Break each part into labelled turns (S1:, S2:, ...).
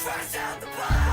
S1: Fresh out the box.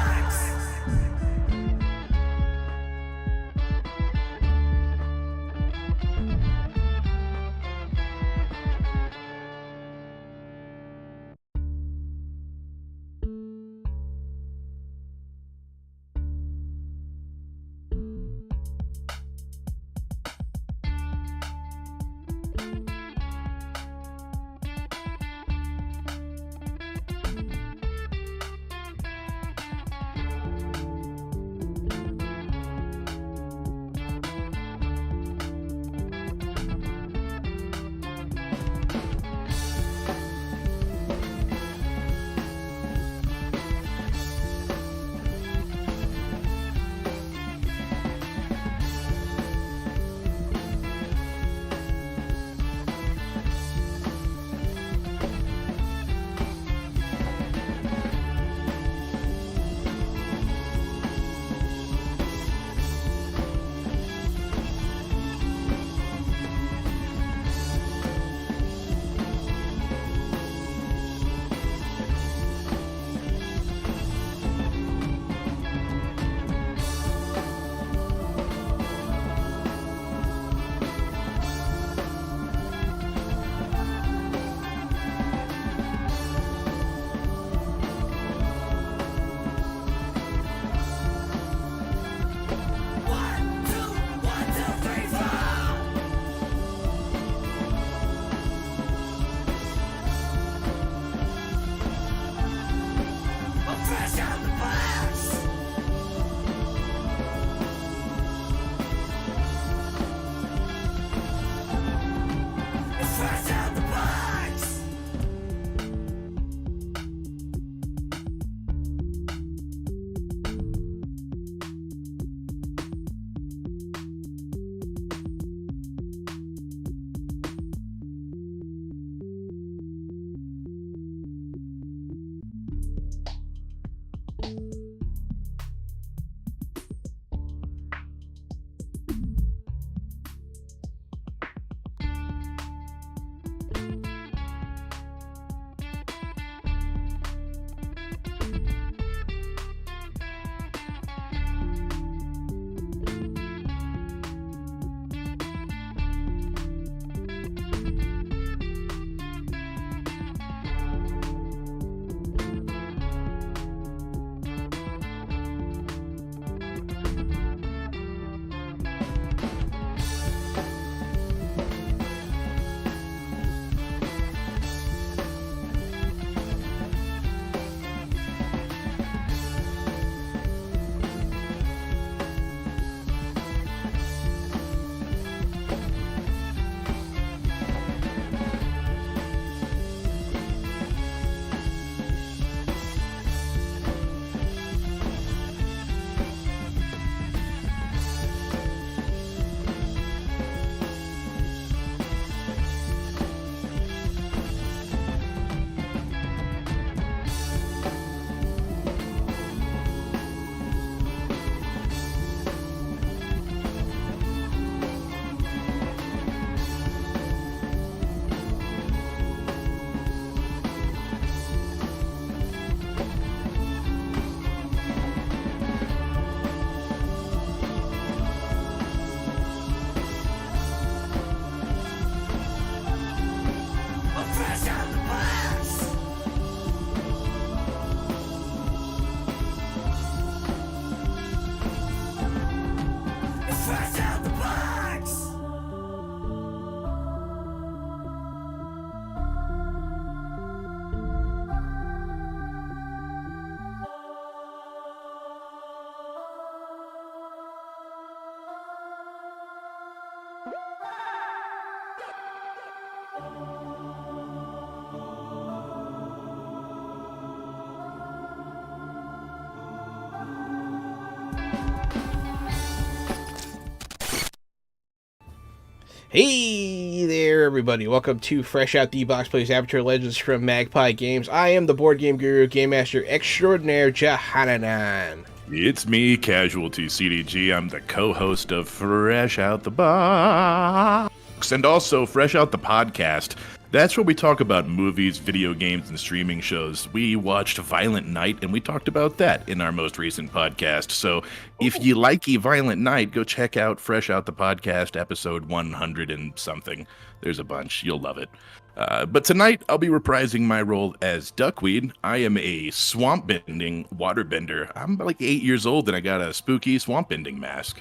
S2: Hey there, everybody. Welcome to Fresh Out the Box Plays Avatar Legends from Magpie Games. I am the board game guru, Game Master Extraordinaire, Jahananan.
S3: It's me, Casualty CDG. I'm the co-host of Fresh Out the Box, and also Fresh Out the Podcast. That's where we talk about movies, video games, and streaming shows. We watched Violent Night, and we talked about that in our most recent podcast. So if you like Violent Night, go check out Fresh Out the Podcast, episode 100 and something. There's a bunch. You'll love it. But tonight, I'll be reprising my role as Duckweed. I am a swamp-bending waterbender. I'm like 8 years old, and I got a spooky swamp-bending mask.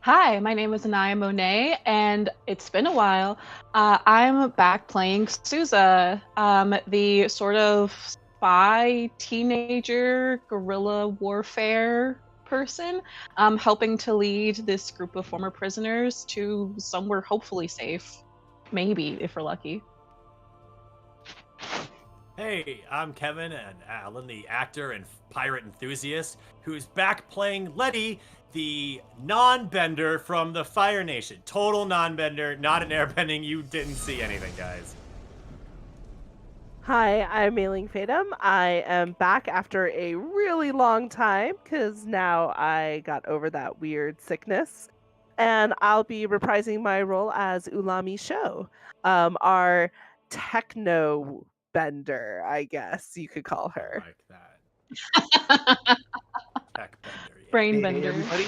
S4: Hi, my name is Anaya Monet, and it's been a while. I'm back playing Souza, the sort of spy teenager guerrilla warfare person, helping to lead this group of former prisoners to somewhere hopefully safe. Maybe, if we're lucky.
S5: Hey, I'm Kevin, and Alan, the actor and pirate enthusiast, who's back playing Letty, the non-bender from the Fire Nation. Total non-bender, not an airbending. You didn't see anything, guys.
S6: Hi, I'm Mailing Fatum. I am back after a really long time because now I got over that weird sickness. And I'll be reprising my role as Ulami Sho, our techno bender, I guess you could call her.
S5: Like that. Tech bender. Yeah.
S4: Brain
S7: Hey,
S4: bender.
S7: everybody.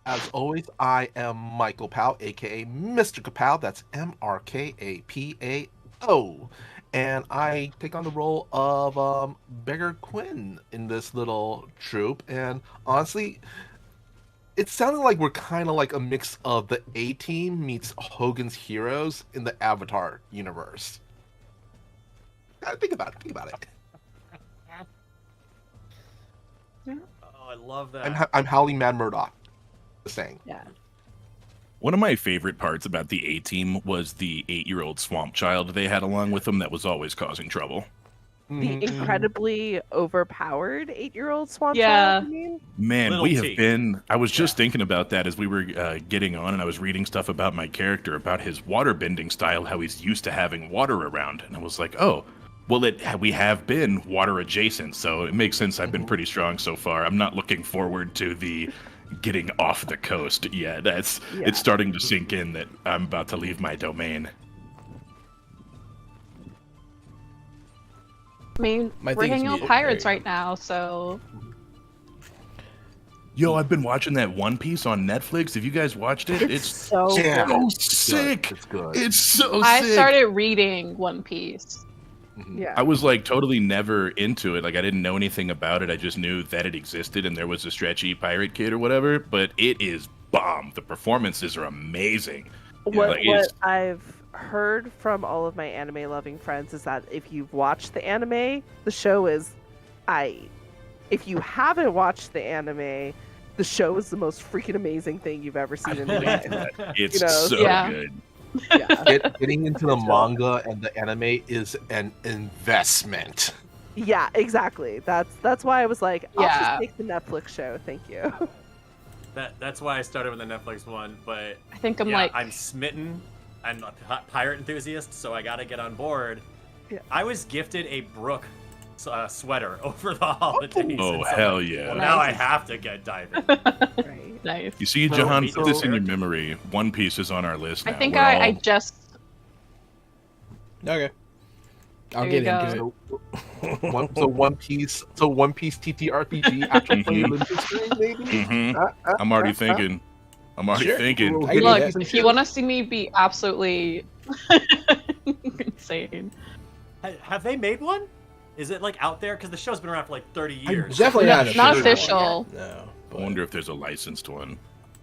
S7: As always, I am Michael Kapow, aka Mr. Kapow. That's MRKAPAO. And I take on the role of Beggar Quinn in this little troupe. And honestly, it sounded like we're kind of like a mix of the A-Team meets Hogan's Heroes in the Avatar universe. Think about it. Think about it.
S5: Oh, I love that.
S7: I'm Howling Mad Murdoch. Just saying.
S6: Yeah.
S3: One of my favorite parts about the A-Team was the 8-year-old swamp child they had along with them that was always causing trouble.
S6: The incredibly overpowered 8-year-old swamp
S4: Yeah.
S6: child, you mean?
S3: Man,
S5: Little
S3: we have
S5: T.
S3: been... I was just thinking about that as we were getting on, and I was reading stuff about my character, about his water bending style, how he's used to having water around. And I was like, oh, well, we have been water adjacent, so it makes sense I've been pretty strong so far. I'm not looking forward to the getting off the coast. Yeah, it's starting to sink in that I'm about to leave my domain.
S4: I mean,
S2: My
S4: we're
S2: thing's
S4: hanging out
S2: muted,
S4: pirates
S2: right?
S4: right now, so
S3: Yo, I've been watching that One Piece on Netflix. Have you guys watched it?
S6: It's so
S7: Yeah.
S6: good.
S3: sick.
S7: It's good.
S3: It's so
S4: I
S3: sick.
S4: started reading One Piece.
S6: Yeah.
S3: I was like totally never into it. Like I didn't know anything about it. I just knew that it existed and there was a stretchy pirate kid or whatever. But it is bomb. The performances are amazing.
S6: What
S3: like, it's-
S6: I've heard from all of my anime loving friends is that if you've watched the anime, the show is if you haven't watched the anime, the show is the most freaking amazing thing you've ever seen in your life.
S3: It's
S6: You know,
S3: so
S4: Yeah.
S3: good.
S6: Yeah.
S7: Getting into the manga and the anime is an investment.
S6: Yeah, exactly. That's why I was like, I'll
S4: Yeah.
S6: just take the Netflix show, thank you.
S5: That's why I started with the Netflix one, but
S4: I think I'm
S5: yeah,
S4: like,
S5: I'm smitten. I'm a pirate enthusiast, so I gotta get on board.
S6: Yeah.
S5: I was gifted a Brook sweater over the holidays.
S3: Oh,
S5: and so
S3: hell
S5: like,
S3: yeah.
S5: Well, now I
S4: Nice.
S5: have to get diving.
S6: Right.
S4: nice.
S3: You see,
S7: So-
S3: Jahan,
S5: so-
S3: put this in your memory. One Piece is on our list now.
S4: I think
S3: We're
S4: I
S3: all-
S4: just
S2: Okay. I'll
S4: There you
S2: get into
S4: go.
S2: it.
S7: One Piece TTRPG actually played in history, maybe.
S3: Mhm. I'm already thinking.
S2: Sure.
S3: thinking.
S2: I can do
S4: look.
S2: that.
S4: If you want to see me be absolutely insane,
S5: Have they made one? Is it like out there? Because the show's been around for like 30 years.
S2: Definitely
S4: No,
S2: not an
S4: not
S2: official one.
S4: official.
S2: No.
S3: I wonder if there's a licensed one.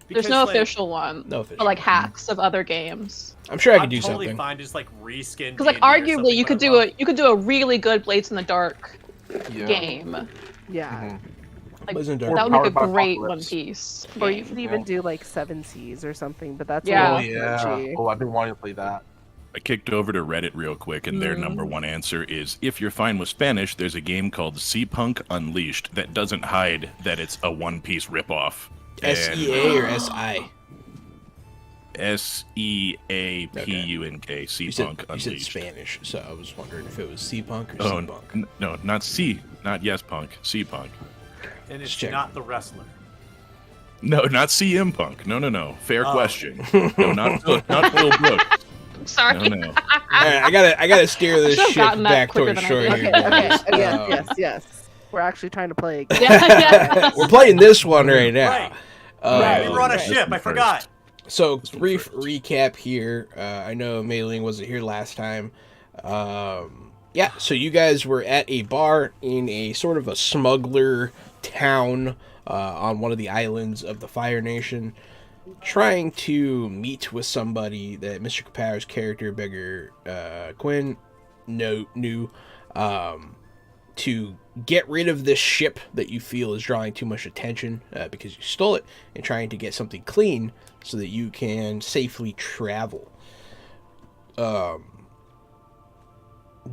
S4: There's
S5: Because,
S4: no
S5: like,
S4: official one.
S2: No official.
S4: But like hacks of other games.
S2: I'm sure I could
S5: I'm
S2: do
S5: totally
S2: something.
S5: fine just like reskin.
S4: Because like
S5: D&D or
S4: arguably
S5: something,
S4: you
S5: but
S4: could
S5: I
S4: do
S5: love-
S4: a really good Blades in the Dark
S7: Yeah.
S4: game.
S6: Yeah.
S7: Mhm.
S4: Like,
S2: Blades in the
S4: that
S2: Dark.
S4: would make a
S7: Powered by
S4: great
S7: Apocalypse.
S4: One Piece.
S6: Or
S4: game.
S6: you could even do like Seven Seas or something, but that's
S4: Yeah.
S6: a
S7: Oh
S6: little
S7: yeah.
S6: glitchy.
S7: Oh, I've been wanting to play that.
S3: I kicked over to Reddit real quick, and their number one answer is, if you're fine with Spanish, there's a game called Sea Punk Unleashed that doesn't hide that it's a One Piece ripoff.
S2: SEA or SI?
S3: SEAPUNK. C-Punk
S2: You said
S3: Unleashed.
S2: Spanish, so I was wondering if it was C-Punk or
S3: Oh,
S2: C-Punk.
S3: no, not C. Not Yes Punk. C-Punk.
S5: And it's
S2: check.
S5: not the wrestler.
S3: No, not CM Punk. No. Fair
S5: Oh.
S3: question. No, not Phil Brooks.
S4: Sorry.
S3: No.
S2: All right, I gotta steer this
S4: should've
S2: ship
S4: gotten that
S2: back
S4: quicker
S2: towards
S4: than I
S2: shore
S4: did.
S2: here.
S6: Okay.
S2: guys.
S6: Yes. We're actually trying to play.
S4: Yeah.
S2: We're playing this one right now.
S5: Right.
S6: Right.
S5: We were on a
S6: Right.
S5: ship. I forgot.
S2: So,
S3: This one
S2: brief
S3: first.
S2: recap here. I know Mei Ling wasn't here last time. Yeah, so you guys were at a bar in a sort of a smuggler town on one of the islands of the Fire Nation, trying to meet with somebody that Mr. Kapower's character, Beggar Quinn, knew to get rid of this ship that you feel is drawing too much attention because you stole it, and trying to get something clean so that you can safely travel.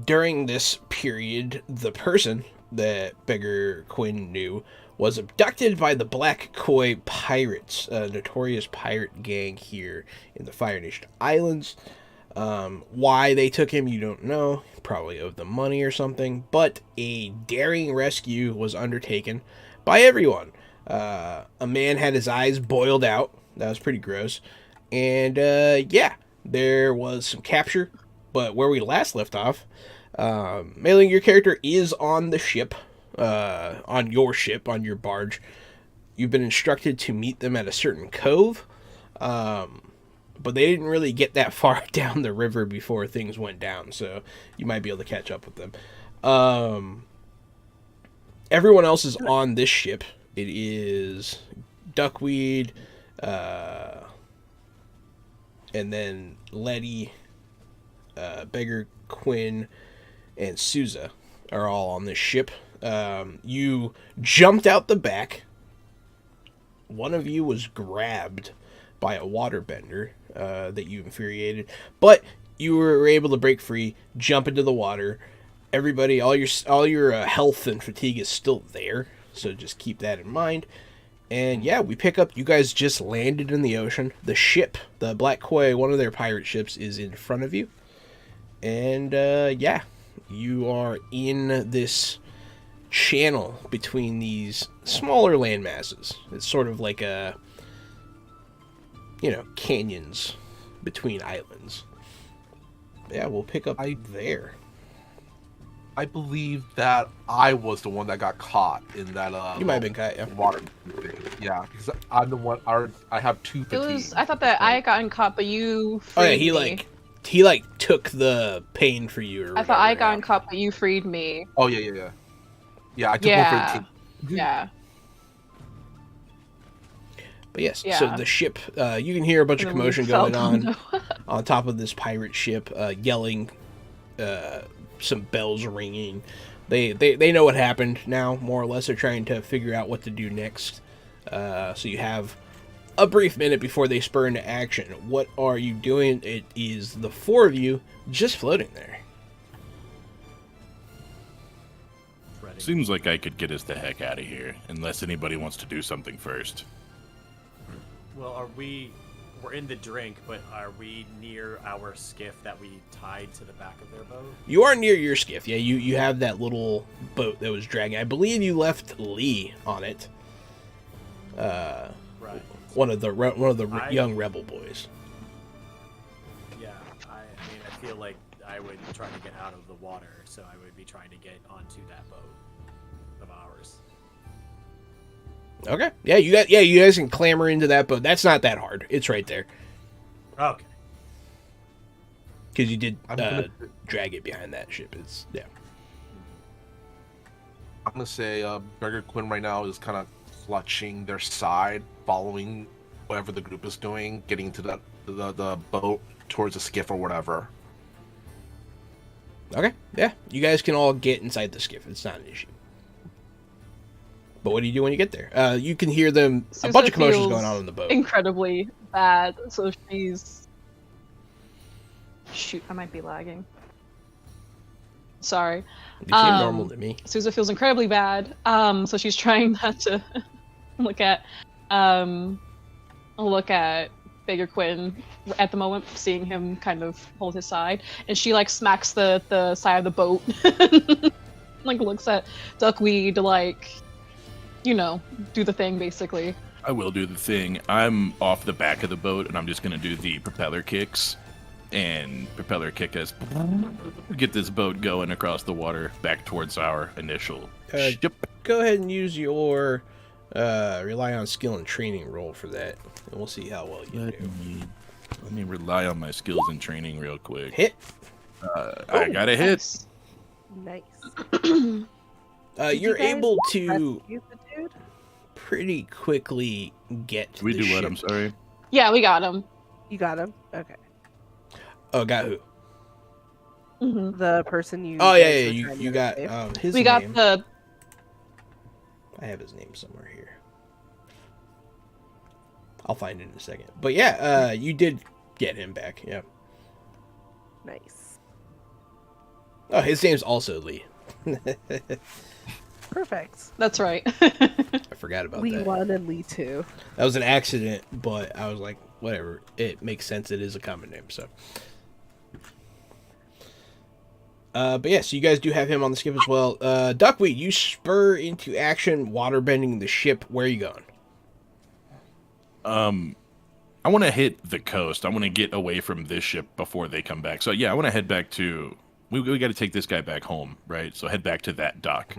S2: During this period, the person that Beggar Quinn knew was abducted by the Black Koi Pirates, a notorious pirate gang here in the Fire Nation Islands. Why they took him, you don't know. Probably owed them money or something. But a daring rescue was undertaken by everyone. A man had his eyes boiled out. That was pretty gross. And, yeah, there was some capture. But where we last left off, Mei Ling, your character is on the ship. On your ship, on your barge. You've been instructed to meet them at a certain cove. But they didn't really get that far down the river before things went down, so you might be able to catch up with them. Everyone else is on this ship. It is Duckweed, and then Letty, Beggar Quinn, and Souza are all on this ship. You jumped out the back. One of you was grabbed by a waterbender that you infuriated, but you were able to break free, jump into the water. Everybody, all your health and fatigue is still there, so just keep that in mind. And yeah, we pick up. You guys just landed in the ocean. The ship, the Black Koi, one of their pirate ships, is in front of you. And yeah, you are in this channel between these smaller land masses. It's sort of like a, canyons between islands. Yeah, we'll pick up there.
S7: I believe that I was the one that got caught in that.
S2: You might have been caught, yeah.
S7: Water thing. Yeah, because I'm the one. I have two
S4: It
S7: fatigue.
S4: was. I thought that I had gotten caught, but you freed
S2: Oh yeah, he
S4: me.
S2: took the pain for you. Or
S4: I thought I
S2: whatever,
S4: gotten caught, but you freed me.
S7: Oh yeah. Yeah, I took
S4: Yeah.
S7: one for the team.
S4: Yeah.
S2: But yes, so
S4: Yeah.
S2: the ship, you can hear a bunch of
S4: And then we
S2: commotion
S4: fell
S2: going
S4: down
S2: on top of this pirate ship, yelling, some bells ringing. They know what happened now, more or less. They're trying to figure out what to do next. So you have a brief minute before they spur into action. What are you doing? It is the four of you just floating there.
S5: Ready.
S3: Seems like I could get us the heck out of here, unless anybody wants to do something first.
S5: Well, we're in the drink, but are we near our skiff that we tied to the back of their boat?
S2: You are near your skiff. Yeah, you have that little boat that was dragging. I believe you left Lee on it.
S5: Right.
S2: One of the young rebel boys.
S5: Yeah, I mean, I feel like I would try to get out of the water, so I would be trying to get onto that boat of ours.
S2: Okay. Yeah, you guys can clamber into that boat. That's not that hard. It's right there.
S5: Okay.
S2: Because you did
S7: I'm gonna-
S2: drag it behind that ship. It's yeah.
S7: I'm gonna say Burger Quinn right now is kind of clutching their side, following whatever the group is doing, getting to the boat towards the skiff or whatever.
S2: Okay. Yeah. You guys can all get inside the skiff. It's not an issue. But what do you do when you get there? You can hear them. A
S4: Sousa
S2: bunch of commotions
S4: feels
S2: going on the boat.
S4: Incredibly bad. So she's. Shoot, I might be lagging. Sorry.
S2: It became normal to me.
S4: Sousa feels incredibly bad. So she's trying not to look at look at Bigger Quinn at the moment, seeing him kind of hold his side, and she like smacks the side of the boat, like looks at Duckweed to like, do the thing basically.
S3: I will do the thing. I'm off the back of the boat, and I'm just going to do the propeller kicks. And propeller kick us. Get this boat going across the water back towards our initial ship.
S2: Go ahead and use your rely on skill and training roll for that. And we'll see how well you do.
S3: Let me rely on my skills and training real quick.
S2: Hit.
S3: I got a hit.
S6: Nice.
S2: You're able to
S6: rescue the dude?
S2: pretty quickly get
S3: Did we
S2: the
S3: do what?
S2: ship.
S3: I'm sorry.
S4: Yeah, we got him.
S6: You got him? Okay.
S2: Oh, got who?
S4: Hmm.
S6: The person you.
S2: Oh, yeah,
S6: guys
S2: yeah.
S6: were
S2: You
S6: trying
S2: you
S6: to
S2: got
S6: save?
S2: his
S4: We
S2: name.
S4: got the.
S2: I have his name somewhere here. I'll find it in a second. But yeah, you did get him back. Yeah.
S6: Nice.
S2: Oh, his name's also Lee.
S6: Perfect.
S4: That's right.
S2: I forgot about
S6: Lee
S2: that.
S6: 1 and Lee 2.
S2: That was an accident, but I was like, whatever. It makes sense. It is a common name, so. But yeah, so you guys do have him on the skip as well. Duckweed, you spur into action, waterbending the ship. Where are you going?
S3: I want to hit the coast. I want to get away from this ship before they come back. So yeah, I want to head back to. We got to take this guy back home, right? So head back to that dock,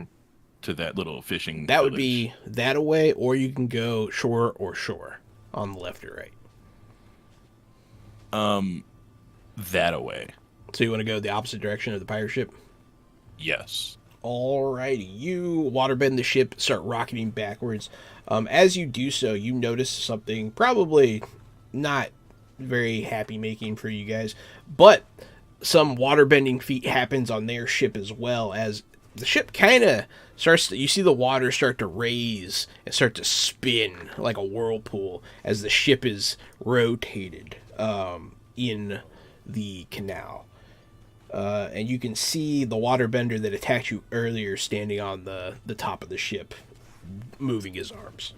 S3: to that little fishing.
S2: That would
S3: village.
S2: be that away, or you can go shore or shore on the left or right.
S3: That away.
S2: So you want to go the opposite direction of the pirate ship?
S3: Yes.
S2: Alrighty, you waterbend the ship, start rocketing backwards. As you do so, you notice something probably not very happy making for you guys, but some waterbending feat happens on their ship as well, as the ship kind of starts to, you see the water start to raise and start to spin like a whirlpool as the ship is rotated in the canal. And you can see the waterbender that attacked you earlier standing on the top of the ship, moving his arms.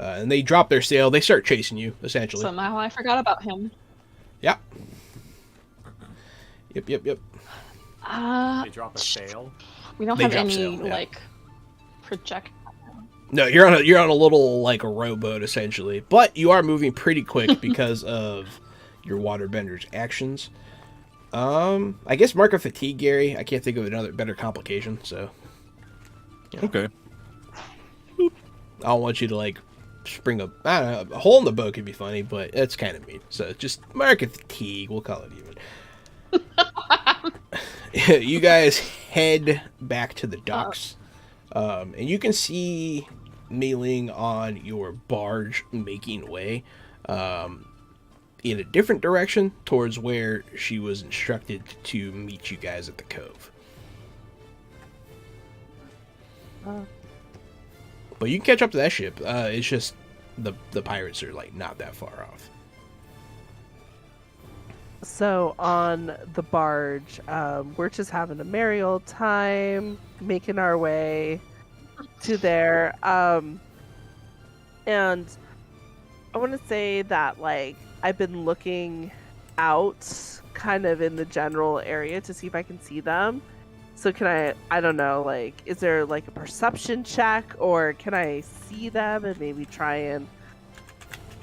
S2: And they drop their sail. They start chasing you, essentially.
S4: Somehow I forgot about him.
S2: Yeah. Yep.
S5: They drop a sail.
S4: We don't
S2: They
S4: have
S2: drop
S4: any
S2: sail, yeah.
S4: like project.
S2: No, you're on a little like a rowboat essentially, but you are moving pretty quick because of your waterbender's actions. I guess mark of fatigue, Gary. I can't think of another better complication, so
S3: Okay.
S2: I don't want you to like spring a I don't know, a hole in the boat could be funny, but that's kind of mean. So just mark of fatigue. We'll call it even. You guys head back to the docks, and you can see Mei-Ling on your barge making way in a different direction towards where she was instructed to meet you guys at the cove. But you can catch up to that ship. It's just the pirates are like not that far off.
S6: So on the barge, we're just having a merry old time, making our way to there. And I want to say that like I've been looking out kind of in the general area to see if I can see them. So can I don't know, like, is there like a perception check, or can I see them and maybe try and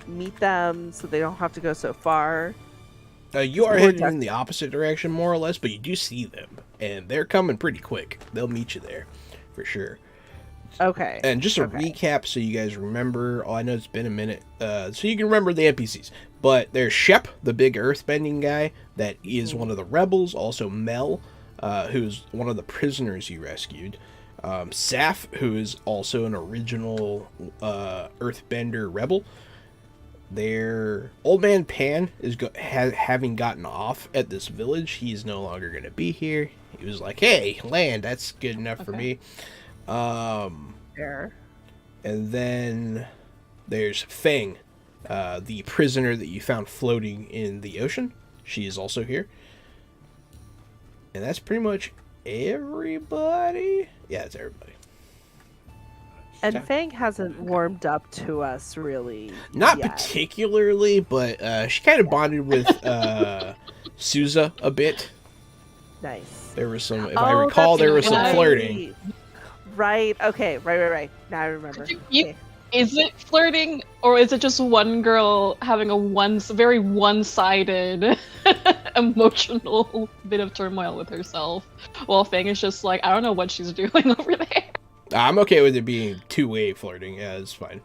S6: meet them so they don't have to go so far?
S2: You are headed in the opposite direction, more or less, but you do see them, and they're coming pretty quick. They'll meet you there, for sure.
S6: Okay.
S2: And just a
S6: Okay.
S2: recap so you guys remember, I know it's been a minute, so you can remember the NPCs. But there's Shep, the big earthbending guy, that is one of the rebels. Also Mel, who's one of the prisoners you rescued. Saf, who is also an original earthbender rebel. Their old man Pan is having gotten off at this village. He's no longer going to be here. He was like, hey, land, that's good enough for me.
S6: Fair.
S2: And then there's Feng, the prisoner that you found floating in the ocean. She is also here. And that's pretty much everybody. Yeah, it's everybody.
S6: And
S2: Yeah.
S6: Fang hasn't warmed up to us really.
S2: Not
S6: yet.
S2: particularly, but she kind of bonded with Souza a bit.
S6: Nice.
S2: There was some, if
S6: Oh,
S2: I recall,
S6: that's
S2: there was some
S4: right.
S2: flirting.
S6: Right. Okay. Right. Now I remember. Okay.
S4: Is it flirting, or is it just one girl having a very one-sided emotional bit of turmoil with herself, while Fang is just like, I don't know what she's doing over there.
S2: I'm okay with it being two-way flirting. Yeah, it's fine.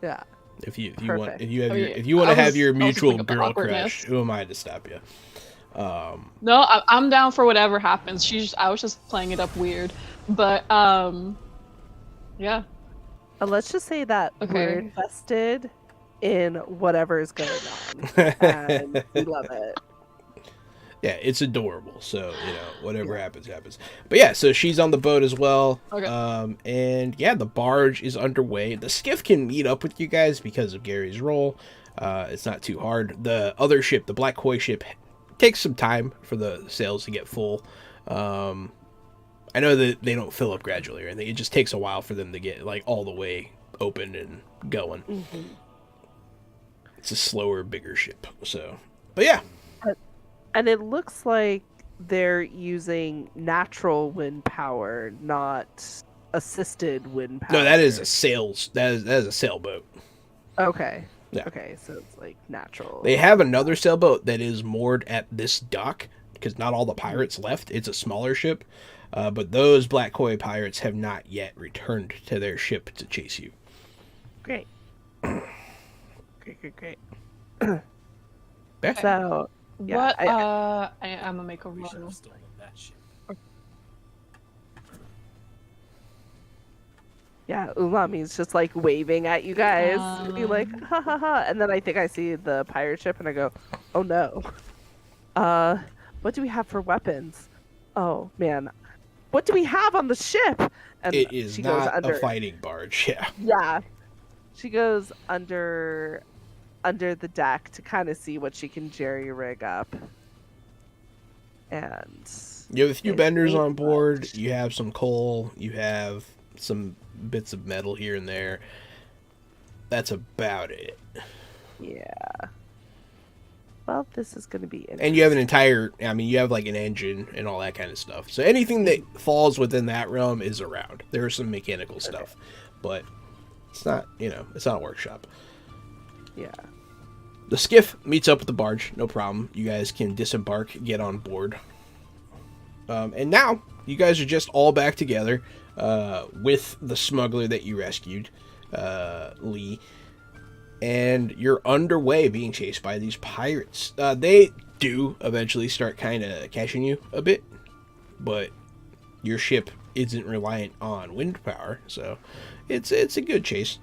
S6: Yeah.
S2: If you want
S6: Perfect.
S2: if you want to have your mutual girl crush, who am I to stop you?
S4: No, I'm down for whatever happens. I was just playing it up weird, but yeah.
S6: Let's just say that
S4: Okay.
S6: we're invested in whatever is going on, and we love it.
S2: Yeah, it's adorable. So, whatever happens, happens. But yeah, so she's on the boat as well.
S4: Okay.
S2: And yeah, the barge is underway. The skiff can meet up with you guys because of Gary's role. It's not too hard. The other ship, the Black Koi ship, takes some time for the sails to get full. I know that they don't fill up gradually or anything. It just takes a while for them to get like all the way open and going.
S6: Mm-hmm.
S2: It's a slower, bigger ship. So, but yeah.
S6: And it looks like they're using natural wind power, not assisted wind power.
S2: No, that is a sails. That is a sailboat.
S6: Okay.
S2: Yeah.
S6: Okay, so it's like natural.
S2: They have another sailboat that is moored at this dock because not all the pirates left. It's a smaller ship, but those Black Koi pirates have not yet returned to their ship to chase you.
S6: Great. Great.
S2: Yeah.
S6: So, yeah,
S4: What? I'm gonna make a
S5: We should
S4: roll.
S5: have stolen that shit.
S6: yeah, Umami's just like waving at you guys, being like,
S4: Um.
S6: ha ha ha. And then I think I see the pirate ship and I go, oh no. What do we have for weapons? Oh man, what do we have on the ship? And
S2: It is
S6: she goes
S2: not
S6: under.
S2: a fighting barge. Yeah.
S6: Yeah, she goes under the deck to kind of see what she can jerry rig up. And
S2: You have a few
S6: it
S2: benders
S6: ain't
S2: on board.
S6: much.
S2: You have some coal. You have some bits of metal here and there. That's about it.
S6: Yeah. Well, this is going to be interesting.
S2: And you have you have like an engine and all that kind of stuff. So anything that falls within that realm is around. There is some mechanical stuff, but it's not, it's not a workshop.
S6: Yeah.
S2: The skiff meets up with the barge, no problem. You guys can disembark, get on board. And now you guys are just all back together with the smuggler that you rescued, Lee. And you're underway being chased by these pirates. They do eventually start kind of catching you a bit, but your ship isn't reliant on wind power, so it's a good chase.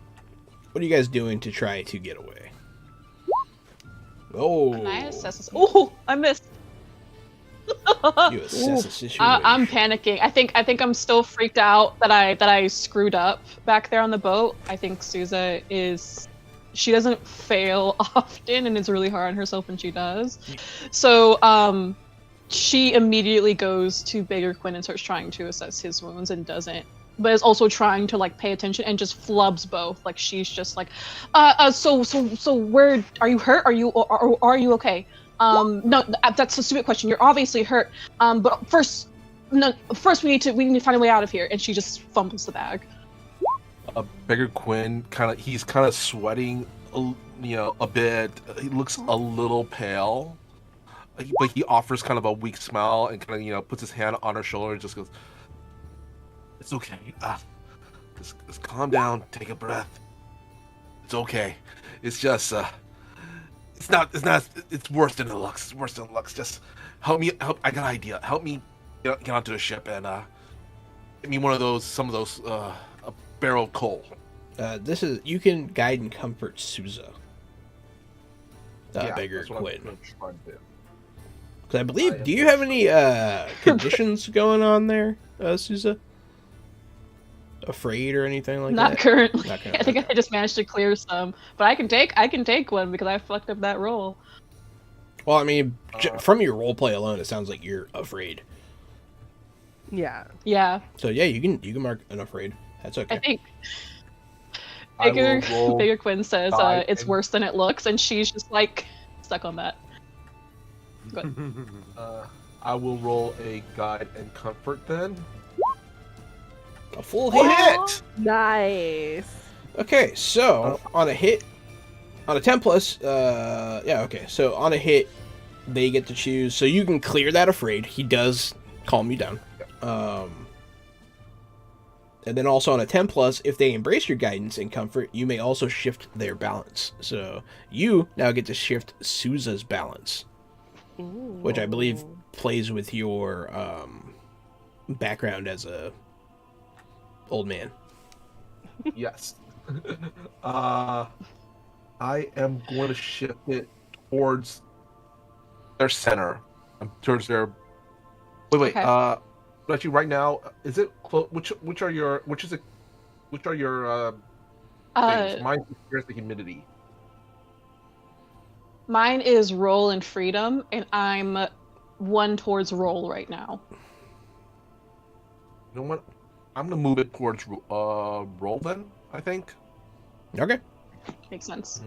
S2: What are you guys doing to try to get away? Oh,
S4: And I assess this. Oh, I missed.
S2: you assess the situation.
S4: I'm panicking. I think I'm still freaked out that I screwed up back there on the boat. I think Souza she doesn't fail often and is really hard on herself when she does. So she immediately goes to Bigger Quinn and starts trying to assess his wounds and doesn't, but is also trying to like pay attention and just flubs both. Like she's just like, so where are you hurt? Are you okay? No, that's a stupid question. You're obviously hurt. But first we need to find a way out of here. And she just fumbles the bag.
S7: Bigger Quinn he's kind of sweating, a bit. He looks a little pale, but he offers kind of a weak smile and kind of puts his hand on her shoulder and just goes, "It's okay. Just calm down. Take a breath. It's okay. It's just it's not. It's worse than it looks. It's worse than it looks. Just help me. I got an idea. Help me get onto the ship and give me some of those a barrel of coal."
S2: You can guide and comfort Souza. Bigger
S7: that's what
S2: Quinn.
S7: I'm trying to do.
S2: Because I believe, do you have any conditions going on there, Souza? Afraid or anything like
S4: Not
S2: that?
S4: currently.
S2: Not currently,
S4: I think
S2: okay.
S4: I just managed to clear some, but I can take one because I fucked up that roll.
S2: Well, I mean, from your roleplay alone, it sounds like you're afraid.
S6: Yeah.
S4: Yeah.
S2: So yeah, you can mark an afraid. That's okay.
S4: I think
S7: I will roll
S4: Bigger Quinn says
S7: die
S4: it's
S7: and-
S4: worse than it looks, and she's just like stuck on that.
S7: I will roll a guide and comfort then.
S2: A full
S7: Oh,
S2: hit.
S7: hit!
S6: Nice.
S2: Okay, so on a hit, on a 10 plus, yeah, okay. So on a hit, they get to choose. So you can clear that afraid. He does calm you down. And then also on a 10 plus, if they embrace your guidance and comfort, you may also shift their balance. So you now get to shift Souza's balance, which I believe plays with your background as a old man.
S7: Yes. I am going to shift it towards their center. Towards their. Wait.
S4: Okay.
S7: Actually, right now, is it which are your things? Mine is the humidity.
S4: Mine is roll and freedom, and I'm one towards roll right now.
S7: You know what? I'm gonna move it towards roll then. I think.
S2: Okay.
S4: Makes sense.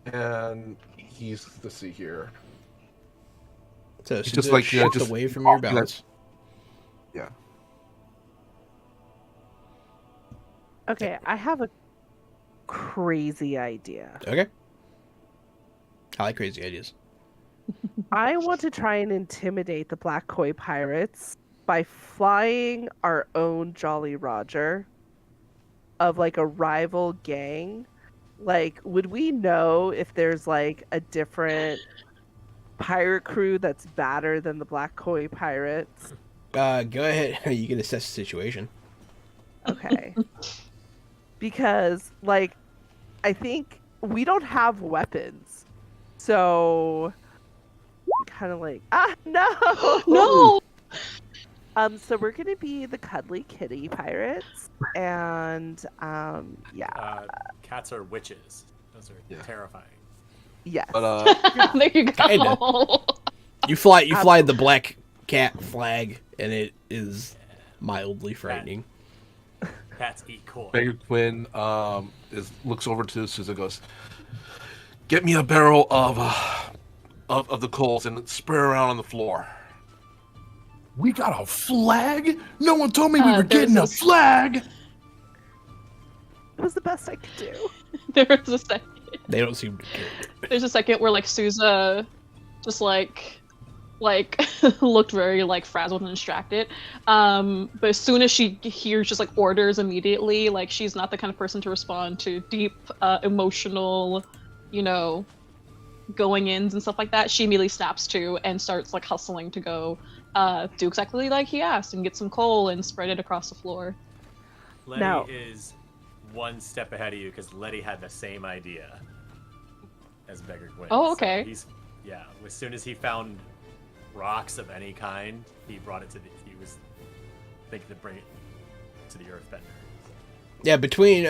S7: And let's see here.
S2: So
S7: It's
S2: Souza
S7: just like,
S2: shift
S7: just
S2: away from your
S7: like-
S2: balance.
S7: Yeah.
S6: Okay, I have a crazy idea.
S2: Okay. I like crazy ideas.
S6: I want to try and intimidate the Black Koi pirates by flying our own Jolly Roger of like a rival gang. Like, would we know if there's like a different pirate crew that's badder than the Black Koi pirates?
S2: Go ahead. You can assess the situation.
S6: Okay. Because, like, I think we don't have weapons. So, kind of like, no!
S4: No.
S6: So we're gonna be the cuddly kitty pirates, and yeah,
S5: Cats are witches. Those are
S7: Yeah.
S5: terrifying.
S6: yes.
S7: But
S4: There you go.
S2: Kinda. You fly the black cat flag, and it is mildly frightening.
S5: Cats eat koi.
S7: Beggar Quinn looks over to Souza and goes, "Get me a barrel of the coals and spread around on the floor." We got a flag? No one told me we were getting a flag.
S6: It was the best I could do.
S4: There was a second.
S2: They don't seem to care.
S4: There's a second where like Souza just like looked very like frazzled and distracted. But as soon as she hears just like orders immediately, like she's not the kind of person to respond to deep emotional, going ins and stuff like that. She immediately snaps to and starts like hustling to go do exactly like he asked and get some coal and spread it across the floor.
S5: Letty
S6: Now-
S5: is one step ahead of you because Letty had the same idea as Beggar Quinn.
S4: Oh,
S5: So
S4: okay.
S5: as soon as he found rocks of any kind, he brought it he was thinking to bring it to the Earthbender.
S2: Yeah, between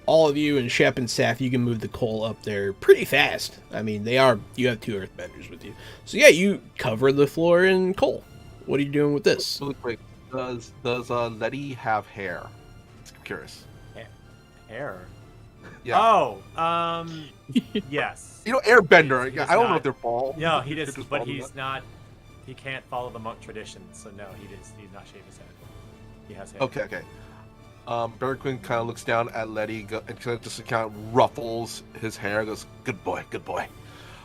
S2: all of you and Shep and Saf, you can move the coal up there pretty fast. I mean, you have two earthbenders with you. So yeah, you cover the floor in coal. What are you doing with this?
S7: Really quick, does Letty have hair? I'm curious.
S5: Hair.
S7: Yeah.
S5: Oh, yes.
S7: You know, airbender.
S5: He
S7: I
S5: does
S7: don't know
S5: not-
S7: if they're bald.
S5: No, he
S7: They're
S5: does,
S7: just
S5: but
S7: bald
S5: he's
S7: enough.
S5: not. He can't follow the monk tradition, so no, he's not shaving his head. He has hair.
S7: Okay. Beggar Quinn kind of looks down at Letty and just kind of ruffles his hair. Goes, "Good boy, good boy."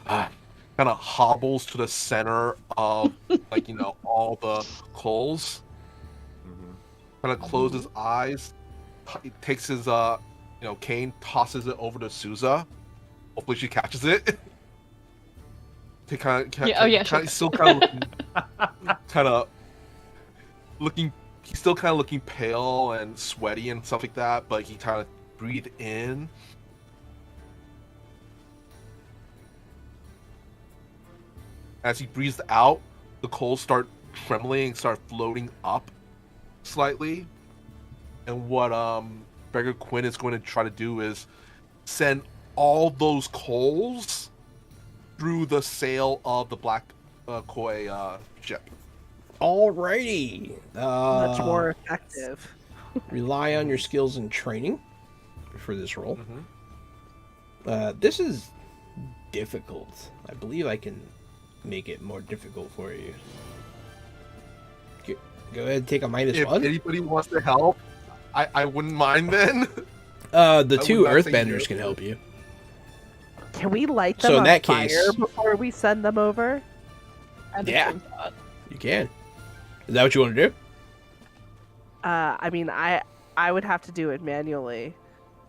S7: Kind of hobbles to the center of all the coals. Kind of closes his eyes. He takes his cane, tosses it over to Souza. Hopefully she catches it. He
S4: Sure.
S7: still he's still kind of looking pale and sweaty and stuff like that, but he kind of breathed in. As he breathes out, the coals start trembling and start floating up slightly. And what Beggar Quinn is going to try to do is send all those coals through the sail of the Black Koi ship.
S2: Alrighty.
S6: Much more effective.
S2: rely on your skills and training for this role.
S7: Mhm.
S2: This is difficult. I believe I can make it more difficult for you. Go ahead and take a minus
S7: If
S2: 1.
S7: anybody wants to help, I wouldn't mind then.
S2: The
S7: I
S2: 2
S7: would not say
S2: earthbenders
S7: no.
S2: can help you.
S6: Can we light them
S2: So in
S6: on
S2: that
S6: fire
S2: case-
S6: before we send them over?
S4: I had the
S2: Yeah.
S4: same thought.
S2: You can. Is that what you want to do?
S6: I mean, I would have to do it manually,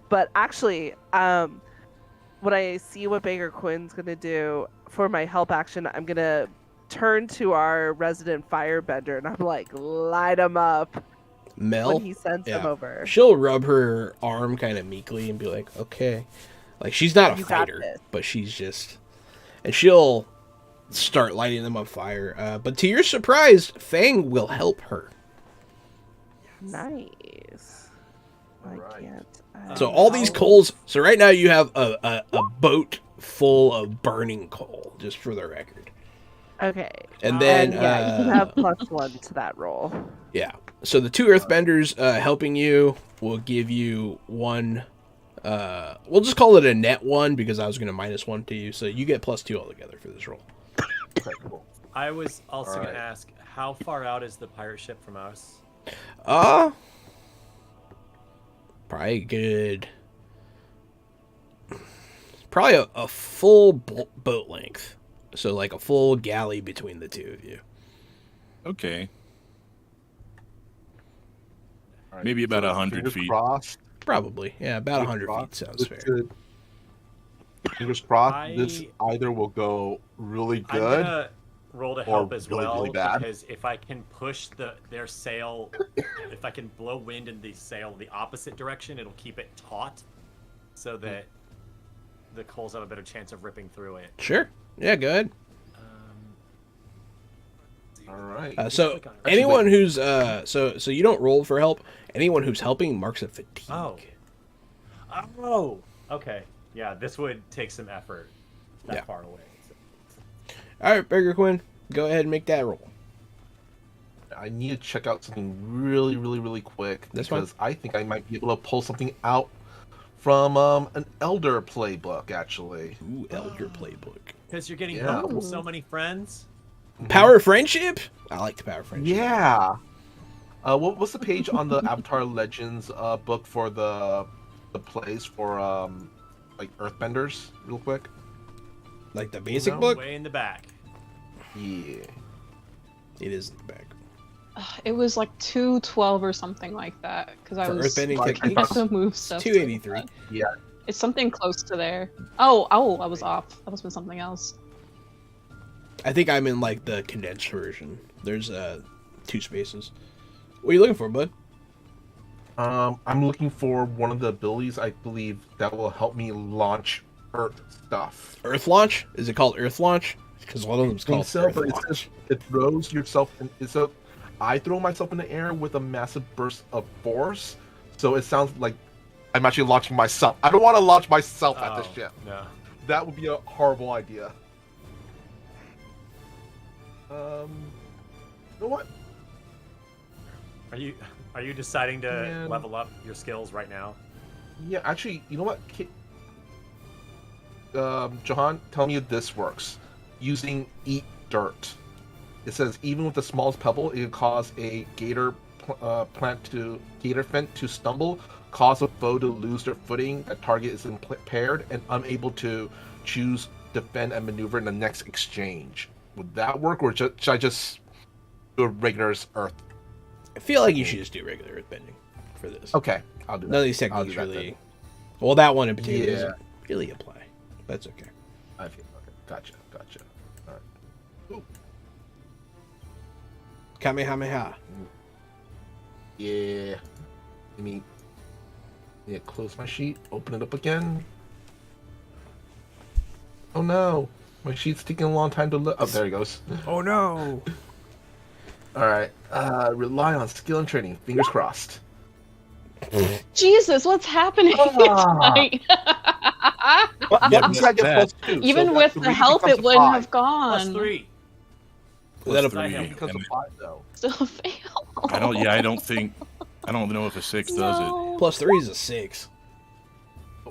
S6: but actually, when I see what Beggar Quinn's gonna do for my help action, I'm gonna turn to our resident firebender and I'm like, light him up
S2: Mel?
S6: when he sends them
S2: Yeah.
S6: over.
S2: She'll rub her arm kind of meekly and be like, okay. Like, she's not a
S6: You got
S2: fighter,
S6: this.
S2: but she's just... And she'll start lighting them on fire. But to your surprise, Fang will help her.
S6: Nice. I
S7: Alright.
S6: can't.
S2: So all these coals... So right now you have a boat full of burning coal, just for the record.
S6: Okay.
S2: And then...
S6: And yeah, you can have +1 to that roll.
S2: Yeah. So the 2 earthbenders helping you will give you 1... we'll just call it a net 1 because I was going to minus 1 to you. So you get +2 altogether for this roll.
S7: Okay, cool.
S5: I was also
S7: All
S5: going
S7: right.
S5: to ask, how far out is the pirate ship from us?
S2: Probably good. Probably a full boat length. So like a full galley between the two of you.
S3: Okay.
S7: All right,
S3: Maybe about
S7: so
S3: 100
S7: fingers
S3: feet.
S7: Crossed.
S2: Probably. Yeah, about 100 feet
S7: Crossed.
S2: sounds
S7: This
S2: fair.
S7: could- Fingers crossed. This
S5: I-
S7: either will go really
S5: I'm
S7: good.
S5: gonna roll to
S7: or
S5: help as
S7: really,
S5: well
S7: really bad.
S5: because if I can push their sail, if I can blow wind in the sail the opposite direction, it'll keep it taut, so that the coals have a better chance of ripping through it.
S2: Sure. Yeah, go ahead.
S7: All right.
S2: So
S5: click on it.
S2: anyone who's so you don't roll for help. Anyone who's helping marks a fatigue.
S5: Oh, okay. Yeah, this would take some effort that
S2: Yeah.
S5: far away.
S2: All right, Burger Quinn, go ahead and make that roll.
S7: I need to check out something really, really, really quick
S2: That's fine.
S7: because I think I might be able to pull something out from an Elder playbook, actually.
S2: Ooh, Elder Playbook.
S5: Because you're getting
S7: Yeah.
S5: help from so many friends.
S2: Power of Friendship? I like the Power of Friendship.
S7: Yeah. What's the page on the Avatar Legends book for the plays for like Earthbenders, real quick?
S2: Like the basic
S7: No.
S2: book?
S5: Way in the back.
S7: Yeah.
S2: It is in the back.
S4: It was like 212 or something like that because I
S2: For
S4: was
S2: earthbending
S7: like,
S4: I
S2: techniques,
S4: had to move stuff. to
S2: 283.
S4: that.
S7: Yeah.
S4: It's something close to there. Oh, I was off. That must have been something else.
S2: I think I'm in like the condensed version. There's 2 spaces. What are you looking for, bud?
S7: I'm looking for one of the abilities I believe that will help me launch Earth stuff.
S2: Earth Launch? Is it called Earth Launch? Because one of them's
S7: I think
S2: called
S7: so,
S2: Earth
S7: but it
S2: Launch.
S7: says it throws yourself in. So I throw myself in the air with a massive burst of force. So it sounds like I'm actually launching myself. I don't want to launch myself at this
S5: Oh,
S7: ship.
S5: No.
S7: That would be a horrible idea. You know what?
S5: Are you deciding to
S7: Man.
S5: level up your skills right now?
S7: Yeah, actually, you know what? Johan, tell me if this works. Using Eat Dirt. It says even with the smallest pebble, it can cause a gator fin to stumble, cause a foe to lose their footing, a target is impaired, and unable to choose, defend, and maneuver in the next exchange. Would that work, or should I just do a regular Earth?
S2: I feel like you should just do regular Earthbending for this.
S7: Okay, I'll do that.
S2: None of these
S7: I'll do
S2: techniques
S7: that
S2: really...
S7: then.
S2: Well, that one in particular
S7: Yeah.
S2: doesn't really apply. That's okay.
S7: I feel okay. Gotcha. All right. Ooh.
S2: Kamehameha.
S7: Yeah. Let me close my sheet, open it up again. Oh no. My sheet's taking a long time to load. Oh, there it goes.
S2: Oh no!
S7: Alright. Rely on skill and training. Fingers crossed.
S4: Jesus, what's happening
S7: Ah.
S4: tonight?
S7: Well,
S3: Yeah,
S7: at least I get
S3: that-
S7: +2,
S4: Even
S7: so
S4: with
S7: that
S4: the
S7: 3
S4: help,
S7: becomes
S4: it
S7: a
S4: wouldn't
S7: 5.
S4: have gone.
S5: +3.
S2: That'll
S5: Plus
S2: be...
S5: three.
S7: It becomes a 5 though.
S4: Still fail.
S3: I don't think I don't know if a 6 does
S4: No.
S2: +3 is a 6.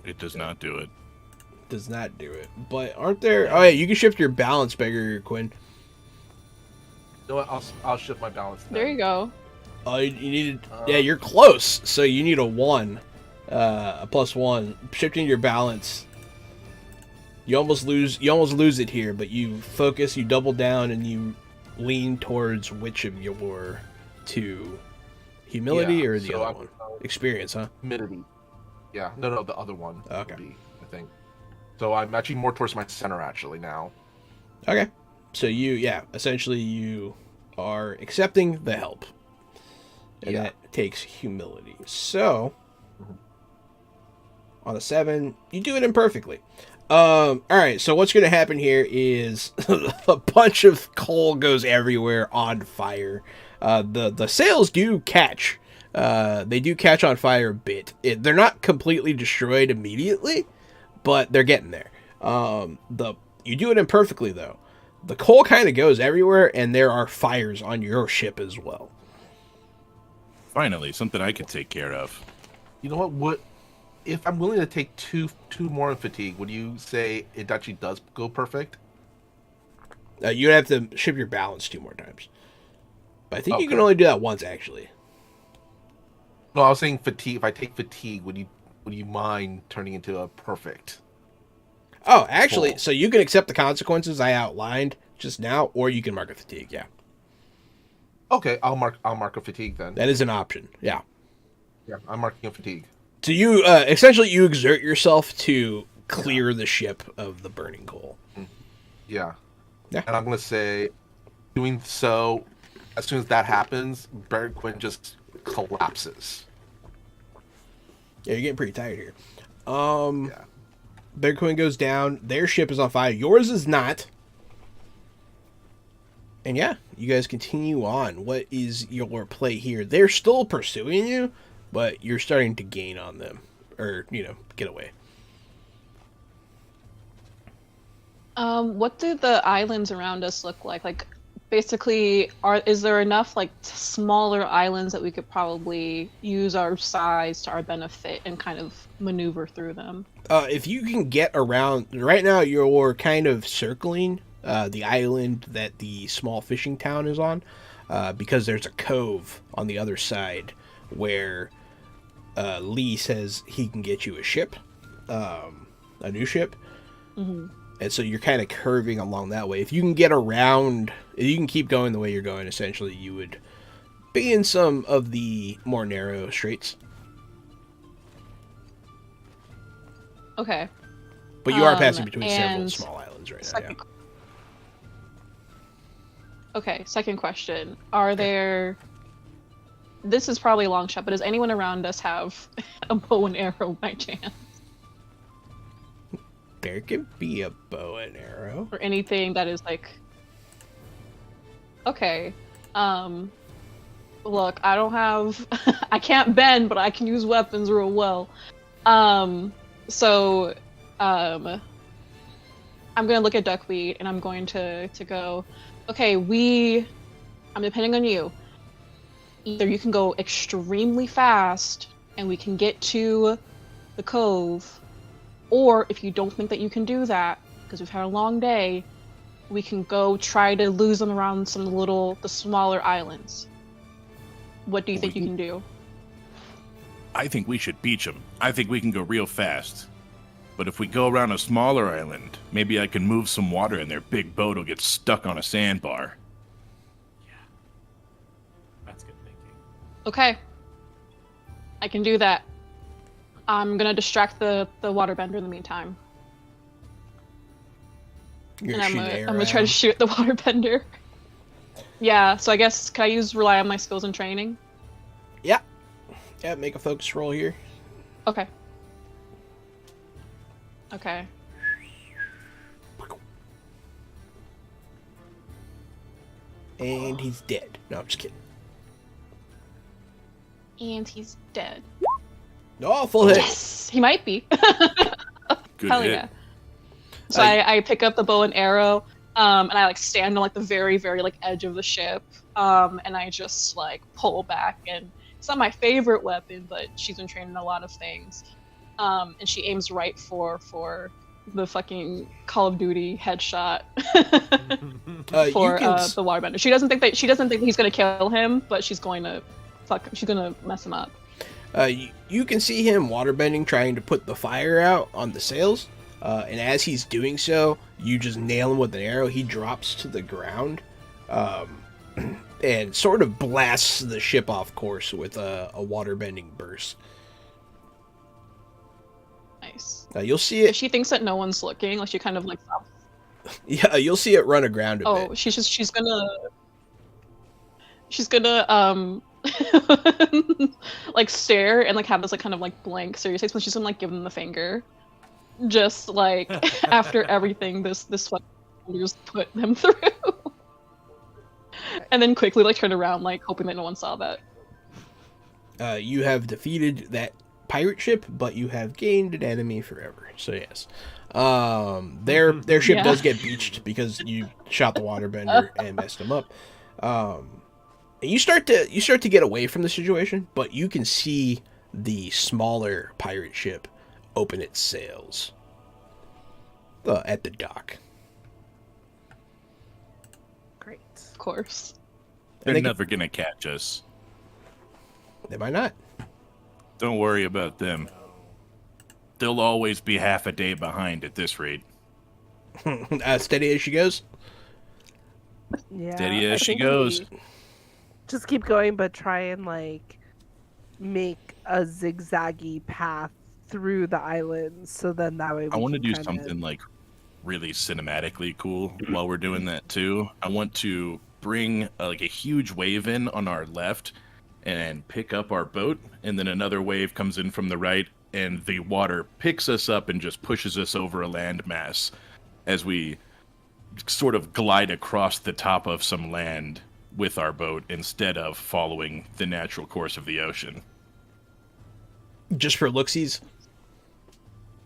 S3: it. It does not do it.
S2: Does not do it. But aren't there... Oh, yeah, you can shift your balance, Beggar Quinn.
S7: You know what? I'll shift my balance. Then.
S4: There you go.
S2: Oh, you needed... yeah, you're close. So you need a 1. A +1. Shifting your balance. You almost lose it here, but you focus, you double down, and you lean towards which of your two? Humility or the other one? Experience, huh?
S7: Humility. Yeah. No, the other one.
S2: Okay.
S7: Would be, I think. So I'm actually more towards my center actually now.
S2: Okay. So essentially you are accepting the help. And that takes humility. So, on a 7, you do it imperfectly. Alright, so what's going to happen here is a bunch of coal goes everywhere on fire. The sails do catch. They do catch on fire a bit. They're not completely destroyed immediately, but they're getting there. You do it imperfectly, though. The coal kind of goes everywhere, and there are fires on your ship as well.
S3: Finally, something I could take care of.
S7: You know what? If I'm willing to take two more in fatigue, would you say it actually does go perfect?
S2: You'd have to shift your balance 2 more times. But I think you can only do that once, actually.
S7: No, I was saying fatigue. If I take fatigue, would you mind turning into a perfect?
S2: Oh, actually,
S7: Cool.
S2: so you can accept the consequences I outlined just now, or you can mark a fatigue. Yeah,
S7: Okay, I'll mark a fatigue then.
S2: that is an option. Yeah.
S7: Yeah, I'm marking a fatigue.
S2: So you essentially you exert yourself to clear the ship of the burning coal.
S7: Yeah.
S2: Yeah.
S7: And I'm gonna say, doing so, as soon as that happens, Barrett Quinn just collapses.
S2: Yeah, you're getting pretty tired here.
S7: Yeah.
S2: Bear Queen goes down. Their ship is on fire. Yours is not. And yeah, you guys continue on. What is your play here? They're still pursuing you, but you're starting to gain on them. Or, get away.
S4: What do the islands around us look like? Like, basically, is there enough like smaller islands that we could probably use our size to our benefit and kind of maneuver through them?
S2: If you can get around, right now you're kind of circling the island that the small fishing town is on, because there's a cove on the other side where Lee says he can get you a ship, a new ship.
S4: Mm-hmm.
S2: And so you're kind of curving along that way. If you can get around, if you can keep going the way you're going, essentially you would be in some of the more narrow straits.
S4: Okay.
S2: But you are passing between several
S4: and
S2: small islands right now.
S4: Second... Okay, second question. Are there... This is probably a long shot, but does anyone around us have a bow and arrow by chance?
S2: There could be a bow and arrow.
S4: Or anything that is like... Okay. Look, I don't have... I can't bend, but I can use weapons real well. I'm gonna look at Duckweed and I'm going to go, okay, I'm depending on you. Either you can go extremely fast and we can get to the cove, or if you don't think that you can do that, because we've had a long day, we can go try to lose them around some of the smaller islands. What do you think you can do?
S3: I think we should beach them. I think we can go real fast. But if we go around a smaller island, maybe I can move some water and their big boat will get stuck on a sandbar.
S5: That's good thinking.
S4: Okay. I can do that. I'm gonna distract the waterbender in the meantime.
S2: You're
S4: And I'm
S2: shooting an
S4: gonna try to shoot the waterbender. Yeah, so I guess, can I rely on my skills and training?
S2: Yeah. Yeah, make a focus roll here.
S4: Okay. Okay.
S2: And he's dead. No, I'm just kidding.
S4: And he's dead.
S2: Oh, full hit.
S4: Yes! He might be.
S3: Good
S4: Hell
S3: hit.
S4: yeah. So I pick up the bow and arrow, and I stand on the very, very edge of the ship, and I just pull back and it's not my favorite weapon, but she's been trained in a lot of things. And she aims right for the fucking Call of Duty headshot for the waterbender. She doesn't think that he's gonna kill him, but she's gonna mess him up.
S2: You can see him waterbending, trying to put the fire out on the sails. And as he's doing so, you just nail him with an arrow. He drops to the ground, and sort of blasts the ship off course with a waterbending burst.
S4: Nice.
S2: You'll see it.
S4: She thinks that no one's looking. Like she kind of like stops.
S2: Yeah, you'll see it run aground a bit.
S4: Oh, she's gonna like stare and like have this like kind of like blank serious face, but she's gonna like give them the finger. Just like after everything this sweat just put them through. And then quickly like turn around, like hoping that no one saw that.
S2: You have defeated that pirate ship, but you have gained an enemy forever. So yes. Their ship does get beached because you shot the waterbender and messed him up. And you start to get away from the situation, but you can see the smaller pirate ship open its sails at the dock.
S6: Great.
S4: Of course.
S3: They're never gonna catch us.
S2: They might not.
S3: Don't worry about them. They'll always be half a day behind at this rate.
S2: Steady as she goes.
S6: Yeah.
S3: Steady as
S6: I
S3: she
S6: think
S3: goes.
S6: we just keep going, but try and like make a zigzaggy path through the islands, so then that way
S3: I want to do
S6: kinda...
S3: something like really cinematically cool while we're doing that too. I want to bring like a huge wave in on our left and pick up our boat, and then another wave comes in from the right, and the water picks us up and just pushes us over a landmass as we sort of glide across the top of some land with our boat instead of following the natural course of the ocean.
S2: Just for looksies.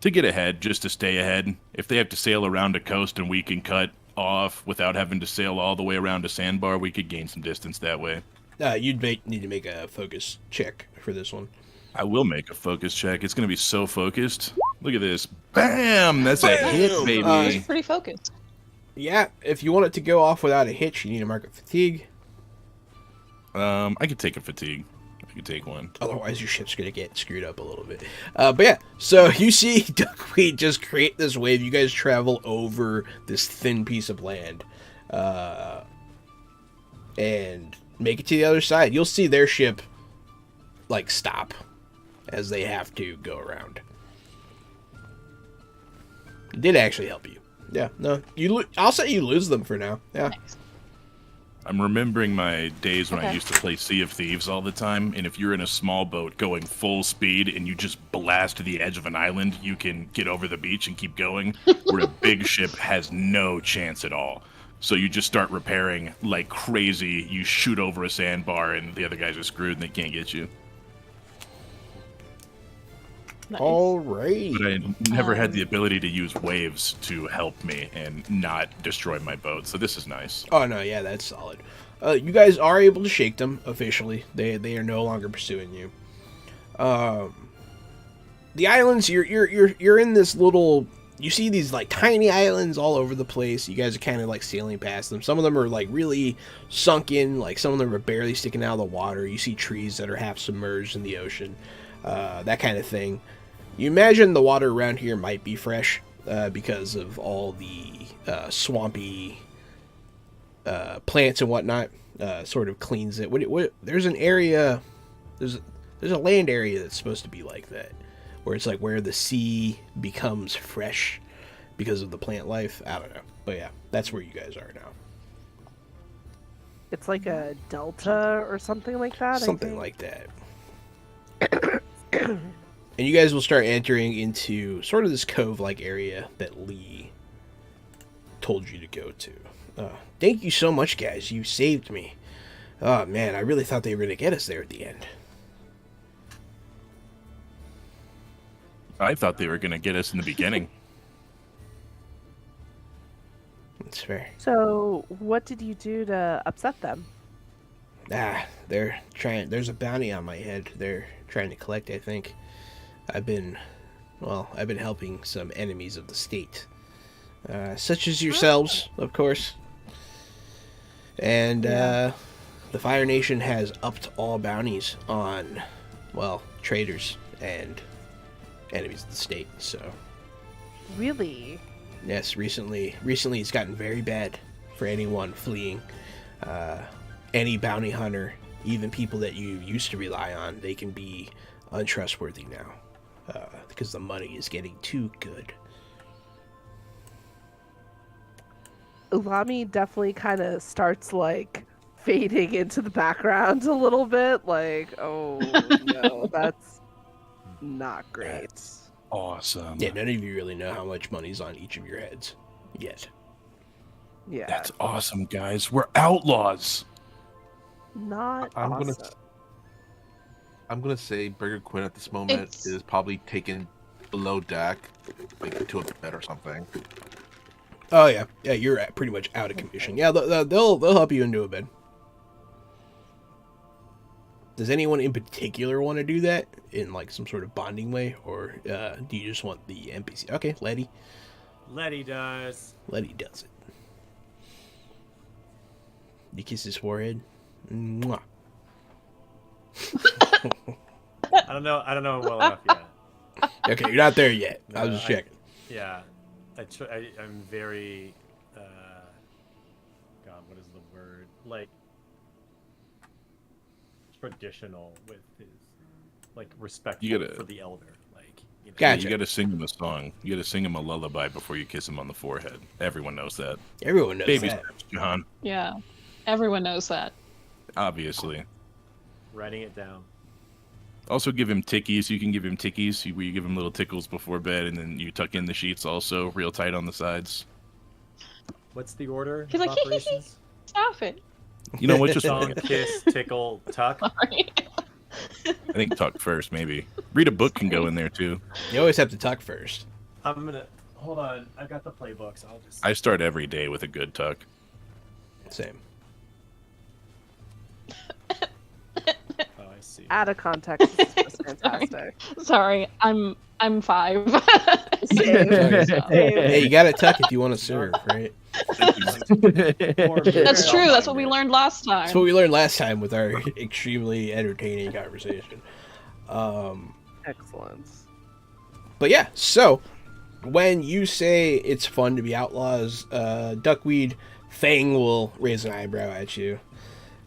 S3: To get ahead, just to stay ahead. If they have to sail around a coast and we can cut off without having to sail all the way around a sandbar, we could gain some distance that way.
S2: You'd need to make a focus check for this one.
S3: I will make a focus check. It's going to be so focused. Look at this. Bam! That's a hit, baby.
S4: She's pretty focused.
S2: Yeah, if you want it to go off without a hitch, you need to mark a fatigue.
S3: I could take a fatigue. I could take one.
S2: Otherwise, your ship's going to get screwed up a little bit. But yeah, so you see Duckweed just create this wave. You guys travel over this thin piece of land. And make it to the other side. You'll see their ship, like, stop as they have to go around. It did actually help you. Yeah, no. I'll say you lose them for now. Yeah.
S4: Nice.
S3: I'm remembering my days when I used to play Sea of Thieves all the time, and if you're in a small boat going full speed and you just blast to the edge of an island, you can get over the beach and keep going, where a big ship has no chance at all. So you just start repairing like crazy, you shoot over a sandbar, and the other guys are screwed and they can't get you.
S4: Nice.
S2: All right.
S3: But I never had the ability to use waves to help me and not destroy my boat, so this is nice.
S2: Oh, no, yeah, that's solid. You guys are able to shake them officially. They are no longer pursuing you. The islands, you're in this little... You see these, like, tiny islands all over the place. You guys are kind of, like, sailing past them. Some of them are, like, really sunken. Like, some of them are barely sticking out of the water. You see trees that are half submerged in the ocean. That kind of thing. You imagine the water around here might be fresh because of all the swampy plants and whatnot. Sort of cleans it. There's an area... There's a land area that's supposed to be like that. Where it's like where the sea becomes fresh because of the plant life. I don't know. But yeah, that's where you guys are now.
S6: It's like a delta or something like that.
S2: Something like that. And you guys will start entering into sort of this cove-like area that Lee told you to go to. Thank you so much, guys. You saved me. Oh, man, I really thought they were going to get us there at the end.
S3: I thought they were going to get us in the beginning.
S2: That's fair.
S6: So, what did you do to upset them?
S2: They're trying. There's a bounty on my head. They're trying to collect. I think. I've been helping some enemies of the state, such as yourselves, of course. And the Fire Nation has upped all bounties on, well, traitors and enemies of the state. So.
S6: Really?
S2: Yes, recently it's gotten very bad for anyone fleeing. Any bounty hunter, even people that you used to rely on, they can be untrustworthy now because the money is getting too good.
S6: Ulami definitely kind of starts like fading into the background a little bit. Like, oh no, that's not great.
S3: That's awesome.
S2: Yeah, none of you really know how much money's on each of your heads yet.
S6: Yeah,
S3: That's awesome, guys. We're outlaws.
S6: not
S7: I'm
S6: awesome.
S7: gonna say Burger Quinn at this moment
S4: It's-
S7: is probably taken below deck, like to a bed or something.
S2: Oh yeah, you're pretty much out of commission. Yeah, they'll help you into a bed. Does anyone in particular want to do that in like some sort of bonding way, or do you just want the NPC? Okay, Letty
S5: does.
S2: does it. You kiss his forehead. Mwah.
S5: I don't know well enough yet.
S2: Okay, you're not there yet. I was just checking.
S5: Yeah, I'm very. God, what is the word? Like traditional with his, like respectful
S3: You gotta-
S5: for the elder. Like, you know.
S2: Gotcha.
S3: You got to sing him a song. You got to sing him a lullaby before you kiss him on the forehead. Everyone knows that.
S2: Everyone knows
S3: Baby
S2: that.
S3: steps, John.
S4: Yeah, everyone knows that.
S3: Obviously.
S5: Writing it down.
S3: Also give him tickies. You can give him tickies where you give him little tickles before bed, and then you tuck in the sheets also real tight on the sides.
S5: What's the order?
S4: He's
S5: of
S4: like, hee, hee, hee.
S5: operations?
S4: Stop it.
S3: You know what? Just
S5: Song, kiss, tickle, tuck.
S4: Sorry.
S3: I think tuck first, maybe. Read a book can go in there too.
S2: You always have to tuck first.
S5: I'm gonna hold on. I've got the playbooks. I'll just.
S3: I start every day with a good tuck.
S2: Same.
S5: Oh, I see.
S6: Out of context, this is just fantastic.
S4: Sorry, I'm 5.
S2: Hey, you gotta tuck if you want to serve, right?
S4: That's true. That's what we learned last time.
S2: That's what we learned last time with our extremely entertaining conversation.
S6: Excellent.
S2: But yeah, so when you say it's fun to be outlaws, Duckweed Fang will raise an eyebrow at you,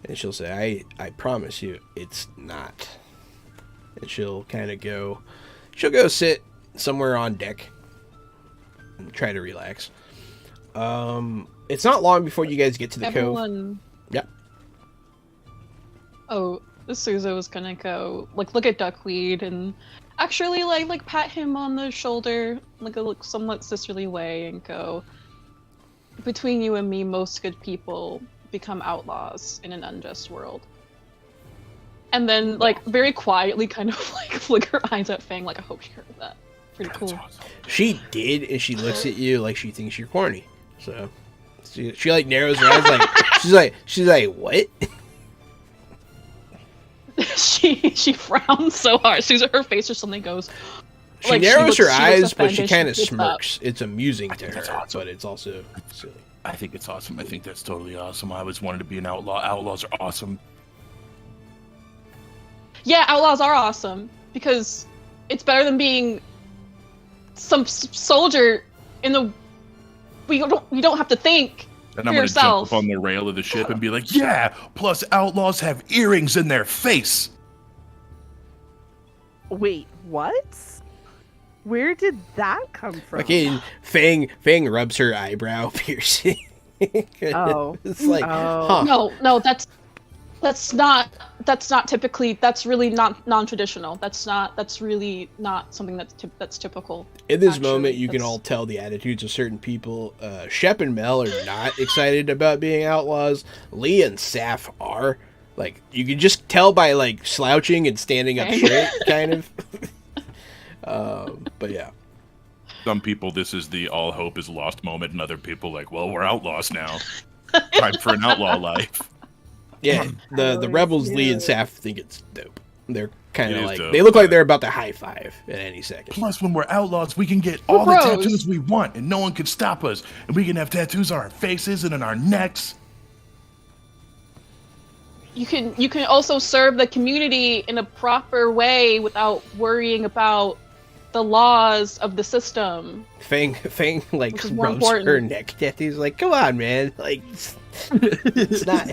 S2: and she'll say, "I promise you, it's not." And she'll go sit somewhere on deck and try to relax. It's not long before you guys get to the cove.
S4: Everyone.
S2: Yep.
S4: Oh, Souza was gonna go look at Duckweed and actually like pat him on the shoulder, like a somewhat sisterly way, and go, "Between you and me, most good people become outlaws in an unjust world." And then like very quietly kind of like flick her eyes at Fang, like, I hope she heard that. Pretty cool.
S3: That's awesome.
S2: She did, and she looks at you like she thinks you're corny. So she like narrows her eyes, like she's like what?
S4: she frowns so hard. Susan, her face or something goes.
S2: She
S4: like,
S2: narrows her
S4: she looks
S2: eyes, but she
S4: offended,
S2: kind of
S4: gets up.
S2: smirks. It's amusing to
S3: think that's
S2: her,
S3: awesome.
S2: but it's also silly.
S3: I think it's awesome. I think that's totally awesome. I always wanted to be an outlaw. Outlaws are awesome.
S4: Yeah, outlaws are awesome because it's better than being some soldier in the. We don't have to think.
S3: And I'm
S4: For
S3: going to jump
S4: yourself.
S3: up on the rail of the ship and be like, yeah, plus outlaws have earrings in their face.
S6: Wait, what? Where did that come from?
S2: Okay, Fang rubs her eyebrow piercing.
S6: Oh.
S2: It's like,
S6: Oh.
S2: huh.
S4: No, that's not typically. That's really not non-traditional. That's really not something that's typical.
S2: In this
S4: Actually,
S2: moment, you can
S4: that's-
S2: all tell the attitudes of certain people. Shep and Mel are not excited about being outlaws. Lee and Saf are. Like, you can just tell by, like, slouching and standing up straight, kind of. But yeah.
S3: Some people, this is the all hope is lost moment, and other people like, well, we're outlaws now. Time for an outlaw life.
S2: Yeah, the
S6: always
S2: rebels, Lee
S6: knew.
S2: and Saf, think it's dope. They're kind
S3: It
S2: of
S3: is
S2: like
S3: dope,
S2: they look like
S3: but-
S2: they're about to high five at any second.
S3: Plus, when we're outlaws, we can get
S4: We're
S3: all the
S4: bros.
S3: tattoos we want, and no one can stop us. And we can have tattoos on our faces and on our necks.
S4: You can also serve the community in a proper way without worrying about the laws of the system.
S2: Fang like
S4: Which is more
S2: rubs her
S4: important.
S2: neck tattoos. Like, come on, man. Like, it's not.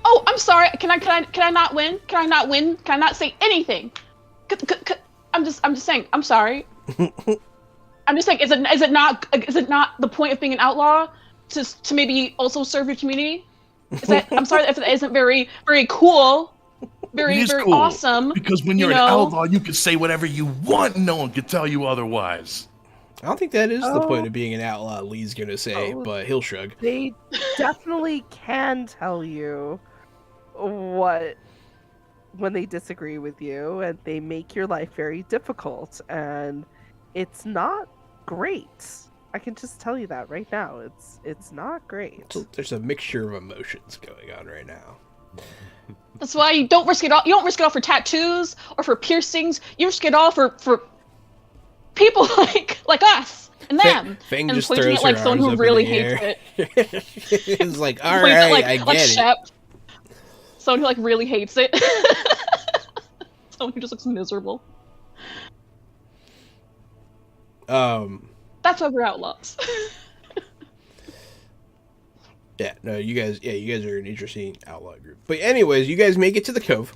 S4: Oh, I'm sorry. Can I not win? Can I not win? Can I not say anything? I'm just saying. I'm sorry. I'm just saying. Is it not the point of being an outlaw to maybe also serve your community? Is that I'm sorry if it isn't very cool,
S3: It
S4: very
S3: is
S4: very
S3: cool,
S4: awesome.
S3: because when you're an outlaw, you can say whatever you want, and no one can tell you otherwise.
S2: I don't think that is the point
S6: Oh.
S2: of being an outlaw, Lee's gonna say,
S6: Oh.
S2: but he'll shrug.
S6: They definitely can tell you what when they disagree with you, and they make your life very difficult, and it's not great. I can just tell you that right now. It's not great.
S2: So there's a mixture of emotions going on right now.
S4: That's why you don't risk it all. You don't risk it all for tattoos or for piercings. You risk it all for people like us and them.
S2: Fang
S4: And
S2: just
S4: pointing
S2: throws
S4: at like
S2: her
S4: someone
S2: arms
S4: who
S2: up
S4: really
S2: in the
S4: hates
S2: air.
S4: it.
S2: It's like, all
S4: Pointing at,
S2: right, I
S4: like
S2: get it.
S4: Shep. Someone who like really hates it. Someone who just looks miserable. That's why we're outlaws.
S2: Yeah, no, you guys are an interesting outlaw group. But anyways, you guys make it to the cove.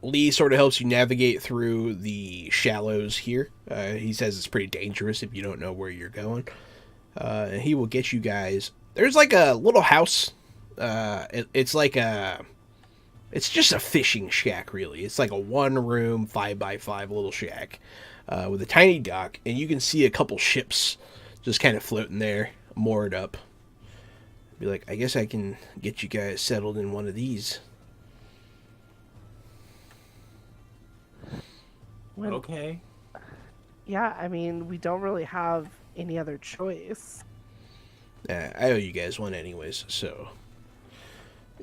S2: Lee sort of helps you navigate through the shallows here. He says it's pretty dangerous if you don't know where you're going. And he will get you guys. There's like a little house. It's just a fishing shack, really. It's like a 1-room, 5x5 little shack with a tiny dock, and you can see a couple ships just kind of floating there, moored up. Be like, I guess I can get you guys settled in one of these.
S5: Okay.
S6: Yeah, I mean, we don't really have any other choice.
S2: I owe you guys one anyways, so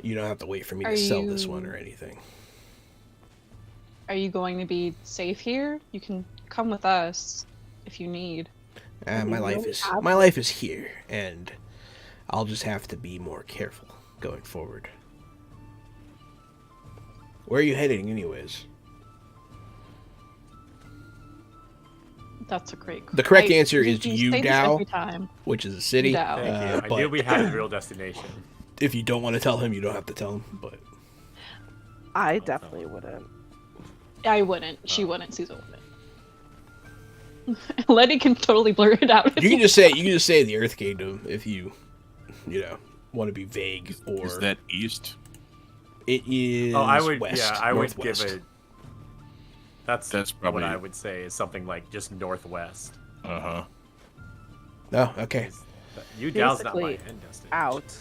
S2: you don't have to wait for me
S4: Are
S2: to sell this
S4: you-
S2: one or anything.
S4: Are you going to be safe here? You can come with us if you need.
S2: My
S6: we
S2: life
S6: only
S2: is
S6: have
S2: my life is here, and I'll just have to be more careful going forward. Where are you heading, anyways?
S4: That's a great.
S2: The correct
S4: I-
S2: answer is
S4: you say this
S2: Udao.
S4: every time.
S2: Which is a city.
S4: Udao.
S5: Thank you. I
S2: But
S5: knew we had a real destination.
S2: if you don't want to tell him, you don't have to tell him. But
S6: I definitely wouldn't.
S4: I wouldn't. She wouldn't. Susan wouldn't. Letty can totally blur it out. if
S2: you can just say the Earth Kingdom if you want to be vague. Or
S3: Is that east?
S2: it is.
S5: Oh, I would.
S2: west,
S5: Yeah, I would
S2: northwest.
S5: give it. That's
S3: probably-
S5: what I would say is something like just northwest.
S3: Uh-huh.
S2: Oh, okay.
S5: Udal's not my
S6: Basically,
S5: end destination.
S6: Out.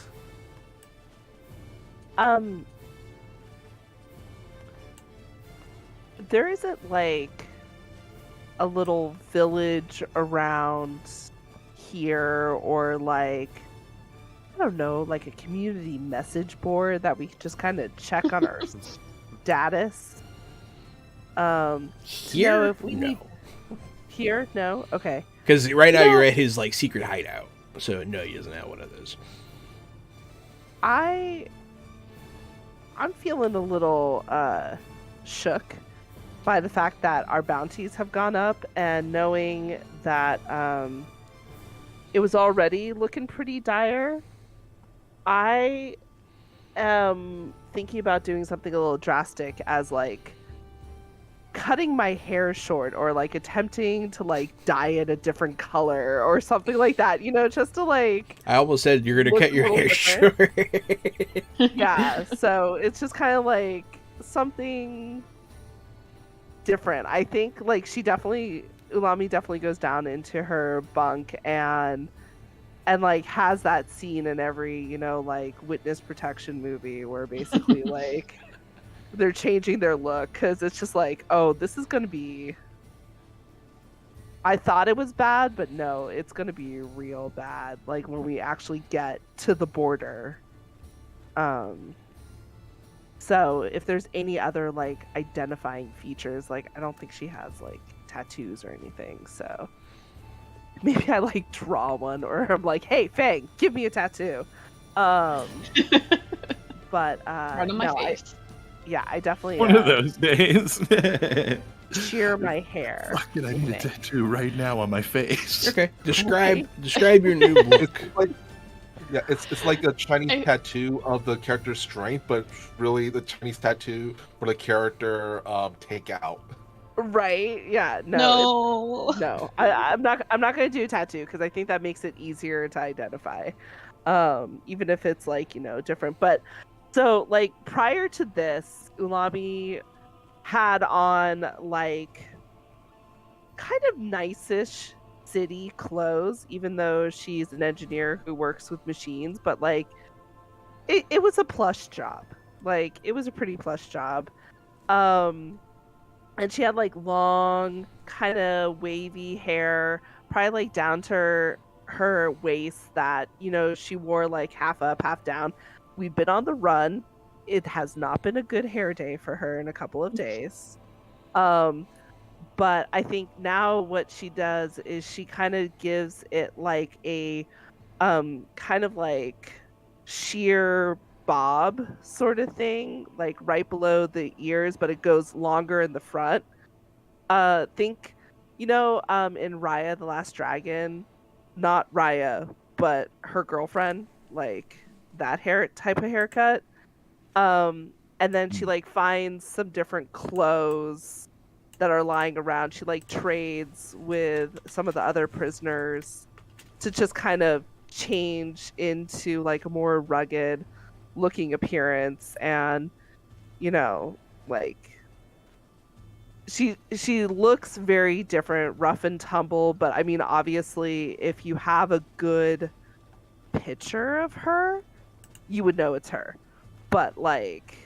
S6: There isn't like a little village around here, or like, I don't know, like a community message board that we just kind of check on our status.
S2: Here,
S6: if we need- Here, no, okay.
S2: Because right now
S6: No.
S2: you're at his like secret hideout, so no, he doesn't have one of those.
S6: I'm feeling a little shook by the fact that our bounties have gone up, and knowing that it was already looking pretty dire. I am thinking about doing something a little drastic, as like cutting my hair short, or like attempting to like dye it a different color or something like that, just to like
S2: I almost said you're gonna
S6: Look
S2: cut your
S6: a little
S2: hair short.
S6: yeah, so it's just kind of like something different. I think like Ulami definitely goes down into her bunk and like has that scene in every, like witness protection movie where basically like they're changing their look, because it's just like, oh, this is going to be I thought it was bad, but no, it's gonna be real bad. Like when we actually get to the border. So if there's any other like identifying features, like I don't think she has like tattoos or anything. So maybe I like draw one, or I'm like, hey, Fang, give me a tattoo. But
S4: Right on my
S6: no,
S4: face.
S6: I definitely
S3: One of those days.
S6: shear my hair.
S3: Fucking, I need a tattoo right now on my face.
S2: Okay. Describe your new look.
S7: It's like, yeah, it's like a Chinese tattoo of the character's strength, but really the Chinese tattoo for the character takeout.
S6: Right? Yeah.
S4: No.
S6: No. I'm not gonna do a tattoo because I think that makes it easier to identify. Even if it's like, different. But so like prior to this, Ulami had on like kind of nice-ish city clothes, even though she's an engineer who works with machines, but like it was a plush job. Like it was a pretty plush job. And she had like long, kind of wavy hair, probably like down to her waist that, she wore like half up, half down. We've been on the run. It has not been a good hair day for her in a couple of days. But I think now what she does is she kind of gives it like a kind of like sheer bob sort of thing, like right below the ears, but it goes longer in the front. Think, in Raya the Last Dragon, not Raya, but her girlfriend, like that type of haircut. And then she like finds some different clothes that are lying around. She like trades with some of the other prisoners to just kind of change into like a more rugged looking appearance. And like she looks very different, rough and tumble, but I mean obviously if you have a good picture of her, you would know it's her. But like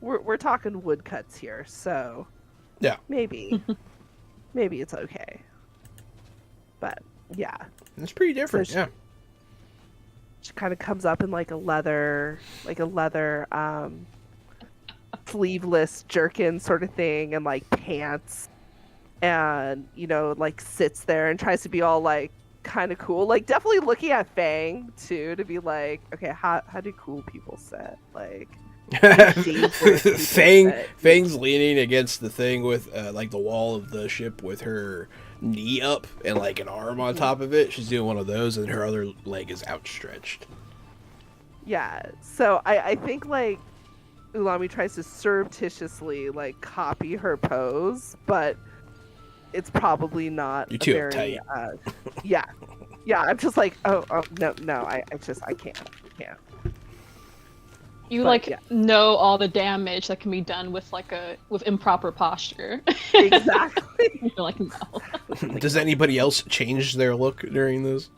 S6: we're talking woodcuts here, so
S2: Yeah.
S6: maybe it's okay. But yeah,
S2: It's pretty different.
S6: So she kind of comes up in like a leather sleeveless jerkin sort of thing, and like pants, and like sits there and tries to be all like kind of cool, like definitely looking at Fang too to be like, okay, how do cool people sit? Like
S2: Fang's leaning against the thing with like the wall of the ship with her knee up and like an arm on top of it. She's doing one of those, and her other leg is outstretched.
S6: Yeah, so I think like Ulami tries to surreptitiously like copy her pose, but it's probably not.
S2: You're too
S6: very,
S2: tight.
S6: Yeah. I'm just like, oh no, I can't.
S4: You
S6: But,
S4: know all the damage that can be done with with improper posture.
S6: Exactly.
S4: You're like, no.
S2: Does anybody else change their look during this?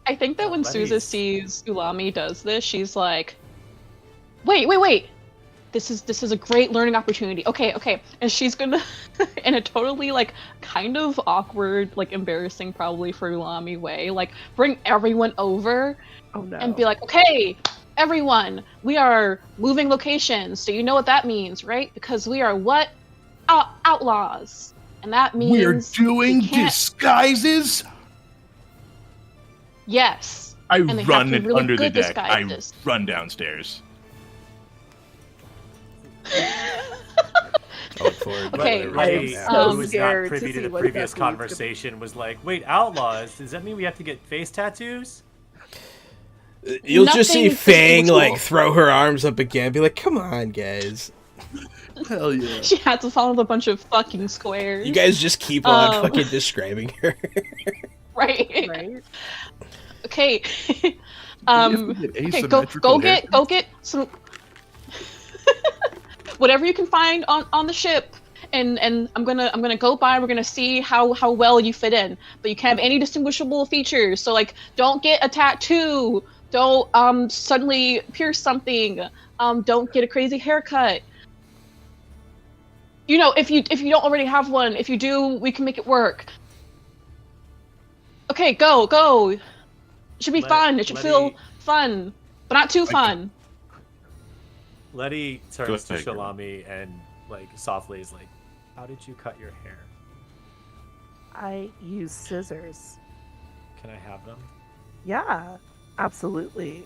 S4: I think that when
S5: Letty's-
S4: Souza sees Ulami does this, she's like, wait. This is a great learning opportunity. Okay. And she's gonna, in a totally like kind of awkward, like embarrassing probably for Ulami way, like bring everyone over
S6: Oh no.
S4: and be like, okay, everyone, we are moving locations. So you know what that means, right? Because we are what? Outlaws. And that means
S3: We're doing
S4: we can't-
S3: disguises?
S4: Yes.
S3: I
S4: And they have
S3: run
S4: to be
S3: it
S4: really
S3: under the
S4: good
S3: deck. I
S4: disguises.
S3: run downstairs.
S2: I look forward to
S4: Okay,
S2: whatever
S5: Letty,
S2: happens
S6: so
S2: now.
S5: who was not
S6: scared to
S5: privy to
S6: see
S5: the
S6: what
S5: previous
S6: that movie's
S5: conversation, was like, wait, outlaws? Does that mean we have to get face tattoos?
S2: You'll just see
S4: Nothing
S2: Fang
S4: physical.
S2: like throw her arms up again, be like, "Come on, guys!
S3: Hell yeah.
S4: She had to follow a bunch of fucking squares.
S2: You guys just keep on
S4: Um,
S2: fucking describing her."
S4: right?
S6: Right?
S4: Okay.
S3: get
S4: Okay, go
S3: asymmetrical
S4: get some whatever you can find on the ship, and I'm gonna go by. We're gonna see how well you fit in, but you can't have any distinguishable features. So like, don't get a tattoo. Don't suddenly pierce something. Don't get a crazy haircut. If you don't already have one, if you do, we can make it work. Okay, go, go. It should be fun. It should
S5: Letty-
S4: feel fun, but not too fun.
S5: Letty
S3: Go
S5: turns to
S3: ahead, girl.
S5: Shalami and like softly is like, "How did you cut your hair?
S6: I use scissors.
S5: Can I have them?"
S6: Yeah, absolutely.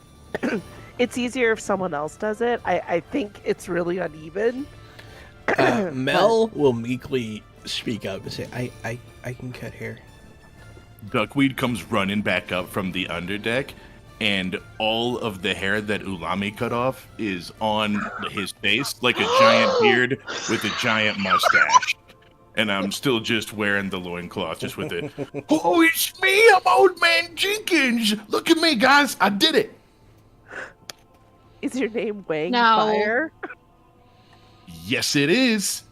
S6: It's easier if someone else does it. I think it's really uneven.
S2: Mel will meekly speak up and say, I can cut hair.
S3: Duckweed comes running back up from the underdeck, and all of the hair that Ulami cut off is on his face, like a giant beard with a giant mustache. And I'm still just wearing the loincloth, just with it. Oh, it's me, I'm Old Man Jenkins. Look at me, guys, I did it.
S6: Is your name Wang
S4: No.
S6: Fire?
S3: Yes, it is.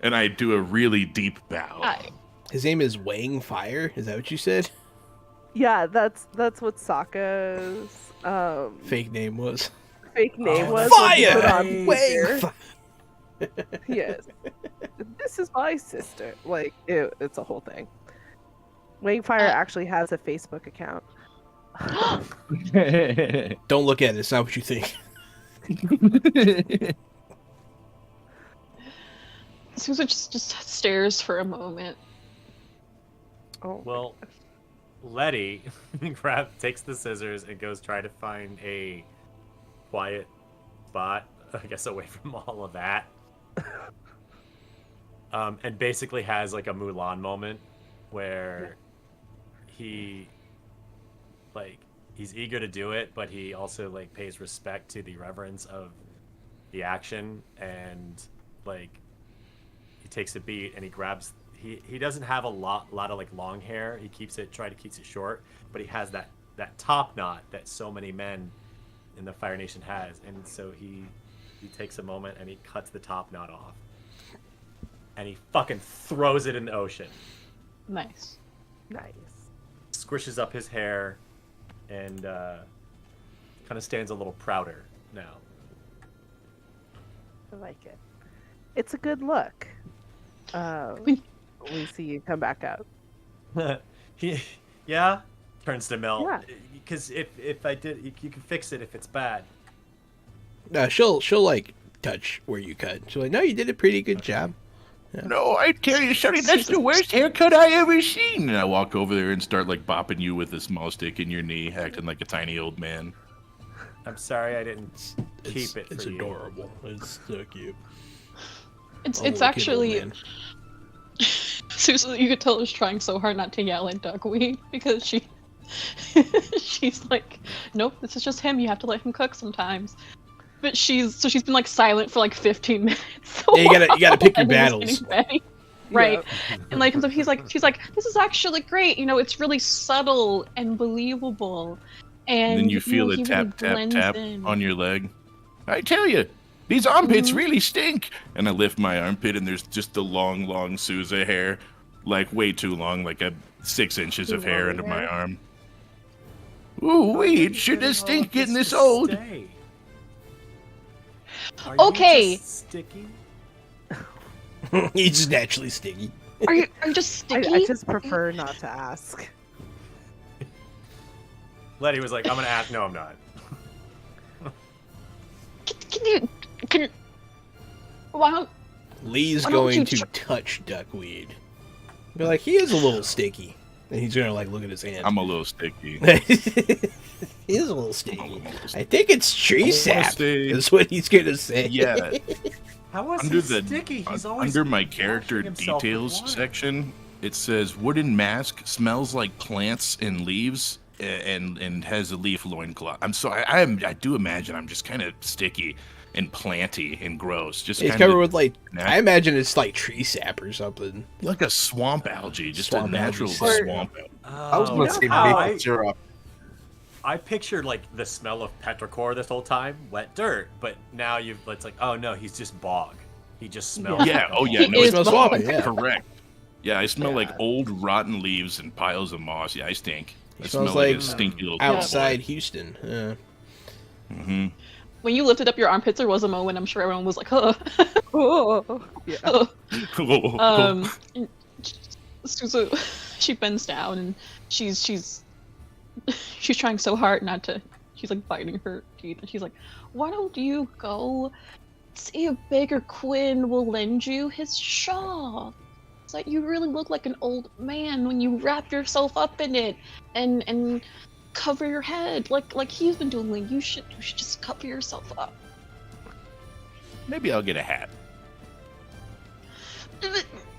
S3: And I do a really deep bow.
S2: His name is Wang Fire? Is that what you said?
S6: Yeah, that's what Sokka's
S2: Fake name was.
S6: fake name was.
S2: Fire!
S6: when he put on
S2: Wang
S6: Peter.
S2: Fire!
S6: Yes. This is my sister. Like, it's a whole thing. Wang Fire actually has a Facebook account.
S2: Don't look at it, it's not what you think.
S4: Susan just stares for a moment.
S6: Oh,
S5: Well, Letty takes the scissors and goes try to find a quiet spot, I guess, away from all of that. And basically has like a Mulan moment where he's eager to do it, but he also like pays respect to the reverence of the action, and like he takes a beat and he grabs. He doesn't have a lot of like long hair. He keeps it short, but he has that top knot that so many men in the Fire Nation has, and so he takes a moment and he cuts the top knot off, and he fucking throws it in the ocean.
S4: Nice.
S6: nice.
S5: Squishes up his hair, and kind of stands a little prouder now.
S6: I like it. It's a good look. We see you come back out.
S5: Yeah, turns to Mel.
S6: Yeah.
S5: Because if I did, you can fix it if it's bad.
S2: She'll like touch where you cut. She'll like, no, you did a pretty good job.
S3: No, I tell you, Sonny, that's the worst haircut I ever seen. And I walk over there and start like bopping you with a small stick in your knee, acting like a tiny old man.
S5: I'm sorry I didn't keep it for
S2: It's
S5: you.
S2: adorable. It's so cute.
S4: It's
S2: Oh, look at old
S4: actually
S2: man.
S4: Susan. You could tell is trying so hard not to yell at Duckweed because she's like, nope, this is just him. You have to let him cook sometimes. But she's been like silent for like 15 minutes.
S2: Yeah, you gotta pick your
S4: while Lenny's
S2: battles.
S4: getting ready. Right. And like comes up, she's like, this is actually great. You know, it's really subtle and believable. And
S3: then you feel
S4: know,
S3: it
S4: he
S3: tap,
S4: really
S3: tap,
S4: blends
S3: tap
S4: in.
S3: on your leg. I tell you, these armpits really stink. And I lift my armpit, and there's just the long Sousa hair, like way too long, like a 6 inches of hair under my arm. Ooh, wait, it sure does stink getting this old.
S5: Stay. Are
S4: Okay.
S5: You just sticky?
S2: He's just naturally sticky.
S4: Are you just sticky?
S6: I just prefer not to ask.
S5: Letty was like, I'm gonna ask. No, I'm not.
S4: Can why don't
S2: Lee's
S4: Why don't
S2: going
S4: you
S2: to touch Duckweed. Be like, he is a little sticky. And he's gonna like look at his hand.
S3: I'm a little sticky.
S2: He is a little sticky. I think it's tree sap.
S3: say-
S2: Is what he's gonna say.
S3: Yeah.
S5: How was
S3: Under
S5: he
S3: the
S5: sticky? He's always
S3: under my character
S5: washing himself with
S3: details
S5: water.
S3: section, it says wooden mask smells like plants and leaves, and has a leaf loincloth. I'm sorry, I do imagine I'm just kind of sticky and planty and gross. Just
S2: It's
S3: kind
S2: covered
S3: of
S2: with like
S3: Nah.
S2: I imagine it's like tree sap or something.
S3: like a swamp algae, just
S2: Swamp
S3: a natural
S2: algae.
S3: swamp algae.
S7: I was
S5: Oh,
S7: going to say
S6: how
S7: maple syrup.
S5: I pictured like the smell of petrichor this whole time, wet dirt. But now it's like, oh no, he's just bog. He just smells.
S3: Yeah,
S5: like
S3: oh
S5: a
S3: yeah,
S4: He
S3: no,
S4: is
S3: it smells
S2: bog,
S3: swampy.
S2: yeah.
S3: Correct. Yeah, I smell like
S6: Yeah.
S3: old rotten leaves and piles of moss. Yeah, I stink. I
S2: smells
S3: smell like
S2: like
S3: a stinky little
S2: Outside Houston.
S3: Mm-hmm.
S4: when you lifted up your armpits, there was a moment I'm sure everyone was like, oh.
S6: Oh, yeah.
S4: Susan, she bends down and she's she's trying so hard not to. She's like biting her teeth, and she's like, "Why don't you go see if Baker Quinn will lend you his shawl? It's like you really look like an old man when you wrap yourself up in it and cover your head like he's been doing. You should just cover yourself up."
S3: Maybe I'll get a hat.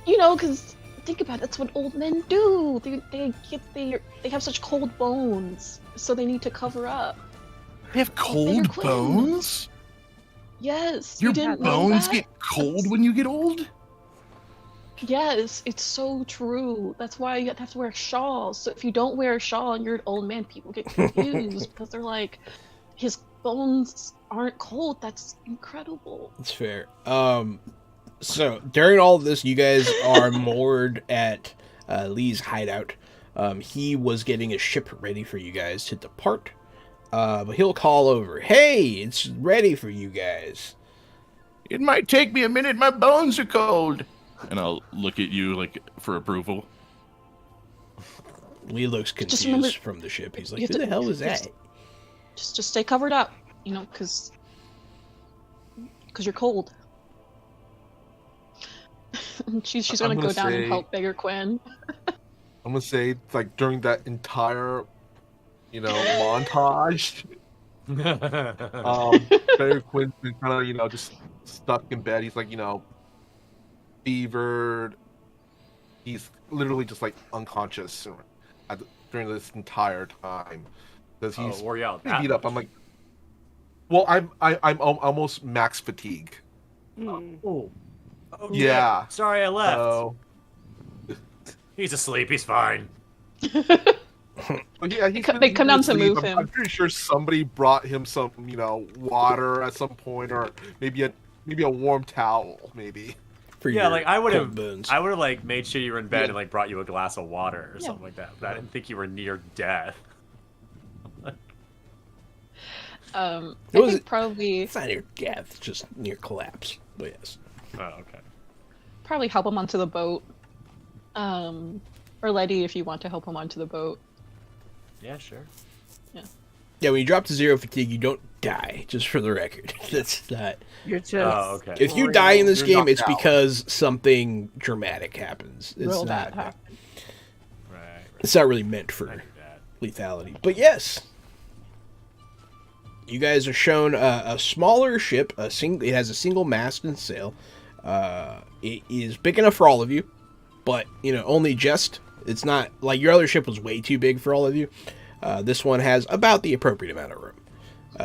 S4: You know, because think about it, that's what old men do. They have such cold bones, so they need to cover up.
S3: They have cold bones?
S4: Yes.
S3: Your
S4: you didn't know
S3: bones
S4: that?
S3: get cold when you get old?
S4: Yes, it's so true. That's why you have to wear shawls. So if you don't wear a shawl and you're an old man, people get confused because they're like, his bones aren't cold. That's incredible.
S2: That's fair. So during all of this, you guys are moored at Lee's hideout. He was getting a ship ready for you guys to depart. But he'll call over, "Hey, it's ready for you guys."
S3: It might take me a minute. My bones are cold. And I'll look at you like for approval.
S2: Lee looks
S4: Just
S2: confused
S4: remember-
S2: from the ship. He's like,
S4: you have
S2: "Who the
S4: to-
S2: hell was
S4: you have
S2: that?"
S4: Just stay covered up, you know, because you're cold. she's
S7: I'm
S4: gonna go
S7: gonna
S4: down and
S7: say-
S4: help Beggar Quinn.
S7: I'm gonna say like during that entire, montage, Barry Quinn's been kind of just stuck in bed. He's like fevered. He's literally just like unconscious during this entire time because he's
S5: wore you out
S7: pretty
S5: that
S7: beat up.
S5: much.
S7: I'm like, well, I'm almost max fatigue.
S5: Oh,
S7: Yeah.
S5: Sorry, I left.
S7: So
S5: He's asleep. He's fine.
S7: but yeah,
S4: They come down to move him.
S7: I'm pretty sure somebody brought him some water at some point, or maybe a warm towel, maybe.
S2: For
S5: Yeah,
S2: your
S5: like I would
S2: cold
S5: have,
S2: bones.
S5: I would have like made sure you were in bed
S7: Yeah.
S5: and like brought you a glass of water or
S4: Yeah.
S5: something like that. But I didn't think you were near death.
S4: I
S2: was-
S4: think probably
S2: It's not near death, just near collapse. But yes.
S5: Oh, okay.
S4: probably help him onto the boat. Or Letty, if you want to help him onto the boat.
S5: Yeah, sure.
S2: Yeah, when you drop to 0 fatigue, you don't die, just for the record. That's not...
S6: You're just
S5: Oh, okay.
S2: If you die in this
S7: You're
S2: game,
S7: knocked
S2: it's
S7: out.
S2: because something dramatic happens. It's
S6: real
S2: not,
S6: bad happen.
S5: Right.
S2: it's not really meant for
S5: I knew that.
S2: lethality. But yes, you guys are shown a smaller ship. It has a single mast and sail. It is big enough for all of you, but only just. It's not like your other ship was way too big for all of you. This one has about the appropriate amount of room.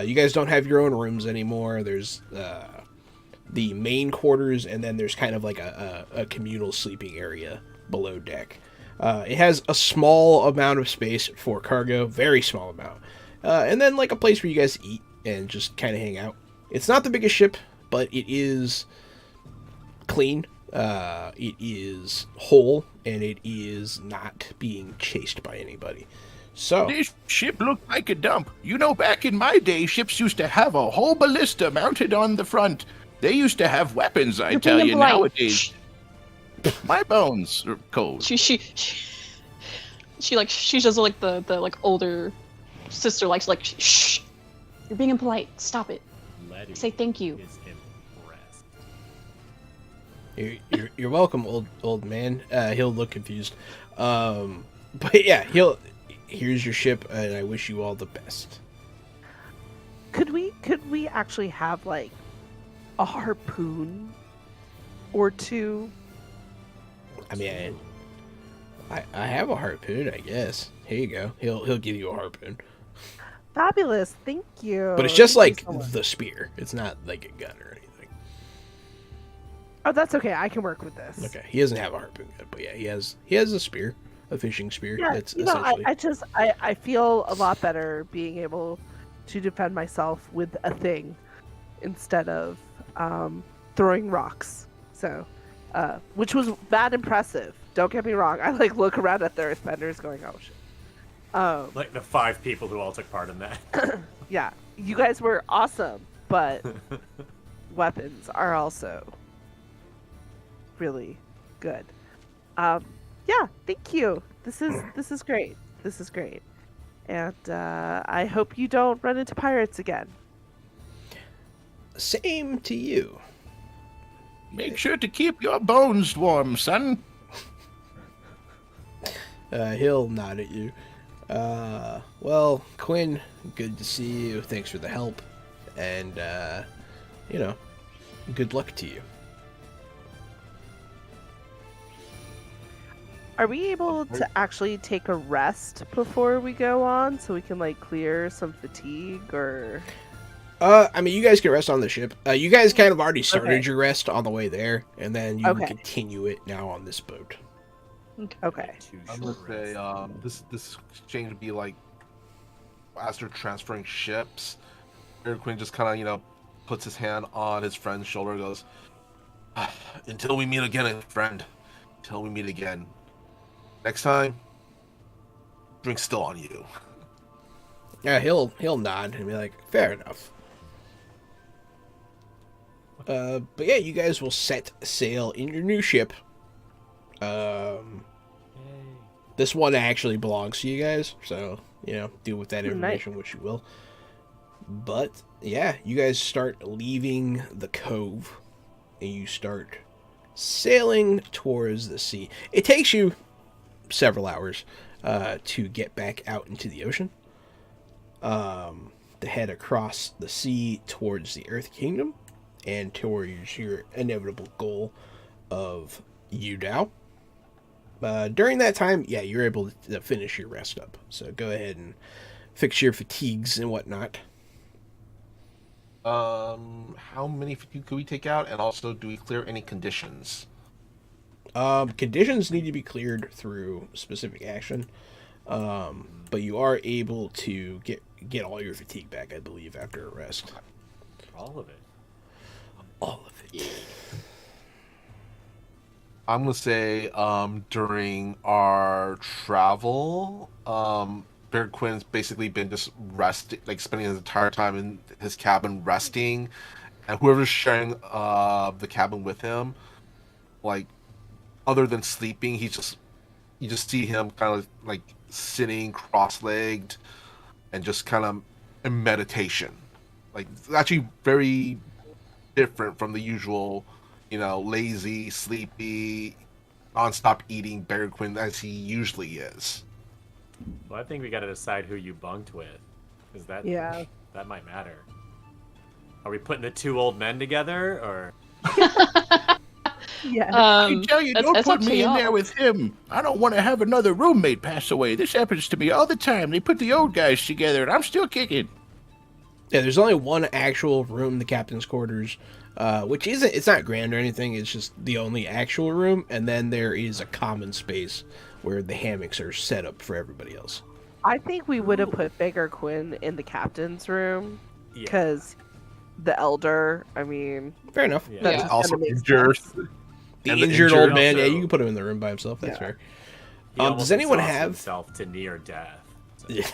S2: You guys don't have your own rooms anymore. There's the main quarters, and then there's kind of like a communal sleeping area below deck. It has a small amount of space for cargo, very small amount. And then like a place where you guys eat and just kind of hang out. It's not the biggest ship, but it is clean. It is whole, and it is not being chased by anybody. So,
S3: This ship looked like a dump. Back in my day, ships used to have a whole ballista mounted on the front. They used to have weapons, I
S4: You're
S3: tell
S4: being
S3: you.
S4: polite.
S3: Nowadays, my bones are cold.
S4: She does like the like older sister likes like shh. You're being impolite. Stop it.
S5: Letty
S4: Say thank you.
S5: is impressed.
S2: you're welcome, old man. He'll look confused. But yeah, here's your ship, and I wish you all the best.
S6: Could we actually have like a harpoon or two?
S2: I mean, I have a harpoon, I guess. Here you go. He'll give you a harpoon,
S6: Fabulous, thank you.
S2: but it's just
S6: Thank you
S2: like
S6: so much.
S2: the spear. It's not like a gun or anything.
S6: Oh, that's okay. I can work with this.
S2: Okay, he doesn't have a harpoon gun, but yeah, he has a spear, a fishing spear.
S6: Yeah,
S2: That's
S6: you know,
S2: essentially.
S6: I feel a lot better being able to defend myself with a thing instead of throwing rocks. So, which was that impressive. Don't get me wrong. I like look around at the earthbenders going, oh shit.
S5: Like the 5 people who all took part in that.
S6: Yeah, you guys were awesome, but weapons are also really good. Yeah, thank you. This is great. This is great. And I hope you don't run into pirates again.
S2: Same to you.
S3: Make sure to keep your bones warm, son.
S2: He'll nod at you. Well, Quinn, good to see you. Thanks for the help. And, good luck to you.
S6: Are we able to actually take a rest before we go on so we can, like, clear some fatigue or...
S2: You guys can rest on the ship. You guys kind of already started
S6: Okay.
S2: your rest on the way there, and then you
S6: Okay.
S2: can continue it now on this boat.
S6: Okay.
S7: I'm gonna say this exchange would be like as they're transferring ships. Eric Quinn just kind of puts his hand on his friend's shoulder and goes, "Until we meet again, friend. Until we meet again. Next time, drink's still on you."
S2: Yeah, he'll nod and be like, "Fair enough." But yeah, you guys will set sail in your new ship. This one actually belongs to you guys, so do with that information what you will. But yeah, you guys start leaving the cove, and you start sailing towards the sea. It takes you several hours to get back out into the ocean, to head across the sea towards the Earth Kingdom and towards your inevitable goal of Udao. During that time, yeah, you're able to finish your rest up. So go ahead and fix your fatigues and whatnot.
S7: How many fatigue could we take out, and also do we clear any conditions?
S2: Conditions need to be cleared through specific action, but you are able to get all your fatigue back, I believe, after a rest.
S5: All of it.
S2: All of it.
S7: I'm gonna say during our travel, Bear Quinn's basically been just resting, like spending his entire time in his cabin resting, and whoever's sharing the cabin with him, like other than sleeping, you just see him kind of like sitting cross-legged and just kind of in meditation. Like it's actually very different from the usual, lazy, sleepy, non-stop eating Bear Quinn as he usually is.
S5: Well, I think we got to decide who you bunked with, because that might matter. Are we putting the two old men together, or?
S6: Yeah.
S3: I tell you, don't
S4: that's
S3: put
S4: up to
S3: me in
S4: y'all.
S3: there with him. I don't want to have another roommate pass away. This happens to me all the time. They put the old guys together, and I'm still kicking.
S2: Yeah, there's only one actual room, the captain's quarters, which it's not grand or anything. It's just the only actual room, and then there is a common space where the hammocks are set up for everybody else.
S6: I think we would have put Bigger Quinn in the captain's room
S5: Yeah.
S6: because the elder. I mean,
S2: Fair enough.
S5: Yeah.
S6: that
S2: Yeah.
S6: just
S7: Also
S6: kinda makes
S7: injured.
S6: sense.
S2: The
S7: And the
S2: injured
S7: injured
S2: old man, yeah,
S5: also-
S2: you can put him in the room by himself. That's
S6: Yeah.
S2: fair.
S5: He almost
S2: does anyone
S5: exhausted
S2: have-
S5: himself to near death? So.
S2: Yeah.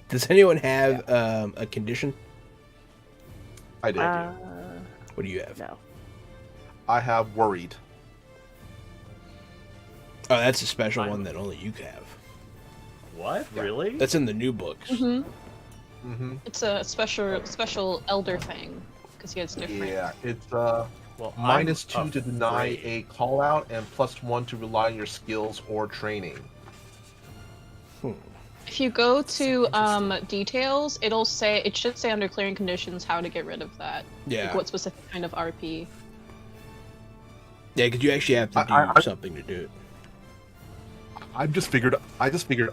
S2: Does anyone have a condition?
S7: I did.
S2: What do you have?
S6: No.
S7: I have worried.
S2: Oh, that's a special
S5: Mine
S2: one
S5: would-
S2: that only you have.
S5: What?
S7: Yeah.
S5: Really?
S2: That's in the new books.
S7: Mm-hmm.
S4: It's a special elder thing because he has different.
S7: Yeah, it's
S5: well,
S7: -2
S5: I'm
S7: to deny
S5: afraid.
S7: a call out and +1 to rely on your skills or training.
S4: If you go to details, it should say under clearing conditions how to get rid of that.
S2: Yeah.
S4: Like what specific kind of RP.
S2: Yeah, because you actually have to do
S7: I-
S2: something to do it.
S7: I just figured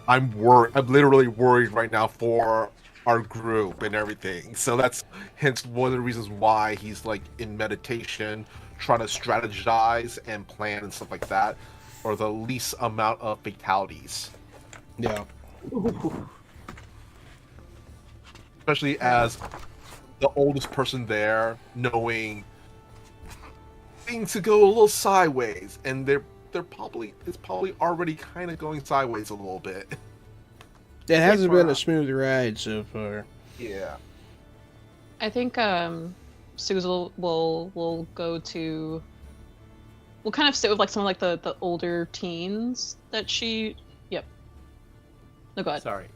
S7: I'm worried. I'm literally worried right now for our group and everything. So that's hence one of the reasons why he's like in meditation, trying to strategize and plan and stuff like that, for the least amount of fatalities.
S2: Yeah.
S7: Especially as the oldest person there, knowing things could go a little sideways, and it's probably already kind of going sideways a little bit.
S2: It hasn't been a smooth ride so far.
S7: Yeah.
S4: I think Suzel will go to. We'll kind of sit with like some of like the older teens that she. Yep. No, go ahead.
S5: Sorry.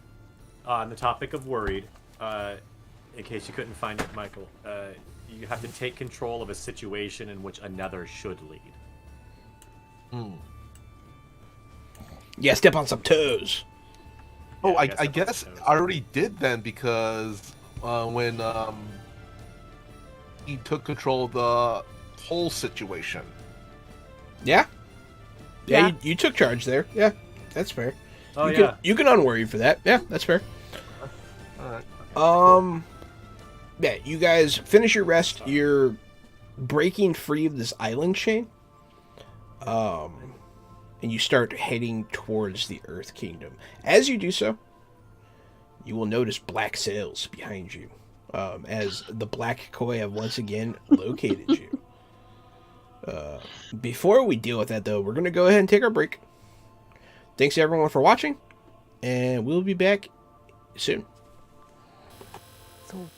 S5: On the topic of worried, in case you couldn't find it, Michael, you have to take control of a situation in which another should lead.
S2: Yeah, step on some toes.
S7: Oh,
S5: Yeah,
S7: I guess I already did then, because when he took control of the whole situation.
S2: Yeah?
S6: Yeah.
S2: You took charge there. Yeah, that's fair.
S5: Oh,
S2: You can unworry for that. Yeah, that's fair.
S7: Alright.
S2: Yeah, you guys finish your rest. You're breaking free of this island chain. And you start heading towards the Earth Kingdom. As you do so, you will notice black sails behind you, as the Black Koi have once again located you. Before we deal with that, though, we're going to go ahead and take our break. Thanks, everyone, for watching, and we'll be back soon.
S6: So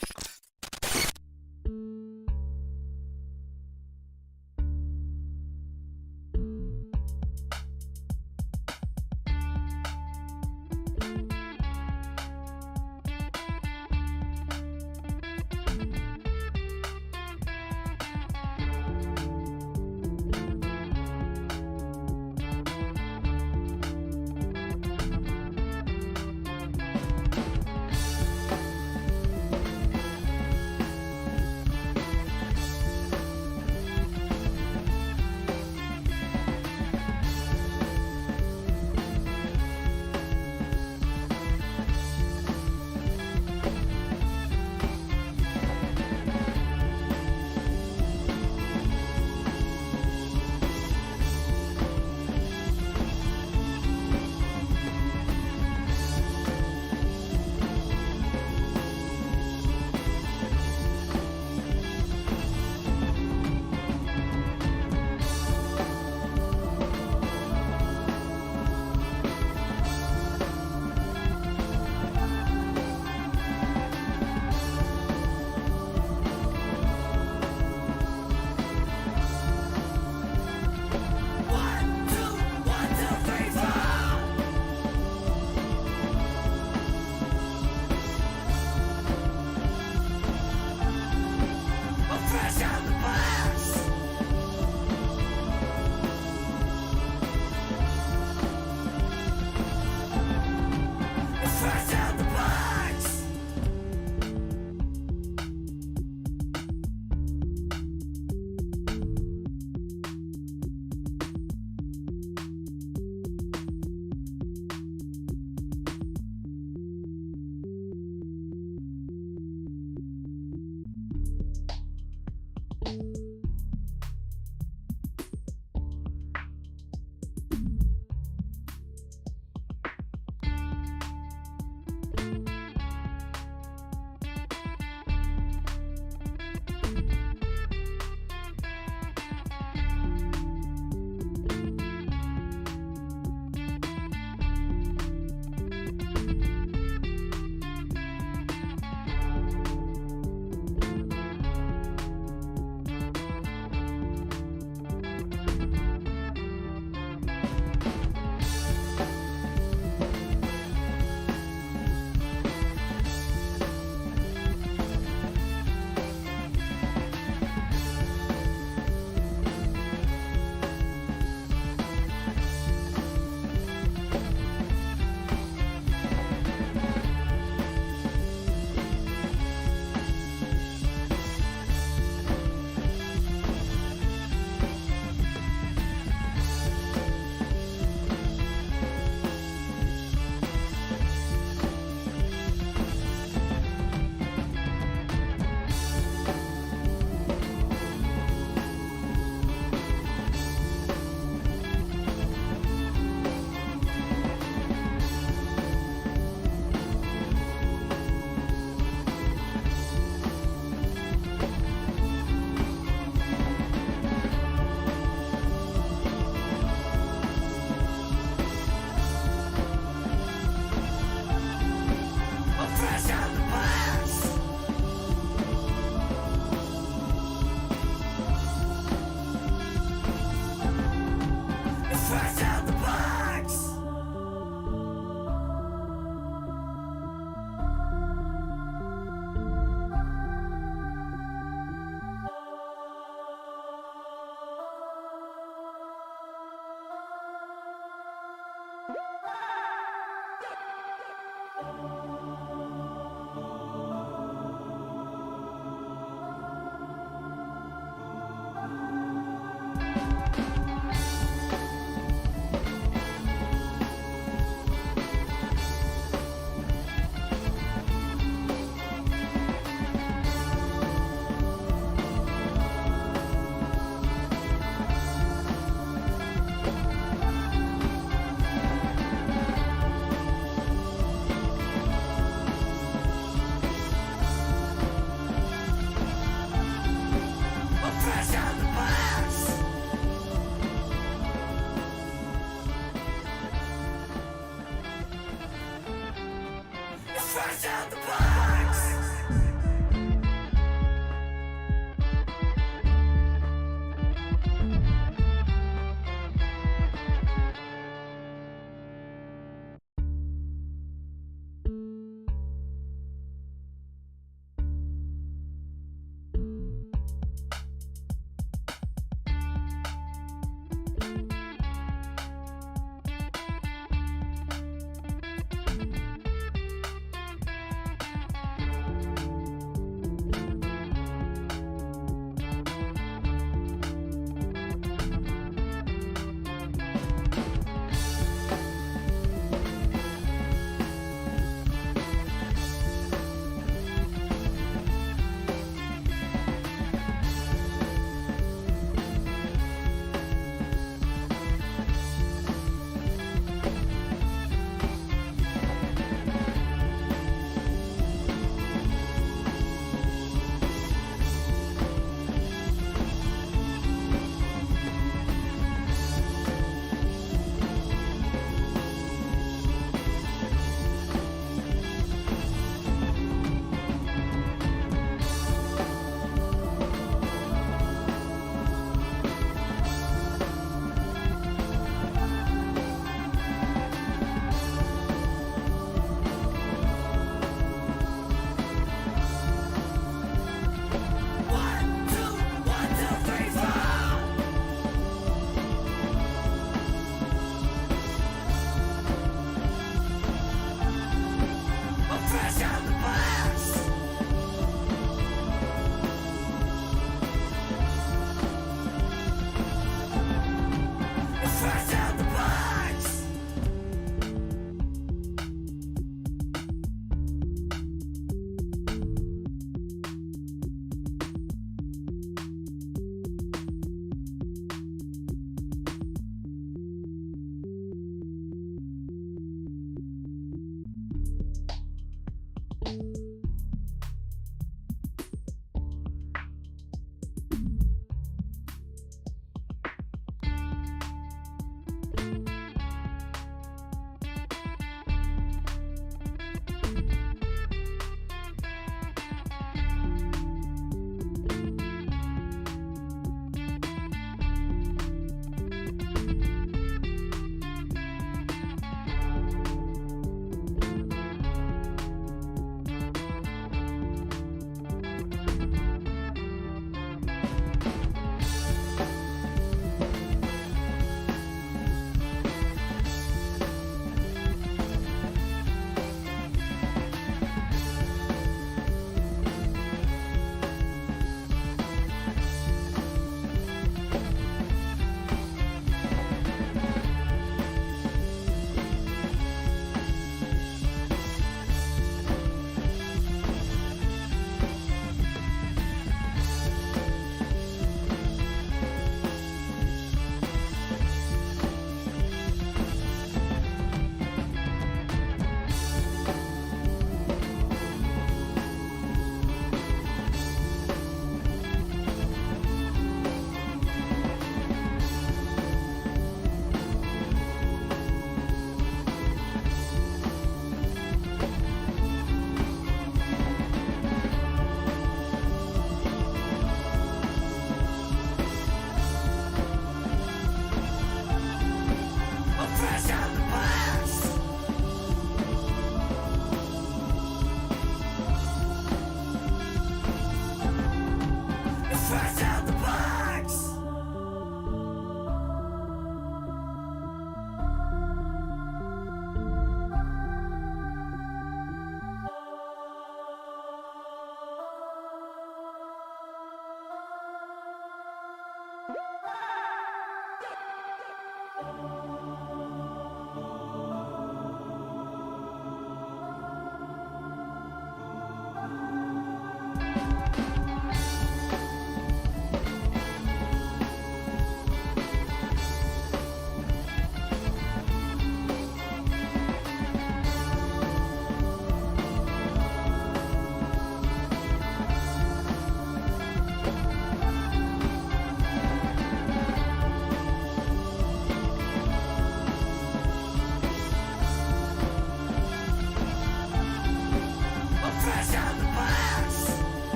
S1: Fresh out the box! Fresh out the box!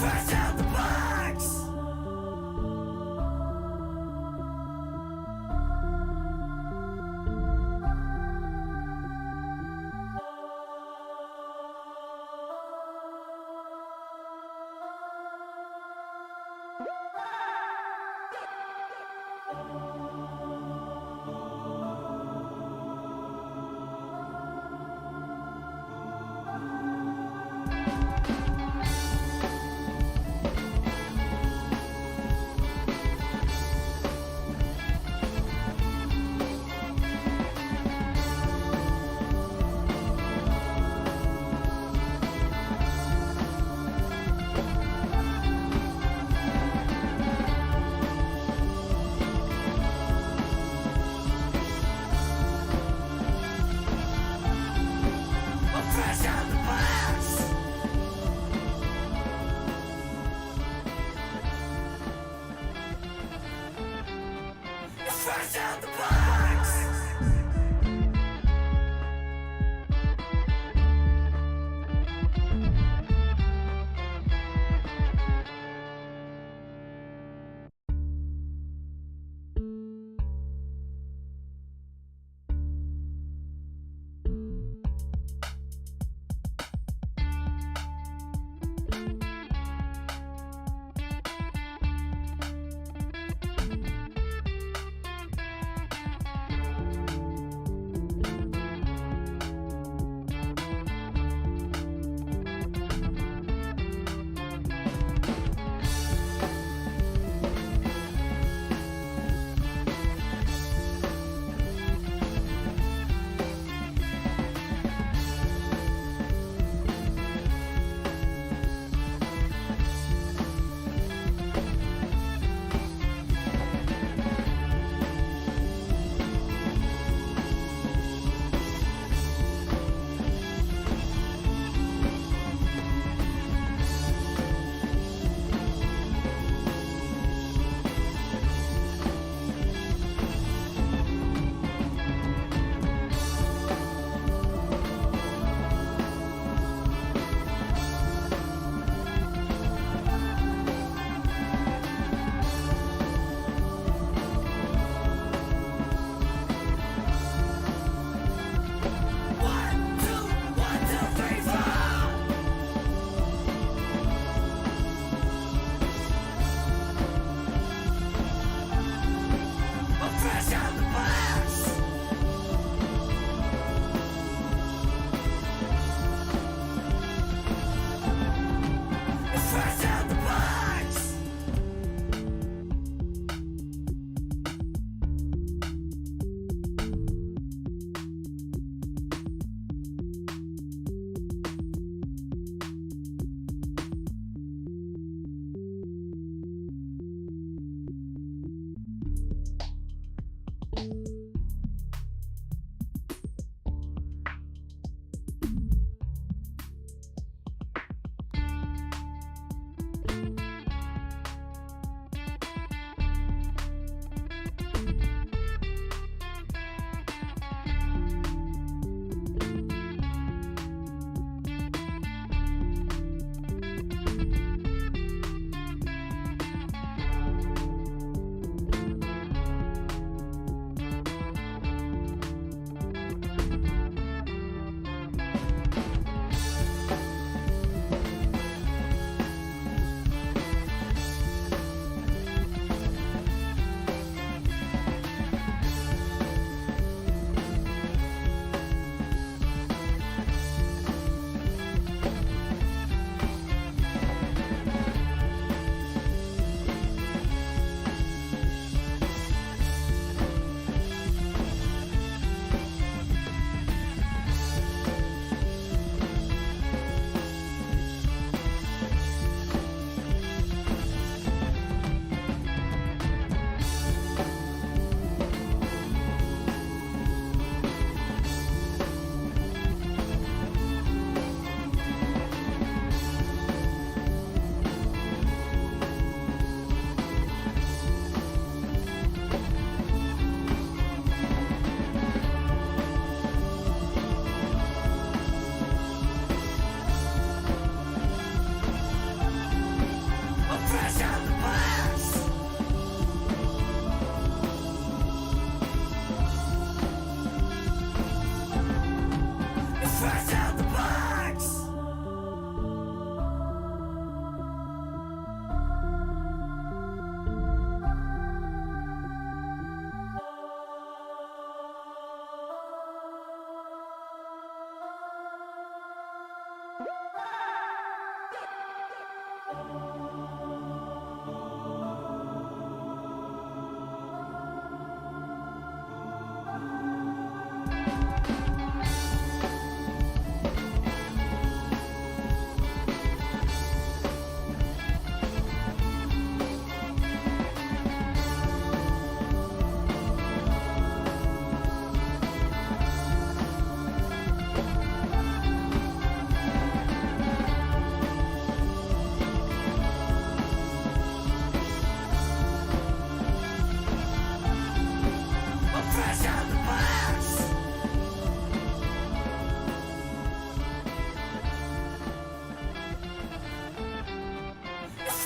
S1: Fresh out the box. Fresh out the box. Fresh out the box.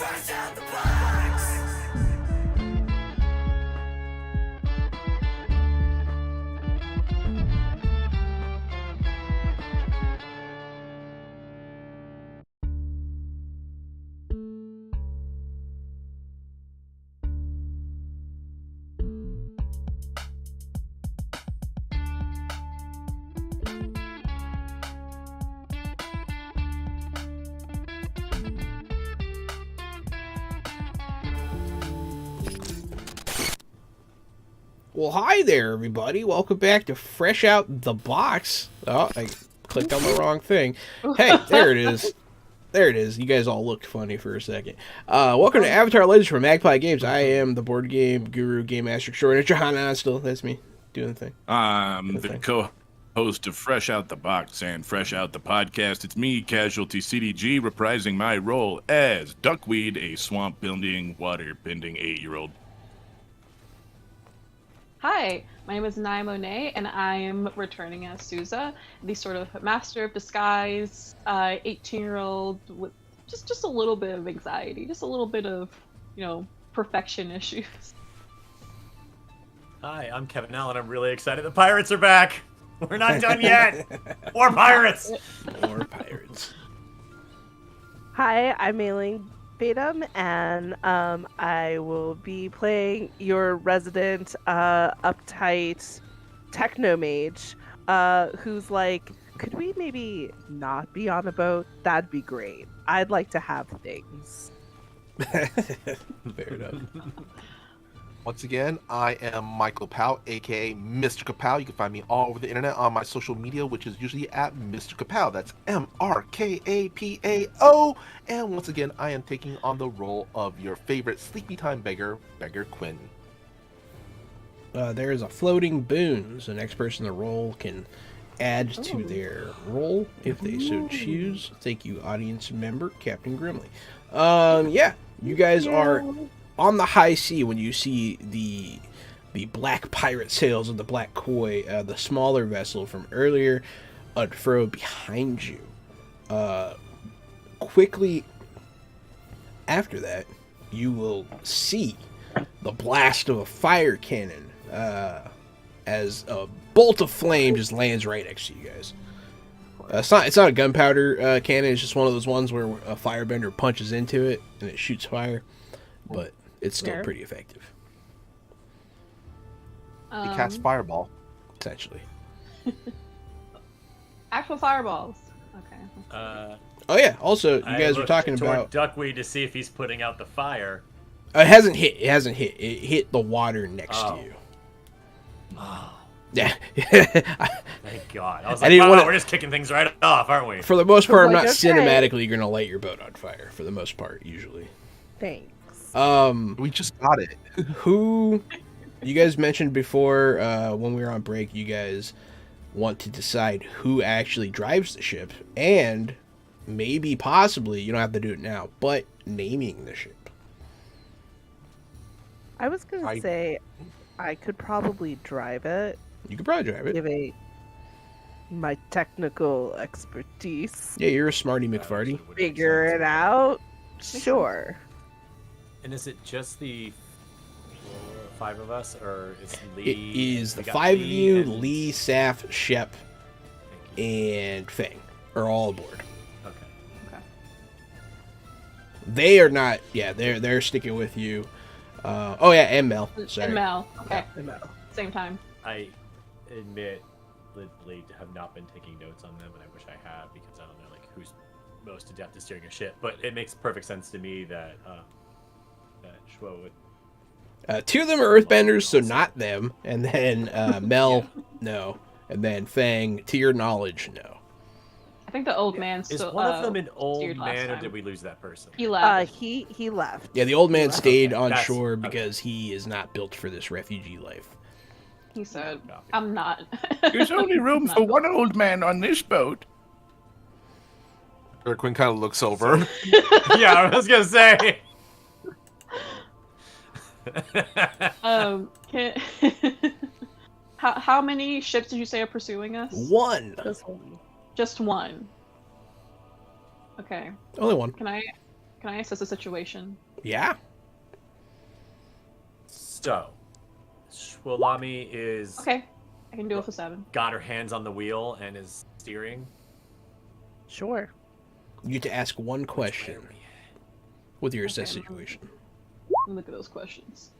S1: Fresh out the box.
S2: Well, hi there, everybody. Welcome back to Fresh Out the Box. Oh, I clicked on the wrong thing. Hey, there it is. There it is. You guys all looked funny for a second. Welcome to Avatar Legends from Magpie Games. I am the board game guru, game master extraordinaire, Johanna. Still, that's me doing the thing.
S3: I'm the co-host of Fresh Out the Box and Fresh Out the Podcast. It's me, Casualty CDG, reprising my role as Duckweed, a swamp-building, water-bending 8-year-old.
S4: Hi, my name is Naya Monet, and I am returning as Souza, the sort of master of disguise, 18-year-old with just a little bit of anxiety, just a little bit of, perfection issues.
S5: Hi, I'm Kevin Allen. I'm really excited. The pirates are back. We're not done yet. More pirates.
S2: More pirates.
S6: Hi, I'm Mailing Batum, and I will be playing your resident uptight techno mage, who's like, could we maybe not be on a boat? That'd be great. I'd like to have things.
S2: Fair enough.
S7: Once again, I am Michael Powell, aka Mr. Kapow. You can find me all over the internet on my social media, which is usually at Mr. Kapow. That's MRKAPAO. And once again, I am taking on the role of your favorite sleepy time beggar, Beggar Quinn.
S2: There is a floating boon, so the next person in the role can add to their role if they so choose. Thank you, audience member Captain Grimley. You guys are on the high sea when you see the black pirate sails of the Black Koi, the smaller vessel from earlier, unfurled behind you. Quickly after that, you will see the blast of a fire cannon as a bolt of flame just lands right next to you guys. It's not a gunpowder cannon. It's just one of those ones where a firebender punches into it and it shoots fire, but it's still pretty effective.
S7: He casts Fireball.
S2: Essentially.
S4: Actual fireballs. Okay.
S2: Oh yeah. Also, you
S5: I
S2: guys were
S5: looked
S2: talking
S5: toward
S2: about.
S5: Duckweed to see if he's putting out the fire.
S2: It hasn't hit. It hasn't hit. It hit the water next to you.
S5: Oh,
S2: Yeah.
S5: thank God. I was
S2: I
S5: like,
S2: didn't
S5: wow,
S2: wanna-
S5: we're just kicking things right off, aren't we?
S2: For the most part, I'm not
S6: Like, okay.
S2: cinematically going to light your boat on fire. For the most part, usually.
S6: Thanks.
S7: We just got it.
S2: Who you guys mentioned before when we were on break, you guys want to decide who actually drives the ship and maybe possibly, you don't have to do it now, but naming the ship.
S6: I was gonna
S7: I-
S6: say I could probably drive it,
S2: You could probably drive it.
S6: given my technical expertise.
S2: Yeah, you're a smarty McFarty.
S6: Figure it out. Sure.
S5: And is it just the 5 of us, or is
S2: It
S5: Lee?
S2: is the
S5: we got
S2: 5 of you,
S5: and-
S2: Lee, Saf, Shep,
S5: Thank you.
S2: and Fang are all aboard.
S5: Okay.
S2: They are not. Yeah, they're sticking with you. And Mel. Sorry.
S4: And Mel. Okay.
S6: No.
S4: Same time.
S5: I admittedly have not been taking notes on them, and I wish I had, because I don't know who's most adept at steering a ship. But it makes perfect sense to me that Shwo would.
S2: 2 of them are Earthbenders, so not them. And then Mel, no. And then Fang, to your knowledge, no.
S4: I think the old man
S5: Is
S4: still.
S5: one of them an old
S4: steered last
S5: man, or
S4: time.
S5: did we lose that person?
S4: He left.
S6: He left.
S2: Yeah, the old man stayed
S5: Okay,
S2: on
S5: that's-
S2: shore
S5: okay.
S2: because he is not built for this refugee life.
S4: He said,
S5: Copy.
S4: "I'm not."
S3: There's only room for one old man on this boat.
S7: Beggar Quinn kind of looks over.
S5: Yeah, I was gonna say.
S4: Can... how many ships did you say are pursuing us?
S2: 1.
S6: This one.
S4: Just one. Okay.
S2: Only 1.
S4: Can Can I assess the situation?
S2: Yeah.
S5: So, Shwalami is
S4: Okay, I can do it for 7.
S5: got her hands on the wheel and is steering.
S6: Sure.
S2: You get to ask one question with your assess
S4: Okay,
S2: situation.
S4: Look at those questions.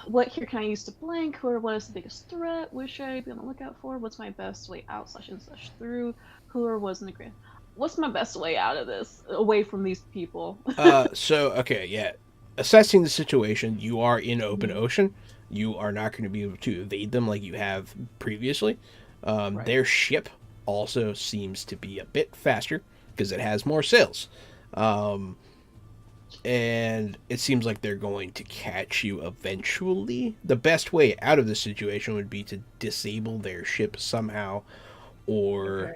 S4: What here can I use to blank? Or what is the biggest threat? What should I be on the lookout for? What's my best way out / through? Who or was in the grand? What's my best way out of this? Away from these people.
S2: Okay, yeah. Assessing the situation, you are in open ocean. You are not going to be able to evade them like you have previously.
S4: Right.
S2: Their ship also seems to be a bit faster because it has more sails. And it seems like they're going to catch you eventually. The best way out of this situation would be to disable their ship somehow or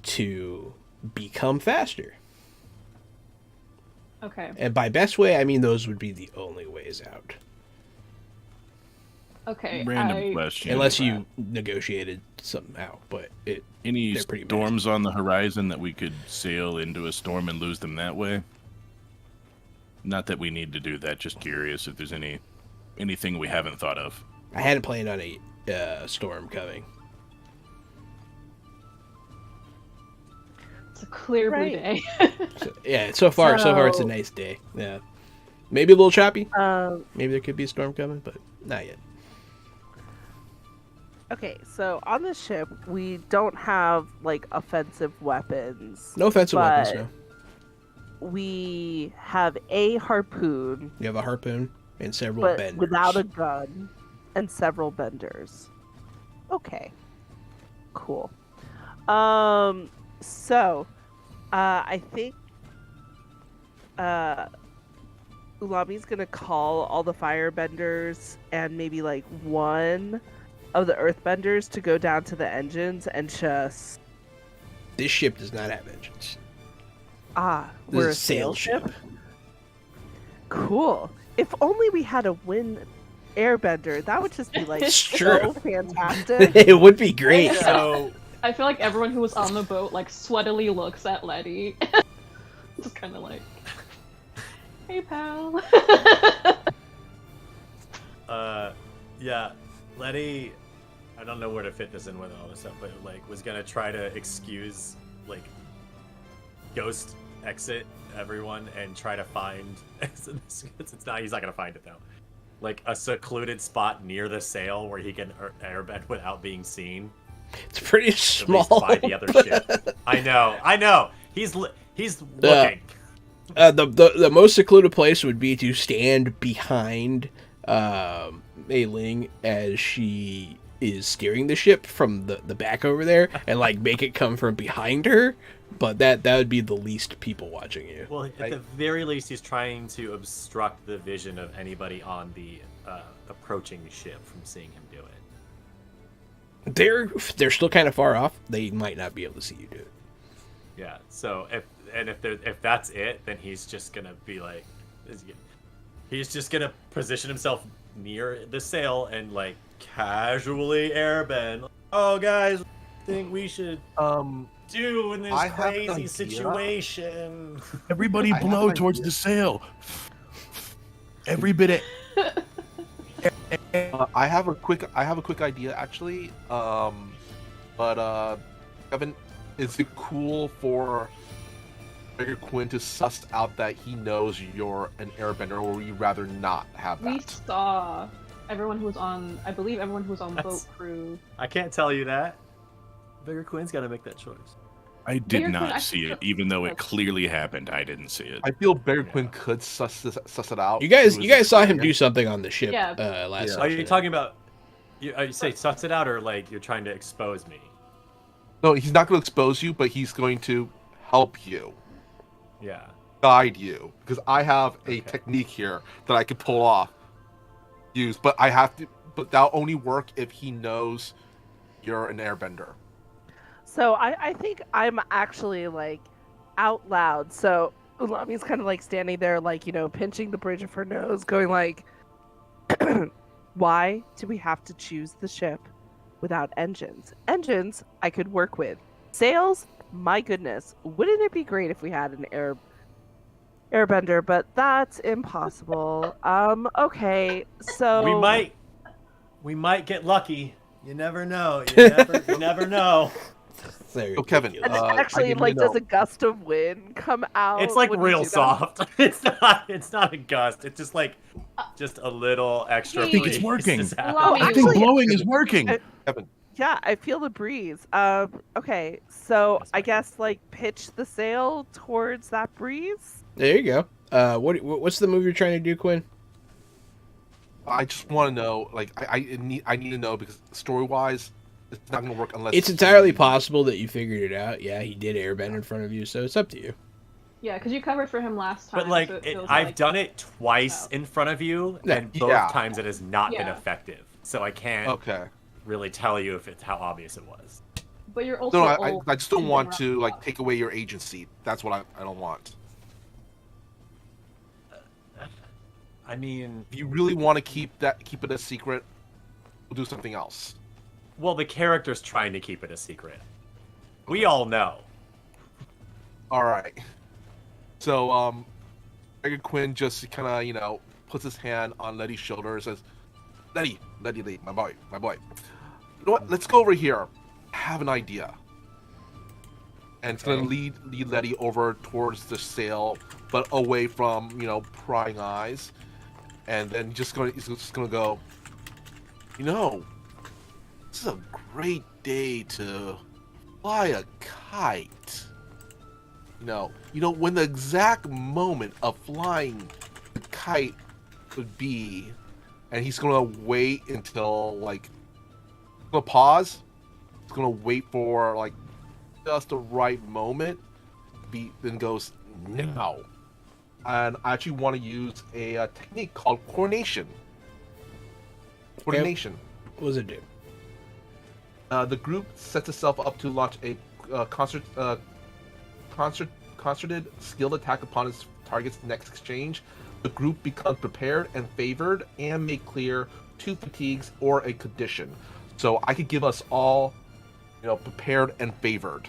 S2: to become faster.
S4: Okay.
S2: And by best way, I mean those would be the only ways out.
S4: Okay.
S3: Random question.
S2: Unless you negotiated somehow, but
S3: Any
S2: they're pretty
S3: storms on the horizon that we could sail into a storm and lose them that way? Not that we need to do that, just curious if there's anything we haven't thought of.
S2: I hadn't planned on a storm coming.
S4: It's a clear blue
S6: Right.
S4: day.
S2: So far it's a nice day. Yeah. Maybe a little choppy. Maybe there could be a storm coming, but not yet.
S6: Okay, so on the ship, we don't have like offensive weapons.
S2: No offensive weapons,
S6: but
S2: no.
S6: We have a harpoon,
S2: You have a harpoon and several
S6: but
S2: benders.
S6: without a gun, and several benders. Okay, cool. So, I think Ulami's gonna call all the firebenders and maybe like one of the earthbenders to go down to the engines and just
S2: This ship does not have engines.
S6: we're
S2: This
S6: a
S2: is a sail ship.
S6: Cool. If only we had a wind airbender, that would just be like
S2: It's
S6: so
S2: true.
S6: fantastic.
S2: It would be great.
S5: So,
S4: I feel like everyone who was on the boat like sweatily looks at Letty. Just kind of like, hey pal.
S5: yeah, Letty, I don't know where to fit this in with all this stuff, but like was gonna try to excuse like ghost exit everyone and try to find it's not he's not gonna find it though, like a secluded spot near the sail where he can airbend without being seen.
S2: It's pretty
S5: At
S2: small.
S5: least by the other ship. I know. He's looking.
S2: The most secluded place would be to stand behind Mei Ling as she is steering the ship from the back over there and like make it come from behind her. But that would be the least people watching you.
S5: Well, at the very least, he's trying to obstruct the vision of anybody on the approaching ship from seeing him do it.
S2: They're still kind of far off. They might not be able to see you do it.
S5: Yeah. So if that's it, then he's just gonna be like, he's just gonna position himself near the sail and like casually airbend. Oh, guys, what do you think we should do in this
S7: I have an
S5: crazy
S7: idea.
S5: situation?
S3: Everybody
S7: I have
S3: blow
S7: an
S3: towards
S7: idea.
S3: the sail. Every bit of
S7: I have a quick idea actually. Kevin, is it cool for Bigger Quinn to suss out that he knows you're an airbender, or would you rather not have
S4: We
S7: that?
S4: saw everyone who was on, I believe everyone who was on
S5: That's-
S4: boat crew.
S5: I can't tell you that. Bigger Quinn's got to make that choice.
S3: I did
S4: Bigger Quinn, I
S3: not see it,
S4: think-
S3: even though it clearly happened. I didn't see it.
S7: I feel Bigger Quinn could suss it out.
S2: You guys
S7: It was
S2: saw him
S7: clear.
S2: do something on the ship
S4: Yeah.
S2: last
S7: Yeah.
S5: Are you
S2: session.
S5: talking about? You say suss it out, or like you're trying to expose me?
S7: No, he's not going to expose you, but he's going to help you,
S5: Yeah.
S7: guide you, because I have a technique here that I could pull off, use, but that'll only work if he knows you're an airbender.
S6: So I think I'm actually like out loud. So Ulami's kind of like standing there, like, you know, pinching the bridge of her nose, going like, why do we have to choose the ship without engines? Engines I could work with. Sails, my goodness, wouldn't it be great if we had an airbender, but that's impossible. Okay, so
S5: we might get lucky. You never know. You never know.
S2: Very
S7: So, Kevin,
S6: And
S2: ridiculous.
S6: then actually,
S7: I need to
S6: like, does
S7: know.
S6: a gust of wind come out?
S5: It's like
S6: when you
S5: real
S6: do that?
S5: soft. It's not a gust. It's just like just a little extra.
S4: I think it's
S5: breeze
S3: working.
S5: is happening.
S4: Allow me-
S3: I think
S6: Actually,
S3: blowing is working.
S7: Kevin,
S6: Yeah, I feel the breeze. Okay, so
S5: That's
S6: I
S5: fine.
S6: guess like pitch the sail towards that breeze.
S2: There you go. What's the move you're trying to do, Quinn?
S7: I just want to know, like, I need to know because story-wise, it's not going to work unless
S2: It's entirely possible that you figured it out. Yeah, he did airbend in front of you, so it's up to you.
S4: Yeah, because you covered for him last time.
S5: But like,
S4: so it feels
S5: I've
S4: like-
S5: done it twice
S4: Oh.
S5: in front of you,
S2: Yeah.
S5: and both
S7: Yeah.
S5: times it has not been
S4: Yeah.
S5: effective. So I can't
S7: Okay.
S5: really tell you if it's how obvious it was.
S4: But you're also.
S7: No, I
S4: old
S7: just don't
S4: and
S7: want
S4: rough.
S7: to like take away your agency. That's what I don't want.
S5: I mean,
S7: If you really want to keep it a secret, we'll do something else.
S5: well, the character's trying to keep it a secret. We all know.
S7: All right. So, Edgar Quinn just kind of, puts his hand on Letty's shoulder and says, Letty, my boy. You know what? Let's go over here. I have an idea. And it's going to lead Letty over towards the sail, but away from, prying eyes. And then he's just going to go, this is a great day to fly a kite. When the exact moment of flying the kite would be, and he's gonna wait until gonna pause. He's gonna wait for just the right moment. Then goes now, and I actually want to use a technique called coordination. Coordination.
S2: What does it do?
S7: The group sets itself up to launch a concerted skilled attack upon its target's next exchange. The group becomes prepared and favored and may clear 2 fatigues or a condition. So I could give us all, prepared and favored.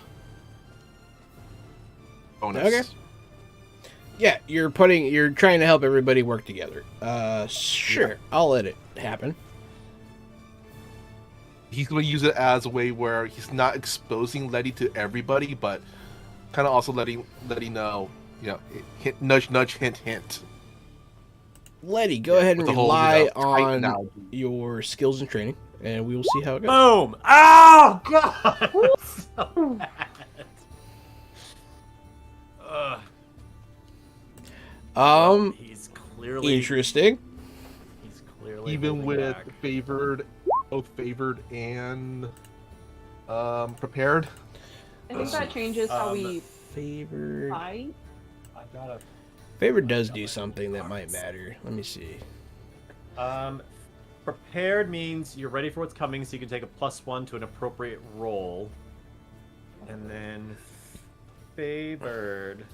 S7: Bonus.
S2: Okay. Yeah, you're trying to help everybody work together. Sure, I'll let it happen.
S7: He's going to use it as a way where he's not exposing Letty to everybody, but kind of also letting know, hint, nudge, nudge, hint, hint.
S2: Letty, go ahead and
S7: With the whole,
S2: rely
S7: tight
S2: on
S7: analogy.
S2: your skills and training, and we will see how it goes.
S5: Boom! Oh god! So bad. Ugh. He's clearly
S2: Interesting.
S5: He's clearly
S7: Even
S5: holding
S7: with
S5: back.
S7: both favored and prepared.
S4: I think that changes how we
S2: Favored.
S4: fight.
S5: I've got a
S2: Favored does do something that might matter. Let me see.
S5: prepared means you're ready for what's coming, so you can take a +1 to an appropriate roll. And then favored.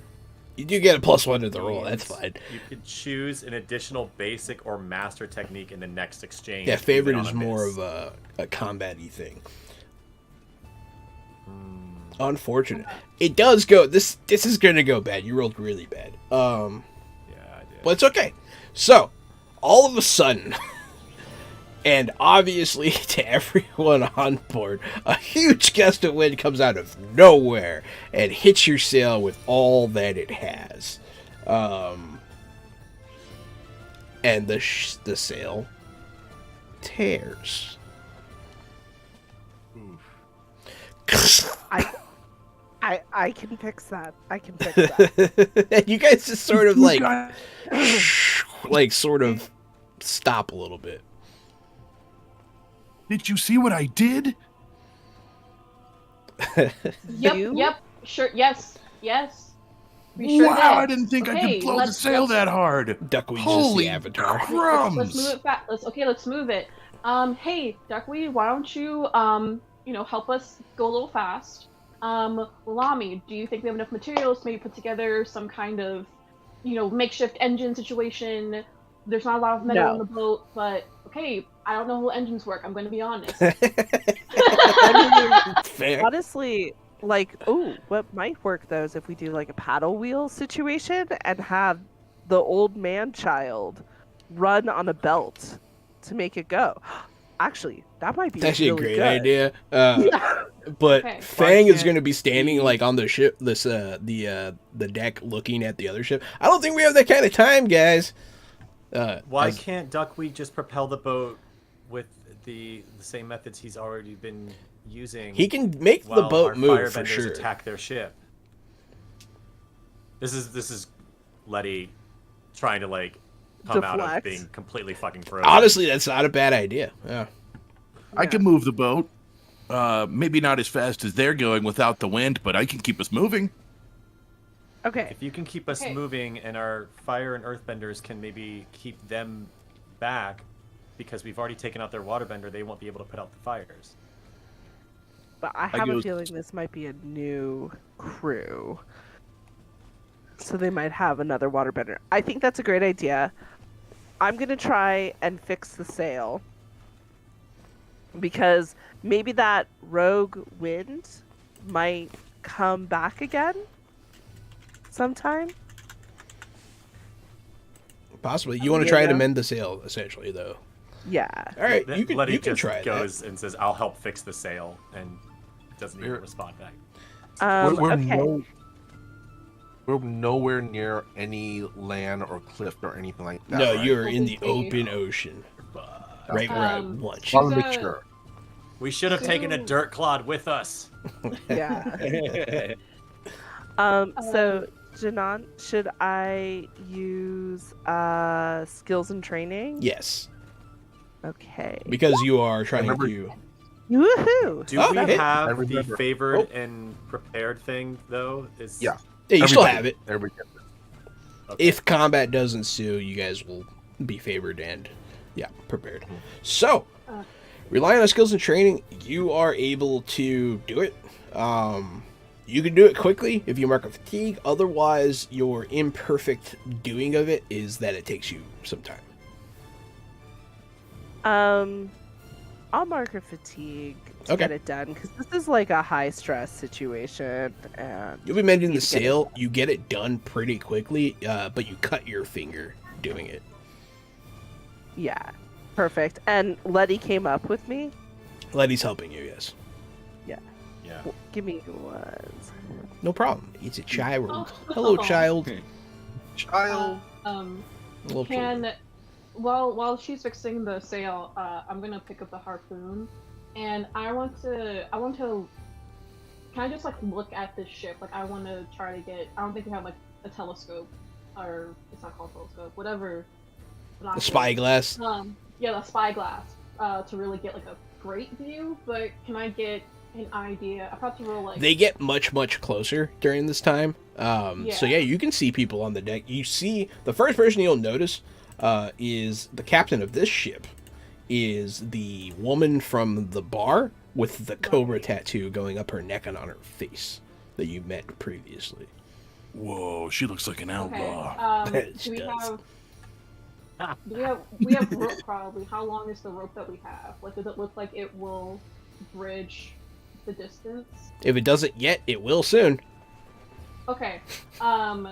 S2: You do get a +1 to the roll. That's
S5: means
S2: fine.
S5: You can choose an additional basic or master technique in the next exchange.
S2: Yeah, favored
S5: even on
S2: is
S5: a
S2: more
S5: miss.
S2: of a combat-y thing. Unfortunate. It does go. This is gonna go bad. You rolled really bad.
S5: Yeah, I did.
S2: But it's okay. So, all of a sudden, and obviously to everyone on board, a huge gust of wind comes out of nowhere and hits your sail with all that it has. And the sail tears.
S6: I can fix that. I can fix that.
S2: And you guys just sort of sort of stop a little bit.
S3: Did you see what I did?
S6: You?
S4: Yep. Sure. Yes. We sure
S3: Wow,
S4: did.
S3: I didn't think I
S4: Okay,
S3: could blow the
S4: let's-
S3: sail
S4: let's-
S3: that hard.
S2: Duckweed's just
S3: Holy
S2: the avatar.
S4: Let's
S3: crumbs!
S4: move it fast. Let's move it. Hey, Duckweed, why don't you help us go a little fast? Lami, do you think we have enough materials to maybe put together some kind of, makeshift engine situation? There's not a lot of metal
S6: No.
S4: on the boat, but okay, I don't know how engines work. I'm going to be honest.
S6: I mean,
S2: Fair.
S6: honestly, like, oh, what might work though is if we do like a paddle wheel situation and have the old man child run on a belt to make it go. Actually, that might be
S2: It's actually
S6: really
S2: a great
S6: good.
S2: idea.
S6: Yeah.
S2: But
S4: Okay.
S2: Fang is
S5: can't
S2: going to be standing
S5: we-
S2: like on the ship, the deck, looking at the other ship. I don't think we have that kind of time, guys.
S5: Why
S2: as-
S5: can't Duckweed just propel the boat with the same methods he's already been using?
S2: He can make the
S5: while
S2: boat
S5: our
S2: move for
S5: firebenders
S2: sure.
S5: attack their ship. This is Letty trying to like come out of
S6: Deflect.
S5: being completely fucking frozen.
S2: Honestly, that's not a bad idea. Yeah.
S3: I can move the boat. Maybe not as fast as they're going without the wind, but I can keep us moving.
S6: Okay.
S5: If you can keep us
S4: Okay.
S5: moving, and our fire and earthbenders can maybe keep them back, because we've already taken out their waterbender, they won't be able to put out the fires.
S6: But I have a
S3: go-
S6: feeling this might be a new crew. So they might have another waterbender. I think that's a great idea. I'm going to try and fix the sail. Because maybe that rogue wind might come back again sometime.
S2: Possibly. You want to try to
S6: Yeah.
S2: mend the sail, essentially, though.
S6: Yeah.
S2: All right,
S5: Then
S2: you can
S5: Letty
S2: you can
S5: just
S2: try
S5: goes and says, "I'll help fix the sail," and doesn't even
S7: We're-
S5: respond back.
S7: We're
S6: Okay.
S7: we're nowhere near any land or cliff or anything like
S2: that.
S7: that.
S2: No,
S7: right?
S2: you're in the
S4: Open sea.
S2: open ocean, right where I
S4: Um,
S2: want
S7: Want
S2: you.
S7: to make
S4: So-
S7: sure.
S5: We should have taken a
S4: So-
S5: dirt clod with us.
S6: Yeah. So Janan, should I use skills and training?
S2: Yes,
S6: Okay.
S2: because you are trying
S7: Remember-
S2: to.
S6: Woohoo!
S5: Do
S2: Oh,
S5: we
S2: hey.
S7: I
S5: have the
S7: remember.
S5: favored
S2: Oh.
S5: and prepared thing though? Is
S7: Yeah.
S2: Yeah, you still
S7: Everybody-
S2: have it.
S7: Everybody gets it.
S5: Okay.
S2: If combat does ensue, you guys will be favored and, yeah, prepared. So, relying on skills and training, you are able to do it. You can do it quickly if you mark a fatigue. Otherwise, your imperfect doing of it is that it takes you some time.
S6: I'll mark a fatigue to
S2: Okay.
S6: get it done because this is like a high stress situation, and
S2: You'll be mending the
S6: Need to get it
S2: sail. You get it done pretty quickly, but you cut your finger doing it.
S6: yeah, perfect. And Letty came up with me.
S2: Letty's helping you, yes.
S5: yeah.
S6: Give me one.
S2: No problem. It's a child.
S4: Oh.
S2: Hello, child.
S7: Child.
S2: Little
S4: Can
S2: children.
S4: while she's fixing the sail, I'm gonna pick up the harpoon, and I want to. Can I just like look at this ship? Like I want to try to get. I don't think we have like a telescope, or it's not called telescope. Whatever.
S2: The
S4: binoculars.
S2: spyglass.
S4: Yeah, the spyglass. To really get like a great view, but can I get an idea? I have to roll like.
S2: They get much closer during this time. So yeah, you can see people on the deck. You see the first person you'll notice is the captain of this ship, is the woman from the bar with the cobra tattoo going up her neck and on her face that you met previously.
S3: Whoa, she looks like an
S4: Okay.
S3: outlaw.
S2: It
S4: Do we
S2: does.
S4: have? We have rope probably. How long is the rope that we have? Like, does it look like it will bridge the distance?
S2: If it doesn't yet, it will soon.
S4: Okay. I'm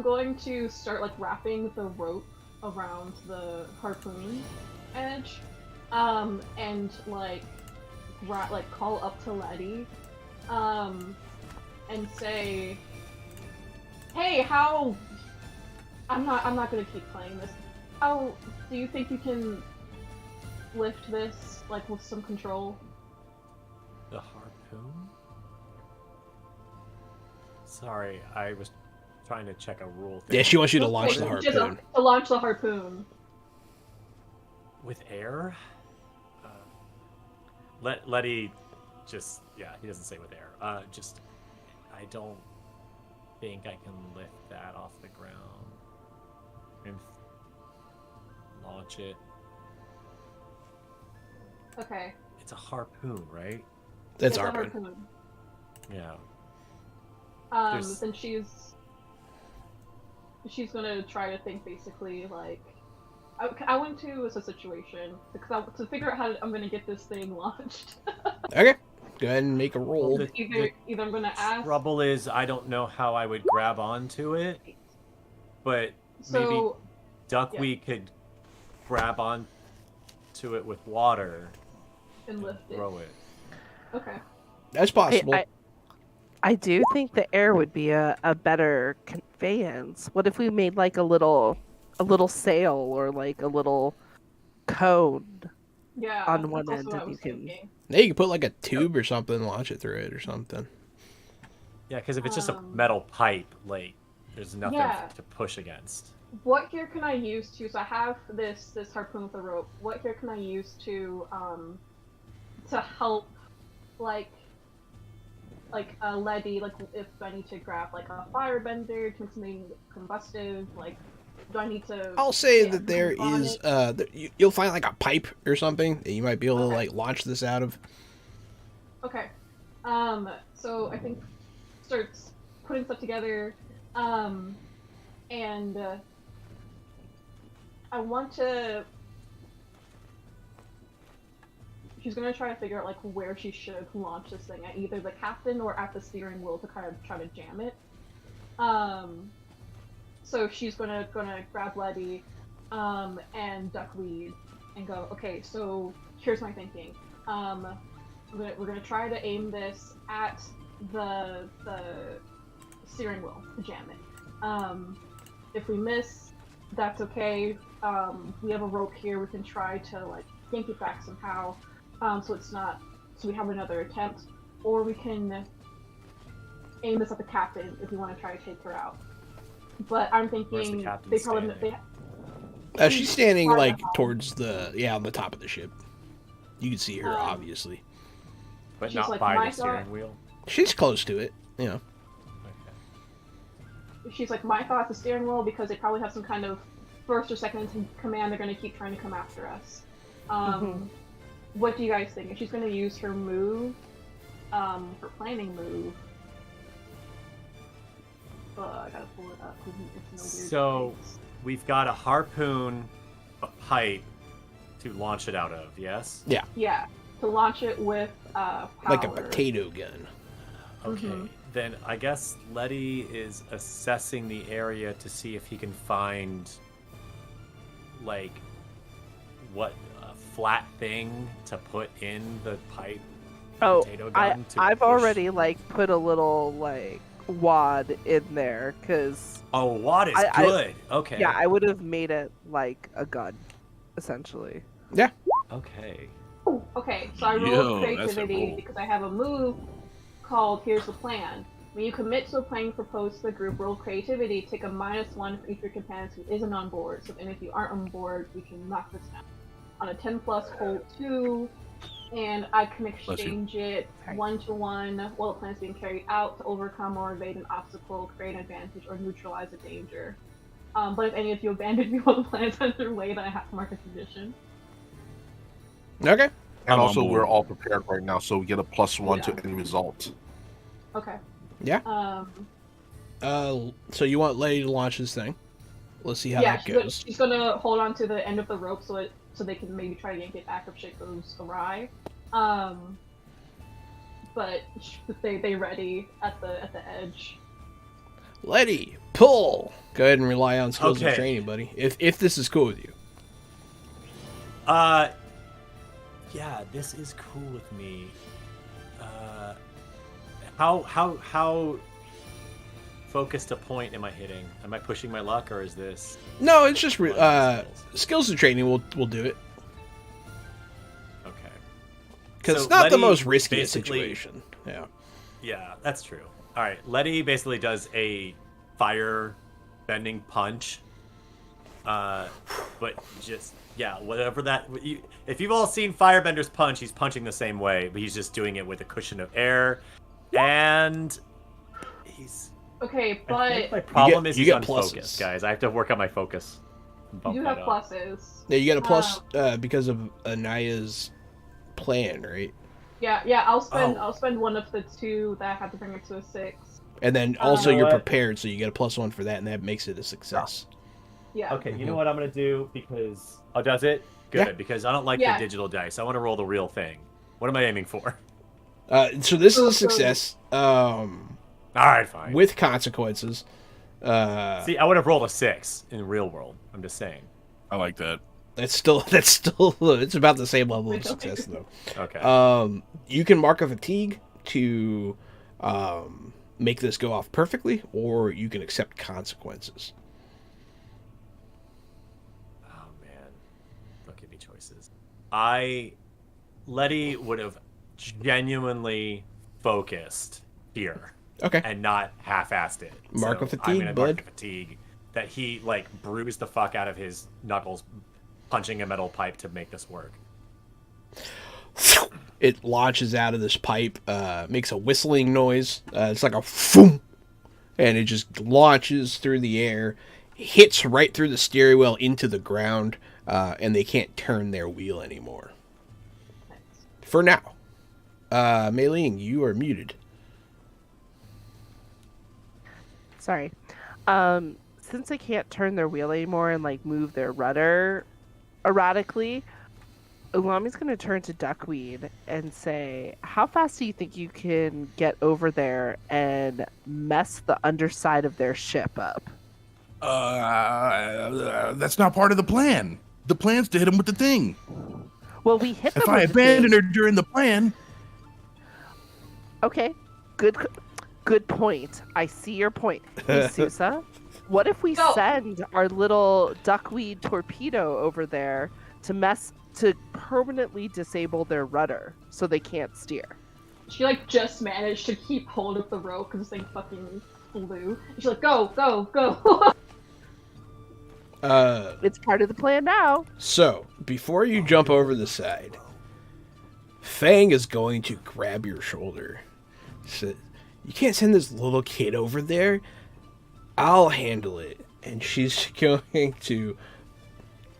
S4: going to start like wrapping the rope around the harpoon edge, and like call up to Letty, and say, "Hey, how? I'm not gonna keep playing this. How do you think you can lift this like with some control?"
S5: The harpoon? Sorry, I was trying to check a rule thing.
S2: Yeah, she wants you to launch the
S4: Just
S2: harpoon.
S4: to launch the harpoon.
S5: With air? Letty just, yeah, he doesn't say with air. I don't think I can lift that off the ground and launch it.
S4: Okay.
S5: It's a harpoon, right?
S2: That's
S4: It's a
S2: harpoon.
S5: Yeah. There's-
S4: Then she's gonna try to think basically like I went to a situation because to figure out how I'm gonna get this thing launched.
S2: Okay. Go ahead and make a roll.
S5: The-
S4: Either I'm gonna ask.
S5: Trouble is, I don't know how I would grab onto it, but maybe
S4: So
S5: Duckweed could grab on to it with water
S4: and
S5: and
S4: lift it.
S5: throw it.
S4: Okay.
S2: That's possible.
S6: I do think the air would be a better conveyance. What if we made like a little sail or like a little cone
S4: Yeah.
S6: on one
S4: that's
S6: end
S4: also what I
S6: and you
S4: was
S6: can
S4: thinking.
S2: Yeah, you could put like a tube or something, and launch it through it or something.
S5: Yeah, because if it's just a
S4: Um,
S5: metal pipe, like there's nothing
S4: Yeah.
S5: to push against.
S4: What gear can I use to? So I have this harpoon with a rope. What gear can I use to help, like a leady? Like if I need to grab like a firebender, to make something combustive, like do I need to?
S2: I'll say
S4: yeah,
S2: that there
S4: on
S2: is,
S4: it?
S2: you'll find like a pipe or something that you might be able to
S4: Okay.
S2: like launch this out of.
S4: Okay. So I think starts putting stuff together, and I want to. She's gonna try to figure out like where she should launch this thing at, either the captain or at the steering wheel to kind of try to jam it. So she's gonna grab Letty, and Duckweed, and go. Okay, so here's my thinking. We're gonna try to aim this at the steering wheel to jam it. If we miss, that's okay. We have a rope here. We can try to like yank it back somehow. So it's not. So we have another attempt, or we can aim this at the captain if we want to try to take her out. But I'm
S5: Where's the
S4: thinking
S5: captain
S4: they probably
S5: standing?
S2: She's standing
S4: Far
S2: like
S4: behind.
S2: towards on the top of the ship. You can see her obviously.
S5: But
S4: She's
S5: not
S4: like,
S5: by
S4: "My
S5: the steering
S4: thought-"
S5: wheel.
S2: She's close to it. You know.
S5: Okay.
S4: She's like, my thoughts the steering wheel because they probably have some kind of first or second in command. They're going to keep trying to come after us. What do you guys think? If she's going to use her move, her planning move. I gotta pull it up. 'Cause it's no weird
S5: So
S4: things.
S5: we've got a harpoon, a pipe to launch it out of. Yes.
S4: Yeah, to launch it with power.
S2: Like a potato gun.
S5: Okay.
S4: Mhm.
S5: Then I guess Letty is assessing the area to see if he can find like what a flat thing to put in the pipe. Potato gun to
S6: I've
S5: push.
S6: already like put a little like wad in there because
S5: Oh, wad is
S6: I-
S5: good. Okay.
S6: yeah, I would have made it like a gun, essentially.
S5: Okay.
S4: Oh, okay, so I
S3: Yo,
S4: rolled
S3: that's a
S4: creativity
S3: roll.
S4: because I have a move called Here's the Plan. When you commit to a plan proposed to the group, roll creativity, take a -1 for each of your companions who isn't on board. So, and if you aren't on board, we can knock this down. On a 10 plus, hold 2, and I can
S3: Bless you.
S4: exchange it 1-to-1 while the plan is being carried out to overcome or evade an obstacle, create an advantage, or neutralize a danger. But if any of you abandon me while the plan is underway, then I have to mark a condition.
S2: Okay.
S7: And
S3: I'm on
S7: also,
S3: board.
S7: we're all prepared right now, so we get a +1 to
S4: Yeah.
S7: any result.
S4: Okay.
S2: Yeah.
S4: Um,
S2: So you want Lady to launch this thing? Let's see how
S4: yeah,
S2: that goes.
S4: she's gonna hold on to the end of the rope so they can maybe try to yank it back if shit goes awry. But they ready at the edge.
S2: Letty, pull. Go ahead and rely on skills and
S5: Okay.
S2: training, buddy. If this is cool with you.
S5: Yeah, this is cool with me. How focused a point am I hitting? Am I pushing my luck, or is this?
S2: No, it's just
S5: one of the skills?
S2: skills and training. Will do it
S5: Okay.
S2: because
S5: So
S2: it's not the
S5: Letty
S2: most risky
S5: basically-
S2: situation. Yeah.
S5: Yeah, that's true. All right, Letty basically does a fire bending punch. But just whatever that. If you've all seen Firebender's punch, he's punching the same way, but he's just doing it with a cushion of air, and he's.
S4: Okay,
S5: I think
S4: but
S5: my problem
S2: get-
S5: is
S2: you
S5: he's
S2: get
S5: unfocused,
S2: pluses.
S5: guys. I have to work on my focus.
S4: you
S5: Bump
S4: do
S5: that
S4: have
S5: up.
S4: pluses.
S2: Yeah, you got a plus because of Anaya's plan, right?
S4: Yeah.
S5: Oh.
S4: I'll spend one of the 2 that I have to bring it to a 6.
S2: And then also
S5: You know
S2: you're
S5: what?
S2: prepared, so you get a +1 for that, and that makes it a success.
S4: Yeah.
S5: Okay, you know what I'm gonna do because does it? Good,
S2: Yeah.
S5: because I don't like
S4: Yeah.
S5: the digital dice. I want to roll the real thing. What am I aiming for?
S2: So this is a success.
S5: All right, fine.
S2: With consequences.
S5: See, I would have rolled a 6 in the real world. I'm just saying.
S3: I like that.
S2: That's still it's about the same level of success though.
S5: Okay.
S2: You can mark a fatigue to make this go off perfectly, or you can accept consequences.
S5: Oh man, don't give me choices. Letty would have genuinely focused here.
S2: Okay.
S5: And not half-assed it.
S2: Mark
S5: so
S2: of fatigue,
S5: I'm gonna mark
S2: bud.
S5: the fatigue that he like bruised the fuck out of his knuckles, punching a metal pipe to make this work.
S2: It launches out of this pipe, makes a whistling noise. It's like a foom, and it just launches through the air, hits right through the steering wheel into the ground, and they can't turn their wheel anymore. For now. Mei Ling, you are muted.
S6: Sorry. Since they can't turn their wheel anymore and like move their rudder erratically, Ulami's gonna turn to Duckweed and say, "How fast do you think you can get over there and mess the underside of their ship up?"
S3: That's not part of the plan. The plan's to hit him with the thing.
S6: Well, we hit them
S3: If I
S6: with the
S3: abandon
S6: thing.
S3: her during the plan,
S6: Okay, good point. I see your point. Hey, Sousa, what if we
S4: Go.
S6: send our little duckweed torpedo over there to permanently disable their rudder so they can't steer?
S4: She like just managed to keep hold of the rope because this thing fucking flew. And she's like, go, go, go.
S6: It's part of the plan now.
S2: So, before you jump over the side, Fang is going to grab your shoulder. So, you can't send this little kid over there. I'll handle it. And she's going to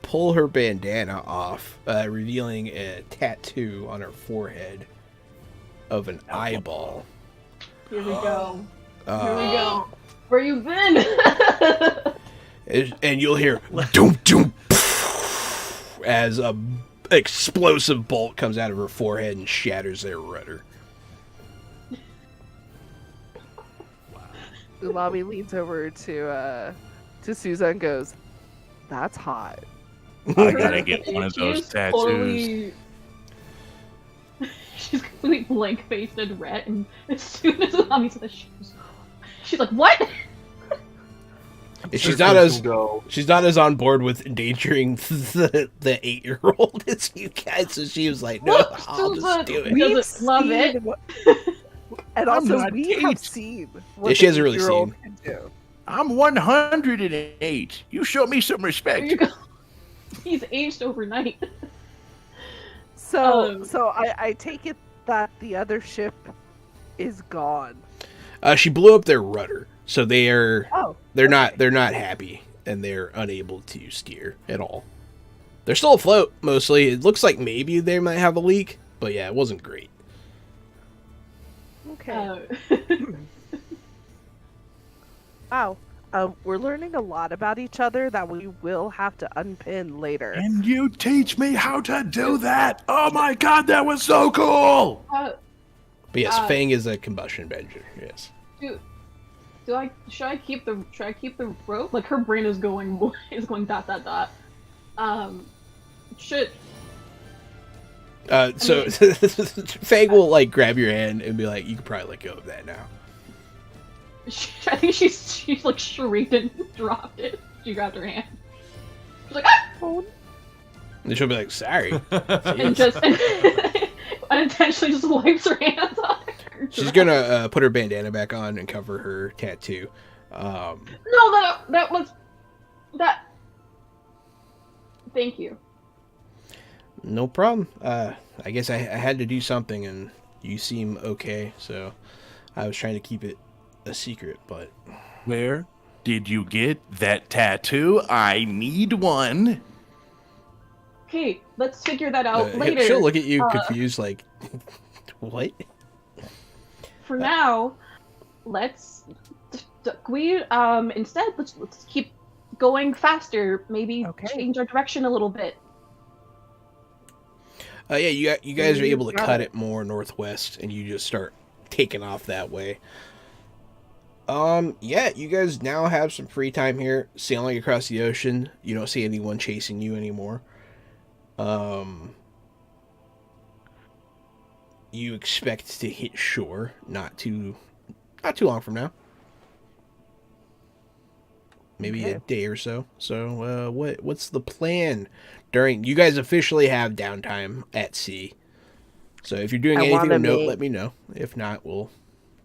S2: pull her bandana off, revealing a tattoo on her forehead of an eyeball.
S4: Here we go. Here
S2: Uh,
S4: we go. Where you been?
S2: and you'll hear doom doom as a explosive bolt comes out of her forehead and shatters their rudder.
S6: Ulami leans over to Sousa and goes, "That's hot."
S3: I gotta get one of
S4: She's
S3: those tattoos.
S4: totally- She's completely blank faced and red, and as soon as Mommy says she's like, "What?"
S2: She's
S7: Sure,
S2: not
S7: Chris
S2: as
S7: will go.
S2: she's not as on board with endangering the 8-year-old as you guys, so she was like, "No,
S4: Look,
S2: I'll
S4: Sousa,
S2: just do it."
S4: we- doesn't love it.
S6: And
S3: I'm
S6: also,
S3: not
S6: we have
S3: eight.
S6: seen
S2: Yeah,
S6: what
S2: she
S6: the
S2: hasn't really
S6: 8-year-old
S2: seen.
S6: can do.
S3: I'm 108. You show me some
S4: There
S3: respect.
S4: you go. He's aged overnight.
S6: So I take it that the other ship is gone.
S2: She blew up their rudder, so they're
S6: Oh,
S2: they're
S6: okay.
S2: not happy, and they're unable to steer at all. They're still afloat mostly. It looks like maybe they might have a leak, but yeah, it wasn't great.
S6: Okay. Wow. We're learning a lot about each other that we will have to unpin later.
S3: And you teach me how to do that? Oh my god, that was so cool!
S2: But yes,
S4: Uh,
S2: Fang is a combustion engine. Yes.
S4: Should I keep the rope? Like her brain is going dot dot dot. Should
S2: So Fang will like grab your hand and be like, "You can probably let go of that now."
S4: I think she's like shrieked and dropped it. She grabbed her hand. She's like, ah!
S2: And she'll be like, "Sorry."
S4: And just unintentionally just wipes her hands on her.
S2: She's gonna put her bandana back on and cover her tattoo.
S4: No, that was that. Thank you.
S2: No problem. I guess I had to do something, and you seem okay, so I was trying to keep it a secret, but
S3: Where did you get that tattoo? I need one.
S4: Okay, let's figure that out later.
S2: she'll look at you confused, like, "What?"
S4: For now, let's instead let's keep going faster. Maybe
S6: Okay.
S4: change our direction a little bit.
S2: Yeah, you guys are
S6: You
S2: able to
S6: got
S2: cut
S6: it.
S2: it more northwest, and you just start taking off that way. Yeah, you guys now have some free time here, sailing across the ocean. You don't see anyone chasing you anymore. Um, you expect to hit shore not too long from now. Maybe a
S6: Okay.
S2: day or so. So, what's the plan? During you guys officially have downtime at sea. So if you're doing
S6: I
S2: anything
S6: want to
S2: of note,
S6: make
S2: let me know. If not, we'll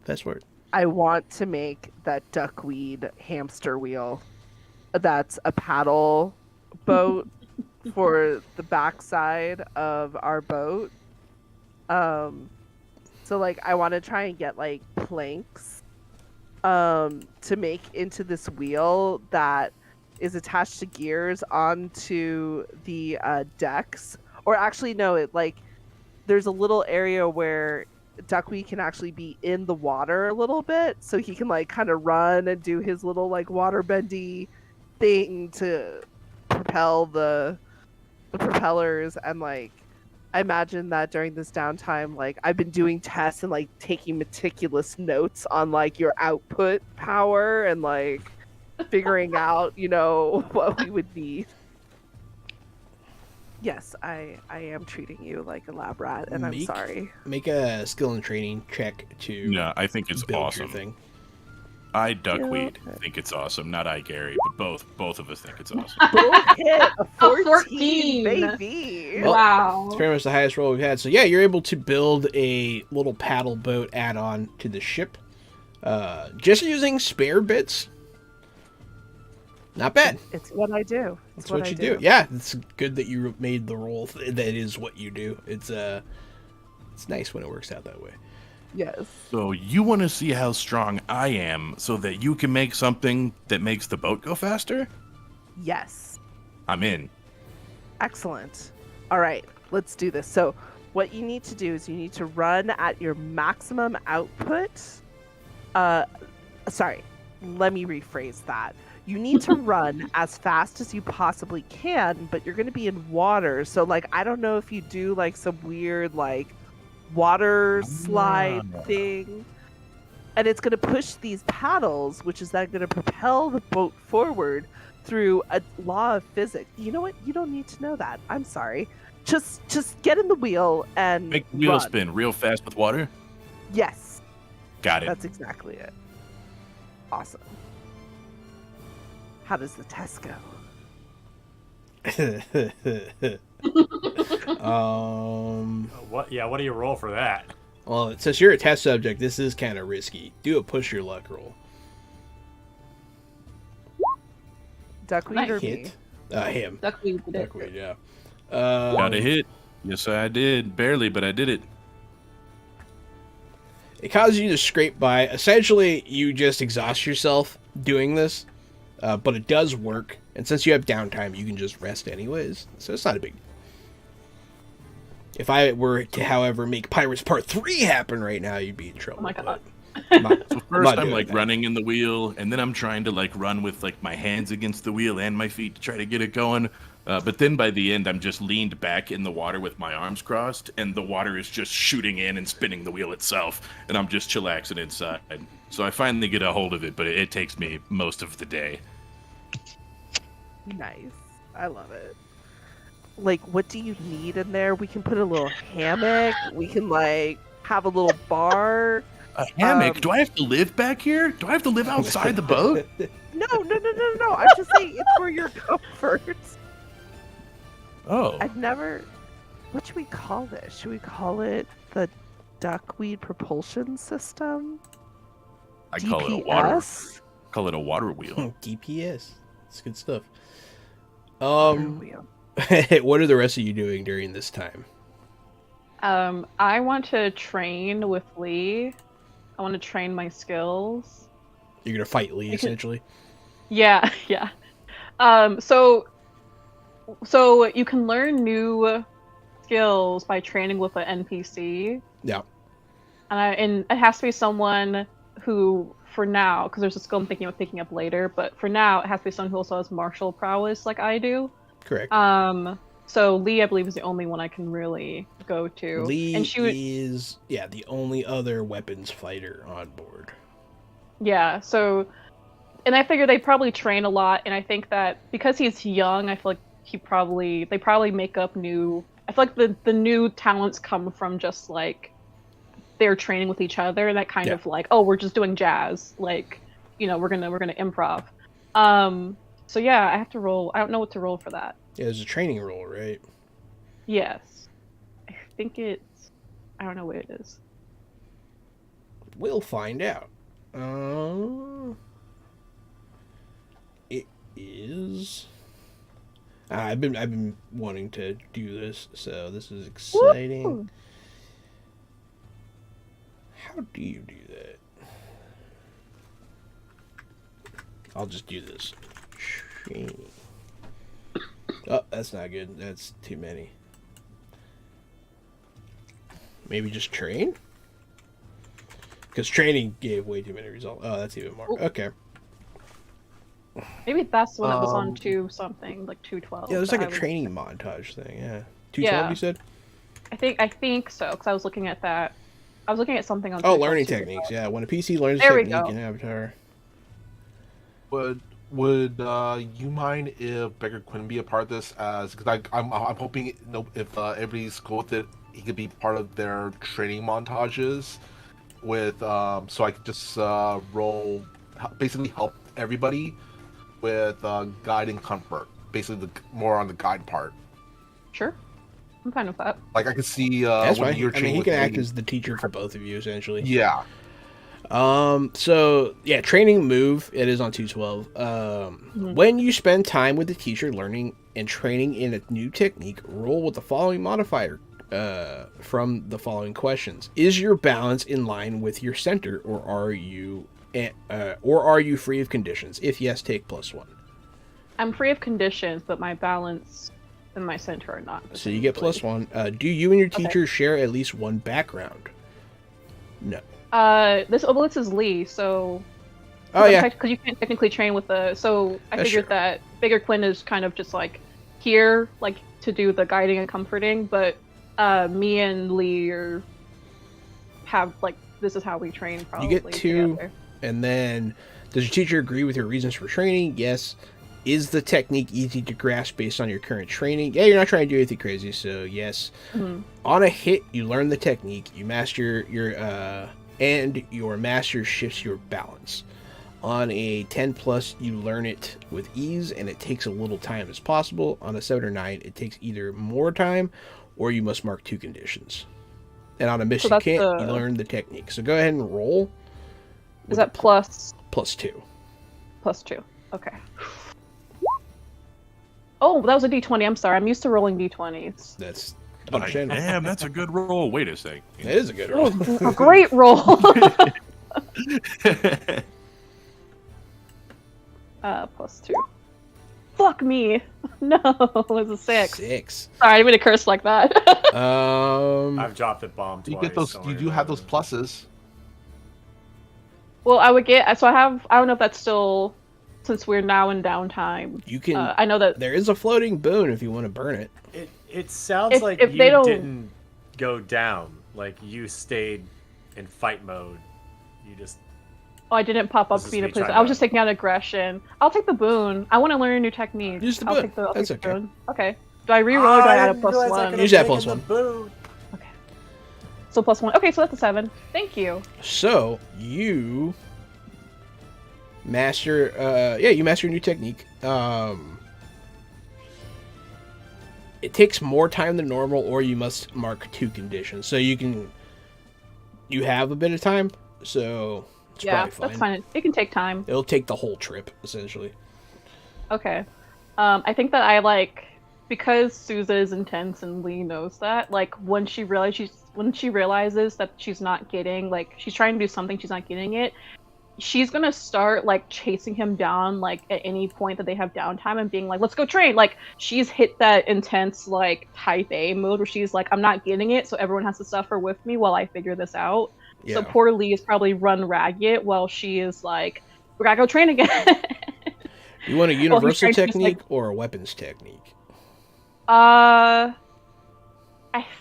S2: fast forward.
S6: I want to make that duckweed hamster wheel. That's a paddle boat for the backside of our boat. Um, so like I want to try and get like planks to make into this wheel that is attached to gears onto the decks. Or actually no, it like there's a little area where Duckweed can actually be in the water a little bit, so he can like kind of run and do his little like water bendy thing to propel the propellers. And like I imagine that during this downtime, like I've been doing tests and like taking meticulous notes on like your output power and like figuring out, what we would need. Yes, I am treating you like a lab rat, and I'm sorry.
S2: Make a skill and training check to
S3: Yeah, I think it's
S2: build
S3: awesome.
S2: your thing.
S3: I Duckweed
S6: Yeah.
S3: think it's awesome. Not I Gary, but both of us think it's awesome.
S6: Both hit a 14,
S4: 14.
S6: baby.
S2: Well,
S4: Wow.
S2: It's pretty much the highest roll we've had. So yeah, you're able to build a little paddle boat add-on to the ship, just using spare bits. Not bad.
S6: It's what I do.
S2: That's what you do. Yeah, it's good that you made the roll. That is what you do. It's nice when it works out that way.
S6: Yes.
S3: So you want to see how strong I am so that you can make something that makes the boat go faster?
S6: Yes.
S3: I'm in.
S6: Excellent. All right, let's do this. So, what you need to do is you need to run at your maximum output. Sorry, let me rephrase that. You need to run as fast as you possibly can, but you're going to be in water. So, like, I don't know if you do like some weird like water slide thing, and it's going to push these paddles, which is then going to propel the boat forward through a law of physics. You know what? You don't need to know that. I'm sorry. Just get in the wheel and
S3: Make the wheel
S6: run.
S3: spin real fast with water?
S6: Yes,
S3: Got it.
S6: that's exactly it. Awesome. How does the test go?
S5: What? Yeah. What do you roll for that?
S2: Well, since you're a test subject, this is kind of risky. Do a push your luck roll.
S6: Duckweed or me?
S2: Hit. Him.
S4: Duckweed did it.
S2: Duckweed, yeah.
S3: Got a hit. Yes, I did. Barely, but I did it.
S2: It causes you to scrape by. Essentially, you just exhaust yourself doing this, but it does work. And since you have downtime, you can just rest anyways. So it's not a big deal. If I were to, however, make Pirates Part 3 happen right now, you'd be in trouble.
S4: Oh my God.
S3: So first I'm like running in the wheel, and then I'm trying to like run with like my hands against the wheel and my feet to try to get it going. But then by the end, I'm just leaned back in the water with my arms crossed, and the water is just shooting in and spinning the wheel itself, and I'm just chillaxing inside. So I finally get a hold of it, but it takes me most of the day.
S6: Nice. I love it. Like, what do you need in there? We can put a little hammock. We can like have a little bar.
S3: A hammock? Do I have to live back here? Do I have to live outside the boat?
S6: No. I'm just saying it's for your comfort.
S3: Oh.
S6: I've never. What should we call this? Should we call it the duckweed propulsion system?
S3: I call it a water.
S6: DPS?
S3: Call it a water wheel.
S2: DPS. It's good stuff.
S6: Water wheel.
S2: What are the rest of you doing during this time?
S4: I want to train with Lee. I want to train my skills.
S2: You're gonna fight Lee,
S4: Because-
S2: essentially.
S4: Yeah. So you can learn new skills by training with an NPC.
S2: Yeah.
S4: And it has to be someone who, for now, because there's a skill I'm thinking of picking up later, but for now, it has to be someone who also has martial prowess like I do.
S2: Correct.
S4: So Lee, I believe, is the only one I can really go to.
S2: Lee
S4: and she would,
S2: is the only other weapons fighter on board.
S4: yeah. So, and I figure they probably train a lot, and I think that because he's young, I feel like they probably make up new. I feel like the new talents come from just like they're training with each other, and that kind of like, oh, we're just doing jazz, like, you know, we're gonna improv. So yeah, I have to roll. I don't know what to roll for that.
S2: Yeah, there's a training roll, right?
S4: Yes. I think it's... I don't know what it is.
S2: We'll find out. It is... I've been wanting to do this, so this is exciting.
S4: Woo!
S2: How do you do that? I'll just do this. Oh, that's not good. That's too many. Maybe just train? Because training gave way too many results. Oh, that's even more. Okay.
S4: Maybe that's when it was on 2 something, like 212.
S2: Yeah, there's like a
S4: I was-
S2: training montage thing, yeah. 212,
S4: Yeah.
S2: you said?
S4: I think so, because I was looking at that. I was looking at something on
S2: Oh,
S4: 212
S2: learning
S4: too.
S2: techniques, yeah. When a PC learns a
S4: There we
S2: technique
S4: go.
S2: in Avatar.
S7: Would you mind if Beggar Quinn be a part of this? As because I'm hoping, you know, if everybody's cool with it, he could be part of their training montages. With so I could just roll, basically help everybody with guide and comfort. Basically, more on the guide part.
S4: Sure. I'm fine with that.
S7: Like I could see
S2: That's
S7: when
S2: fine.
S7: you're
S2: I mean,
S7: training
S2: he
S7: with
S2: can act
S7: me-
S2: as the teacher for both of you, essentially.
S7: Yeah.
S2: So yeah, training move, it is on 212. When you spend time with the teacher learning and training in a new technique, roll with the following modifier from the following questions. Is your balance in line with your center, or are you free of conditions? If yes, take +1.
S4: I'm free of conditions, but my balance and my center are not.
S2: So you get +1. Do you and your teacher share at least one background? No.
S4: This is Lee, so
S2: Oh yeah.
S4: because you can't technically train with the. So I
S2: That's
S4: figured
S2: true.
S4: that Bigger Quinn is kind of just like here, like to do the guiding and comforting, but me and Lee have like this is how we train. Probably
S2: You get 2,
S4: together.
S2: and then does your teacher agree with your reasons for training? Yes. Is the technique easy to grasp based on your current training? Yeah, you're not trying to do anything crazy, so yes.
S4: Mhm.
S2: On a hit, you learn the technique, you master and your master shifts your balance. On a 10 plus, you learn it with ease, and it takes a little time as possible. On a 7 or 9, it takes either more time, or you must mark 2 conditions. And on a mission
S4: that's
S2: you
S4: the-
S2: learn the technique. So go ahead and roll.
S4: Is that plus
S2: +2?
S4: +2? Okay. Oh, that was a D20. I'm sorry. I'm used to rolling D20s.
S2: That's
S3: Like,
S2: understandable.
S3: damn, that's a good roll. Wait a second.
S2: It is a good
S4: Oh,
S2: roll.
S4: a great roll. +2. Fuck me. No, it was a 6.
S2: 6.
S4: Sorry, I didn't mean to curse like that.
S5: I've dropped the bomb twice.
S7: You get those.
S5: don't
S7: You
S5: worry
S7: do
S5: about
S7: have those
S5: it.
S7: pluses.
S4: Well, I would get. So I don't know if that's still. Since we're now in downtime.
S2: You can.
S4: I know that.
S2: There is a floating boon if you want to burn it.
S5: It sounds
S4: If-
S5: like
S4: if
S5: you
S4: they don't-
S5: didn't go down. Like you stayed in fight mode. You just
S4: Oh, I didn't pop up
S5: This is
S4: for me to
S5: me
S4: please.
S5: trying
S4: I was
S5: to-
S4: just taking out aggression. I'll take the boon. I want to learn a new technique.
S2: Use the
S4: I'll
S2: boon.
S4: take the
S2: That's
S4: take the
S2: okay.
S4: boon. Okay. Do I reroll or do I add a +1?
S2: Use that +1.
S4: Okay. So +1. Okay, so that's a 7. Thank you.
S2: So you master. You master a new technique. It takes more time than normal, or you must mark 2 conditions. So you have a bit of time. So it's
S4: Yeah,
S2: probably fine.
S4: that's fine. It can take time.
S2: It'll take the whole trip essentially.
S4: Okay. I think that I like because Sousa is intense and Lee knows that. Like when she realizes that she's not getting she's trying to do something, she's not getting it. She's gonna start like chasing him down like at any point that they have downtime and being like, "Let's go train." Like she's hit that intense like type A mode where she's like, "I'm not getting it, so everyone has to suffer with me while I figure this out."
S2: Yeah.
S4: So poor Lee is probably run ragged while she is like, "We gotta go train again."
S2: You want a
S4: Well, he's
S2: universal
S4: trying to just,
S2: technique or a weapons technique?
S4: I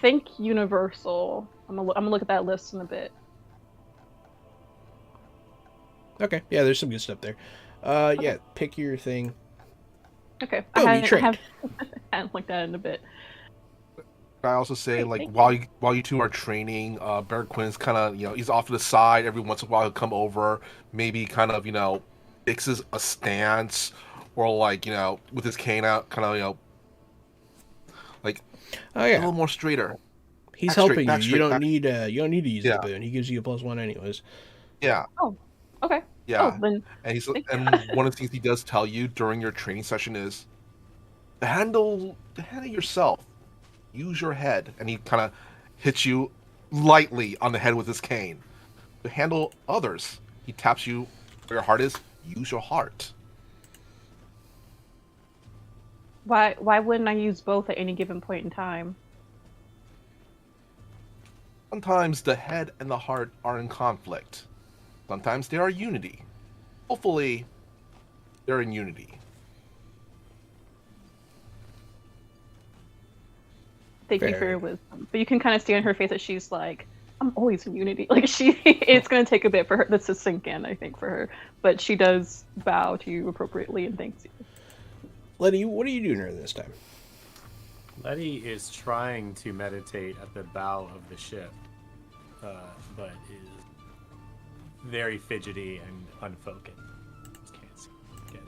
S4: think universal. I'm gonna look at that list in a bit.
S2: Okay, yeah, there's some good stuff there. Yeah, pick your thing.
S4: Okay,
S2: Go be
S4: I
S2: trained.
S4: hadn't looked at it in a bit.
S7: I also say,
S4: Great,
S7: like,
S4: thank
S7: while you two are training, Bear Quinn's kind of, he's off to the side. Every once in a while, he'll come over, maybe kind of, fixes a stance, or like, with his cane out, kind of, like
S2: Oh
S7: a
S2: yeah,
S7: little more straighter.
S2: he's
S7: Back straight,
S2: helping you.
S7: back straight, back.
S2: You don't need to use the
S7: Yeah,
S2: boon. He gives you a +1 anyways.
S7: yeah,
S4: Oh, okay. Oh,
S7: yeah.
S4: then thank you.
S7: And one of the things he does tell you during your training session is to handle yourself. Use your head, and he kind of hits you lightly on the head with his cane. To handle others, he taps you where your heart is. Use your heart.
S4: Why wouldn't I use both at any given point in time?
S7: Sometimes the head and the heart are in conflict. Sometimes they are unity. Hopefully, they're in unity.
S4: Thank you for
S2: Fair.
S4: your wisdom. But you can kind of see on her face that she's like, I'm always in unity. Like it's going to take a bit for her this to sink in, I think, for her. But she does bow to you appropriately and thanks you.
S2: Letty, what are you doing during this time?
S5: Letty is trying to meditate at the bow of the ship, but is very fidgety and unfocused. Just can't get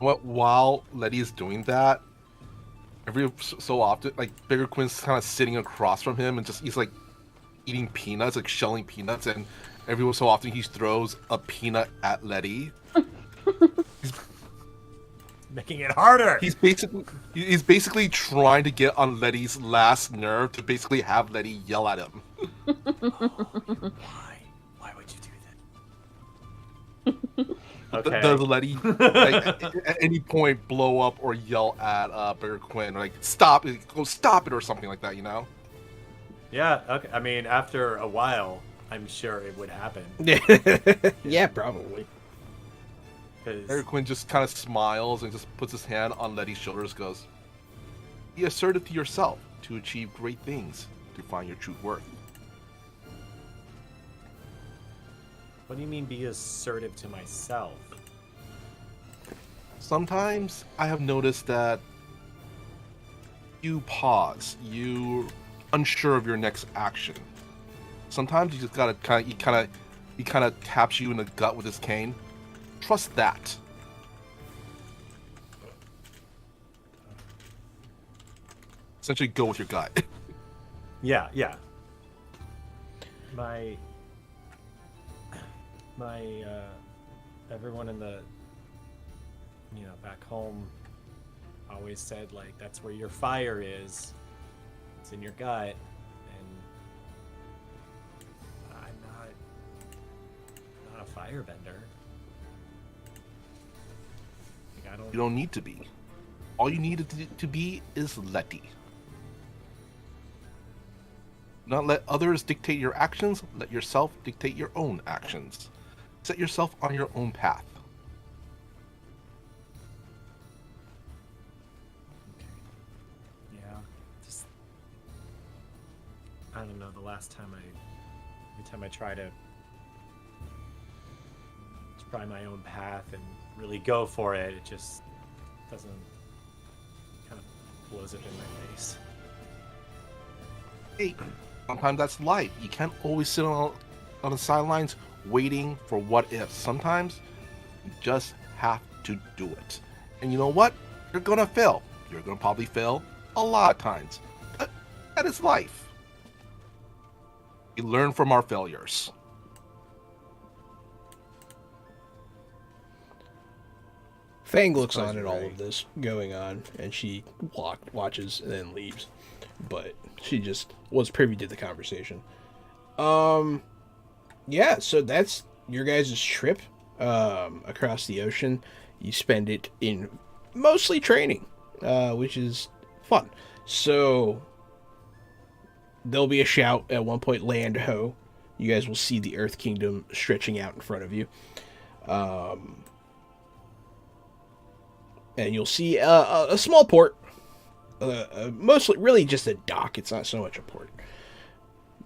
S5: it.
S7: While Letty is doing that, every so often, like, Bigger Quinn's kind of sitting across from him, and he's like eating peanuts, like shelling peanuts, and every so often he throws a peanut at Letty.
S5: Making it harder.
S7: He's basically trying to get on Letty's last nerve to basically have Letty yell at him.
S5: Why? Why would you do that? Okay.
S7: Does Letty at any point blow up or yell at Bigger Quinn, like stop it, go stop it, or something like that?
S5: Yeah. Okay. I mean, after a while, I'm sure it would happen.
S2: Yeah, probably.
S7: Bigger Quinn just kind of smiles and just puts his hand on Letty's shoulders, goes, "Be assertive to yourself to achieve great things, to find your true worth."
S5: What do you mean be assertive to myself?
S7: Sometimes I have noticed that you pause, you unsure of your next action. Sometimes you just gotta he kind of taps you in the gut with his cane. Trust that. Essentially, go with your gut.
S5: Yeah. Everyone in the, back home always said, like, that's where your fire is. It's in your gut. And I'm not a firebender. Like, I don't.
S7: You don't need to be. All you need to be is Letty. Not let others dictate your actions. Let yourself dictate your own actions. Set yourself on your own path.
S5: Yeah, just I don't know. Every time I try to try my own path and really go for it, it just doesn't. Kind of blows it in my face.
S7: Hey, sometimes that's life. You can't always sit on the sidelines waiting for what if. Sometimes you just have to do it. And you know what? You're gonna fail. You're gonna probably fail a lot of times. But that is life. We learn from our failures.
S2: Fang looks on at all of this going on, and she watches and then leaves. But she just was privy to the conversation. Yeah, so that's your guys' trip across the ocean. You spend it in mostly training, which is fun. So there'll be a shout at one point, land ho. You guys will see the Earth Kingdom stretching out in front of you. and you'll see a small port. Mostly, really just a dock. It's not so much a port.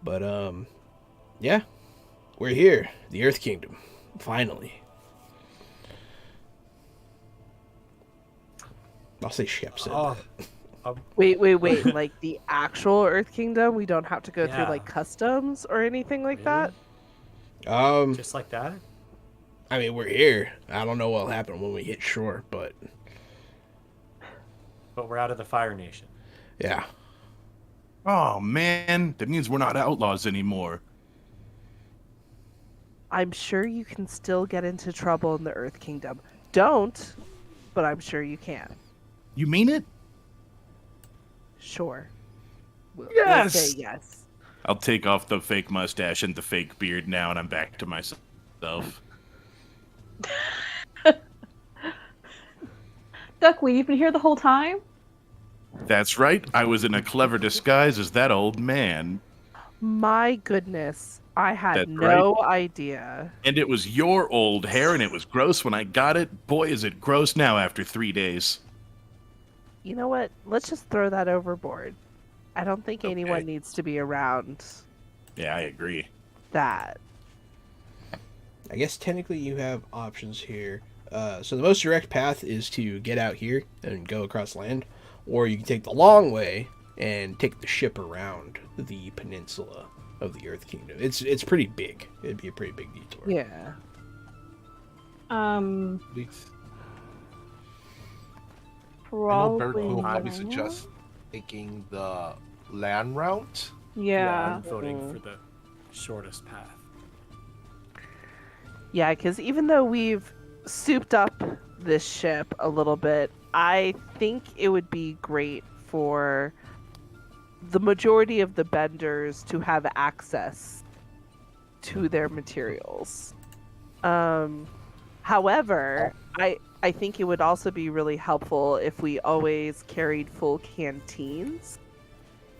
S2: But, yeah. We're here. The Earth Kingdom. Finally. I'll say Shep said that.
S6: Wait. Like the actual Earth Kingdom? We don't have to go through
S5: Yeah.
S6: like customs or anything like that?
S5: Just like that?
S2: I mean, we're here. I don't know what'll happen when we hit shore, but
S5: But we're out of the Fire Nation.
S2: yeah.
S3: Oh man, that means we're not outlaws anymore.
S6: I'm sure you can still get into trouble in the Earth Kingdom. Don't, but I'm sure you can.
S3: You mean it?
S6: Sure. We'll
S3: Yes!
S6: say yes.
S3: I'll take off the fake mustache and the fake beard now, and I'm back to myself.
S4: Duckweed, you've been here the whole time?
S3: That's right. I was in a clever disguise as that old man.
S6: My goodness. I had
S3: That's
S6: no idea.
S3: And it was your old hair, and it was gross when I got it. Boy, is it gross now after 3 days.
S6: You know what? Let's just throw that overboard. I don't think anyone needs to be around
S3: Yeah, I agree.
S6: that.
S2: I guess technically you have options here. So the most direct path is to get out here and go across land, or you can take the long way and take the ship around the peninsula of the Earth Kingdom. It's pretty big. It'd be a pretty big detour.
S6: Yeah.
S7: I know Barrett
S4: Probably.
S7: will probably
S4: not.
S7: suggest taking the land route.
S4: Yeah.
S5: I'm voting for the shortest path.
S6: Yeah, because even though we've souped up this ship a little bit, I think it would be great for the majority of the benders to have access to their materials. However, I think it would also be really helpful if we always carried full canteens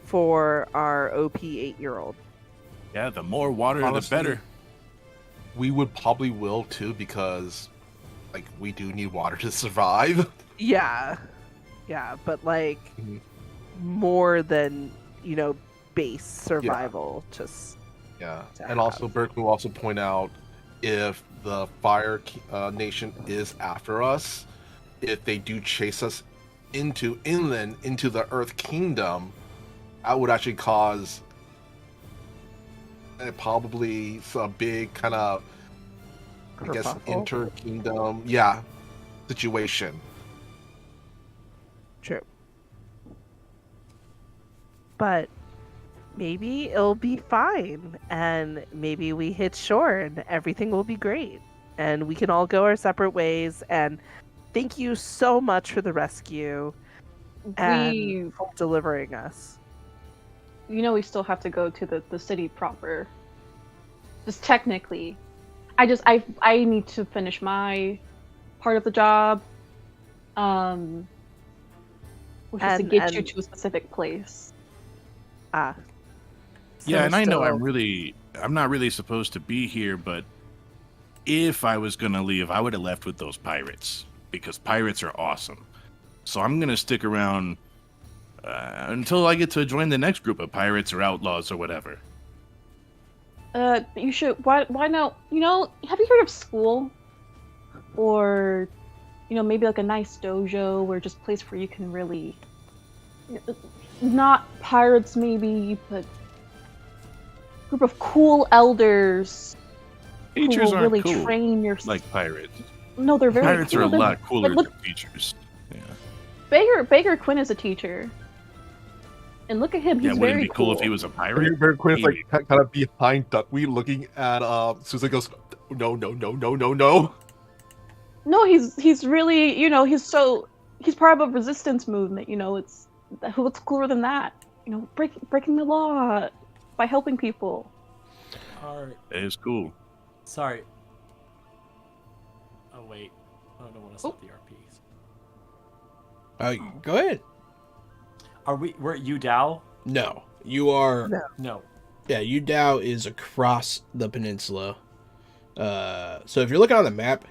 S6: for our OP 8-year-old.
S3: Yeah, the more water,
S7: Honestly,
S3: the better.
S7: We would probably will too, because like we do need water to survive.
S6: Yeah, but like
S7: Mhm.
S6: more than base survival. Just
S7: Yeah,
S6: to
S7: and also
S6: have.
S7: Burke will also point out if the Fire Nation is after us, if they do chase us into inland into the Earth Kingdom, that would actually cause probably a big kind of, I guess,
S6: Kerfuffle.
S7: inter-kingdom, situation.
S6: True. But maybe it'll be fine, and maybe we hit shore and everything will be great, and we can all go our separate ways. And thank you so much for the rescue and
S4: We,
S6: for delivering us.
S4: we still have to go to the city proper. Just technically. I need to finish my part of the job. Which is to get you
S6: And-
S4: to a specific place.
S6: Ah.
S3: Yeah,
S6: So
S3: and I know
S6: still-
S3: I'm not really supposed to be here, but if I was gonna leave, I would have left with those pirates, because pirates are awesome. So I'm gonna stick around until I get to join the next group of pirates or outlaws or whatever.
S4: You should. Why not? Have you heard of school? Or, maybe like a nice dojo, or just a place where you can really, not pirates maybe, but group of cool elders
S3: Teachers
S4: who will
S3: aren't
S4: really
S3: cool
S4: train your.
S3: like pirates.
S4: No, they're very.
S3: Pirates are a
S4: they're-
S3: lot cooler
S4: look-
S3: than teachers. Yeah,
S4: Baker Quinn is a teacher, and look at him. He's
S3: yeah. Wouldn't
S4: very
S3: it be cool if he was a pirate?
S7: Barry Quinn's like
S3: Maybe.
S7: kind of behind Duckweed, looking at Susan. Goes, no.
S4: No, he's really, he's part of a resistance movement. What's cooler than that? Breaking the law by helping people.
S3: It is cool.
S5: Sorry. Oh wait, I don't want to stop the RPs.
S2: Go ahead.
S5: We're at Udao?
S2: No, you are.
S6: No.
S5: No.
S2: Yeah, Udao is across the peninsula. So if you're looking on the map,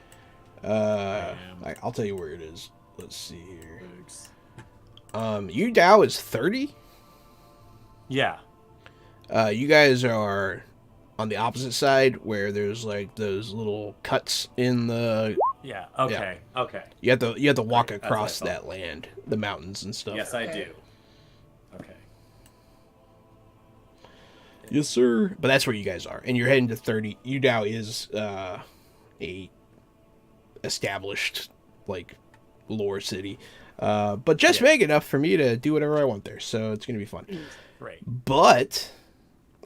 S5: am.
S2: I'll tell you where it is. let's see here. Yu Dao is 30.
S5: Yeah.
S2: You guys are on the opposite side where there's like those little cuts in the.
S5: Yeah. Okay.
S2: Yeah.
S5: Okay.
S2: You have to walk
S5: Great, that's
S2: across
S5: what I thought.
S2: that land, the mountains and stuff.
S5: Yes, I do. Okay.
S2: Yes, sir. But that's where you guys are, and you're heading to 30. Yu Dao is a established like lore city, but just big enough for me to do whatever I want there. So it's gonna be fun.
S5: Great.
S2: But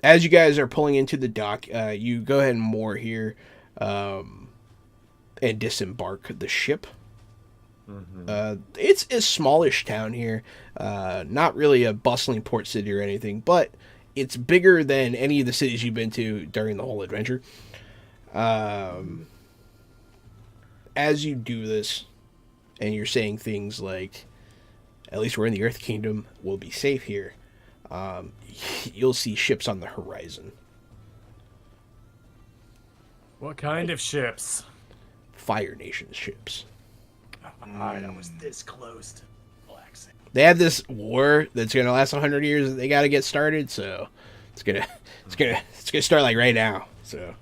S2: as you guys are pulling into the dock, you go ahead and moor here, and disembark the ship. It's a smallish town here, not really a bustling port city or anything, but it's bigger than any of the cities you've been to during the whole adventure. As you do this, and you're saying things like, at least we're in the Earth Kingdom, we'll be safe here, you'll see ships on the horizon.
S5: What kind of ships?
S2: Fire Nation ships.
S5: I was this close to relaxing.
S2: They have this war that's going to last 100 years that they got to get started, so it's going to start like right now. So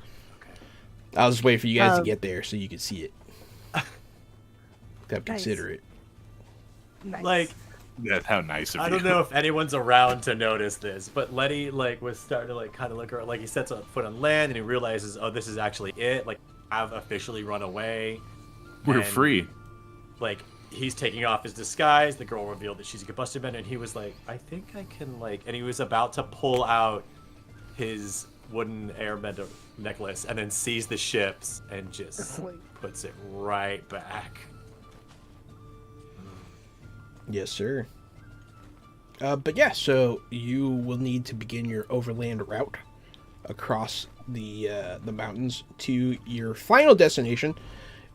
S2: I'll just wait for you guys to get there so you can see it. Have consider it.
S6: Nice.
S5: Like,
S3: That's how nice of you.
S5: I don't know if anyone's around to notice this, but Letty like was starting to like kind of look around. Like he sets a foot on land and he realizes, oh, this is actually it. Like I've officially run away.
S3: We're
S5: And,
S3: free.
S5: Like he's taking off his disguise. The girl revealed that she's a combustion bender, and he was like, I think I can like. And he was about to pull out his wooden airbender necklace and then sees the ships and just puts it right back.
S2: Yes, sir. But yeah, so you will need to begin your overland route across the mountains to your final destination,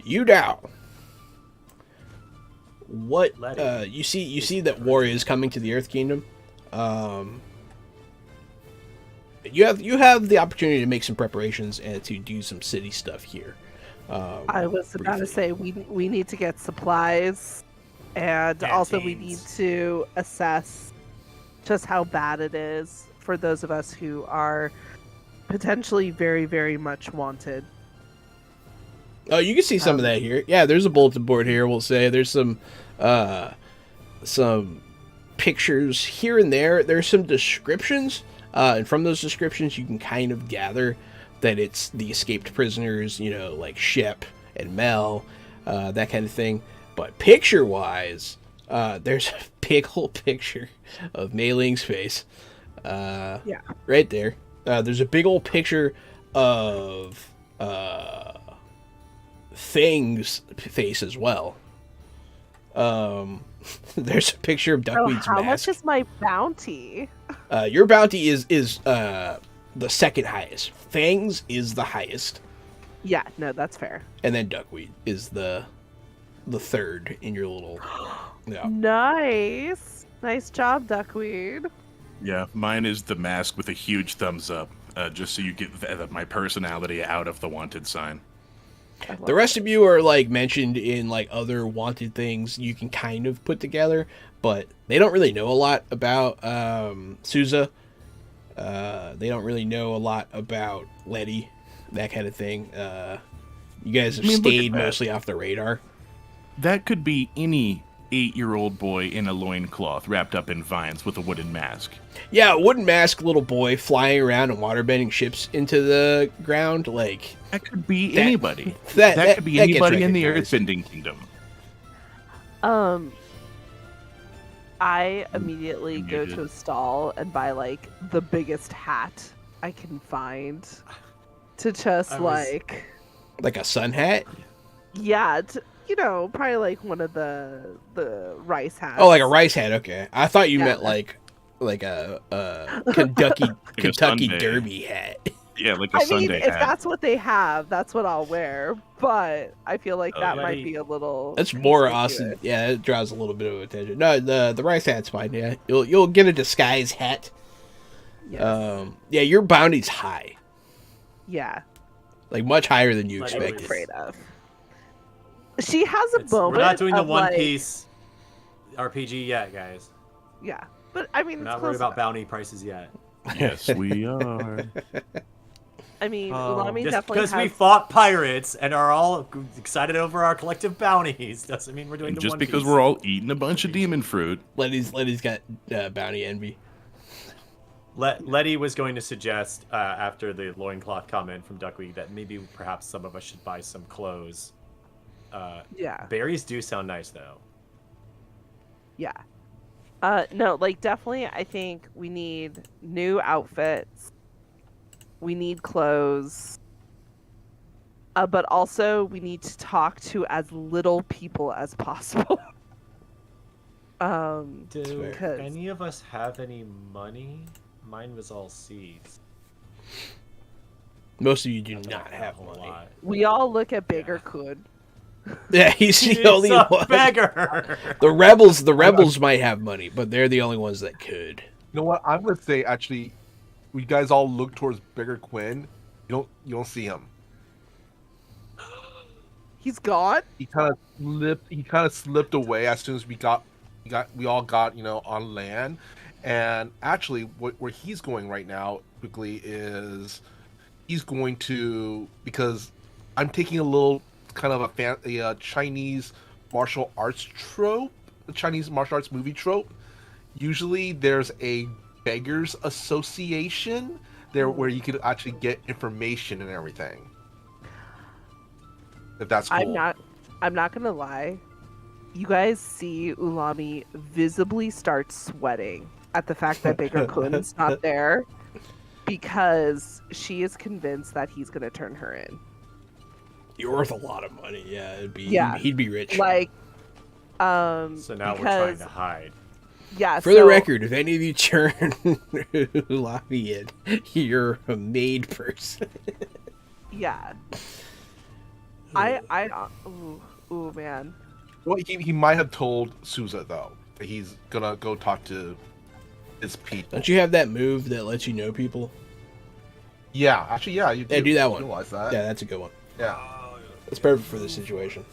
S2: Yu Dao. What you see that war is coming to the Earth Kingdom. You have the opportunity to make some preparations and to do some city stuff here.
S6: I was about to say we need to get supplies, and also we need to assess just how bad it is for those of us who are potentially very, very much wanted.
S2: Oh, you can see some of that here. Yeah, there's a bulletin board here. We'll say there's some pictures here and there. There's some descriptions, and from those descriptions, you can kind of gather that it's the escaped prisoners. You know, like Shep and Mel, that kind of thing. But picture-wise, there's a big old picture of Mei Ling's face.
S6: Yeah.
S2: Right there. There's a big old picture of Fang's face as well. There's a picture of Duckweed's
S6: how
S2: mask.
S6: much is my bounty?
S2: Your bounty is the second highest. Fang's is the highest,
S6: Yeah, no, that's fair.
S2: and then Duckweed is the third in your little. Yeah.
S6: Nice job, Duckweed.
S3: Yeah, mine is the mask with a huge thumbs up, just so you get my personality out of the wanted sign.
S2: The rest of you are like mentioned in like other wanted things you can kind of put together, but they don't really know a lot about Souza. They don't really know a lot about Letty, that kind of thing. You guys have
S3: I mean, look at
S2: stayed
S3: that.
S2: mostly off the radar.
S3: That could be any 8-year-old boy in a loincloth wrapped up in vines with a wooden mask.
S2: Yeah, a wooden mask little boy flying around and waterbending ships into the ground, like
S3: That could be
S2: That-
S3: anybody.
S2: that
S3: Could be
S2: that gets
S3: anybody in the
S2: recognized.
S3: Earthbending Kingdom.
S6: I immediately go
S3: Muted.
S6: to a stall and buy like the biggest hat I can find to just
S5: I was-
S6: like
S2: a sun hat.
S6: yeah, probably like one of the rice hats.
S2: Oh, like a rice hat. Okay, I thought you
S6: Yeah.
S2: meant like a Kentucky
S3: Sunday.
S2: Derby hat.
S3: Yeah, like a
S6: I mean,
S3: Sunday
S6: if
S3: hat.
S6: that's what they have, that's what I'll wear. But I feel like
S3: Oh,
S6: that
S3: yeah.
S6: might be a little.
S2: That's more
S6: conspicuous.
S2: Austin. Yeah, it draws a little bit of attention. No, the rice hat's fine. Yeah, you'll get a disguise hat.
S6: Yes.
S2: Yeah, your bounty's high,
S6: Yeah,
S2: like much higher than you
S5: Like,
S6: I'm
S2: expected.
S6: afraid of. She has a moment.
S5: We're not doing the
S6: of,
S5: One
S6: like,
S5: Piece RPG yet, guys.
S6: Yeah, but I mean,
S5: We're
S6: it's
S5: not
S6: close
S5: worried about
S6: enough.
S5: bounty prices yet.
S3: Yes, we are.
S6: I mean, Ulami
S5: Just
S6: definitely
S5: because
S6: has.
S5: we fought pirates and are all excited over our collective bounties doesn't mean we're doing
S3: And
S5: the
S3: just
S5: One
S3: because
S5: Piece.
S3: we're all eating a bunch of demon fruit.
S2: Letty's got bounty envy.
S5: Letty was going to suggest, after the loincloth comment from Duckweed, that maybe perhaps some of us should buy some clothes.
S6: Yeah.
S5: Berries do sound nice, though.
S6: Yeah. No, like definitely I think we need new outfits. We need clothes. But also we need to talk to as little people as possible.
S5: Do
S6: Because-
S5: any of us have any money? Mine was all seeds.
S2: Most of you do
S5: I don't
S2: not have
S5: a whole
S2: money.
S5: lot.
S6: we all look at Bigger Could.
S2: Yeah, he's the
S5: He's
S2: only
S5: a
S2: one.
S5: beggar.
S2: The rebels might have money, but they're the only ones that could.
S7: You know what? I'm gonna say actually, we guys all look towards Bigger Quinn. You don't see him.
S6: He's gone?
S7: He kind of slipped away as soon as we all got on land. And actually, where he's going right now quickly is he's going to, because I'm taking a little kind of a Chinese martial arts trope, a Chinese martial arts movie trope. Usually there's a beggars association there where you could actually get information and everything. If that's cool.
S6: I'm not gonna lie. You guys see Ulami visibly start sweating at the fact that Bigger Kun's not there because she is convinced that he's gonna turn her in.
S2: You're worth a lot of money. Yeah, he'd be rich.
S6: Like,
S5: So now we're trying to hide.
S6: Yeah.
S2: For the record, if any of you turn Ulami in, you're a made person.
S6: Yeah. Ooh, man.
S7: Well, he might have told Souza though that he's gonna go talk to his people.
S2: Don't you have that move that lets you know people?
S7: Yeah, actually, yeah. You
S2: Do that one.
S7: Realize that.
S2: Yeah, that's a good one.
S7: Yeah.
S2: It's perfect for this situation.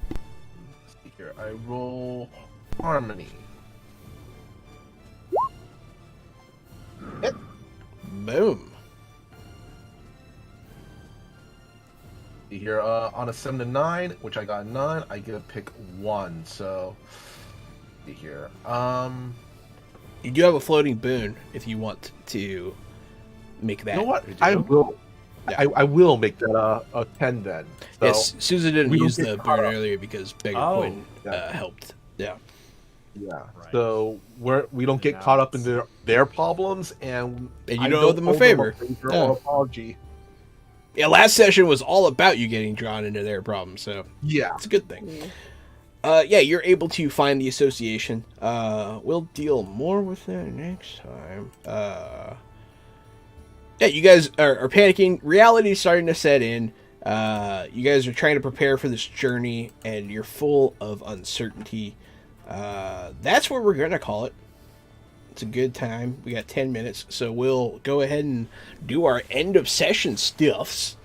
S7: Let's see here. I roll harmony. Hit.
S2: Boom.
S7: See here, on a 7 to 9, which I got 9, I get to pick 1. So, see here.
S2: You do have a floating boon if you want to make that.
S7: You know what?
S5: You do?
S7: I will.
S2: Yeah.
S7: I will make that a 10 then. So,
S2: Yes, Susan didn't
S7: we don't
S2: use
S7: get
S2: the
S7: caught
S2: boon
S7: up.
S2: earlier because Beggar
S5: Oh.
S2: Quinn
S7: Yeah.
S2: helped. Yeah.
S7: Yeah.
S5: Right.
S7: So we don't get
S5: Now
S7: caught up in
S5: it's-
S7: their problems, and
S2: And
S7: I
S2: you don't owe them a
S7: owe
S2: favor.
S7: or
S2: Yeah.
S7: apology.
S2: Yeah, last session was all about you getting drawn into their problems, so
S7: Yeah.
S2: it's a good thing. Yeah, you're able to find the association. We'll deal more with that next time. Yeah, you guys are panicking. Reality's starting to set in. You guys are trying to prepare for this journey, and you're full of uncertainty. That's what we're gonna call it. It's a good time. We got 10 minutes, so we'll go ahead and do our end of session stuffs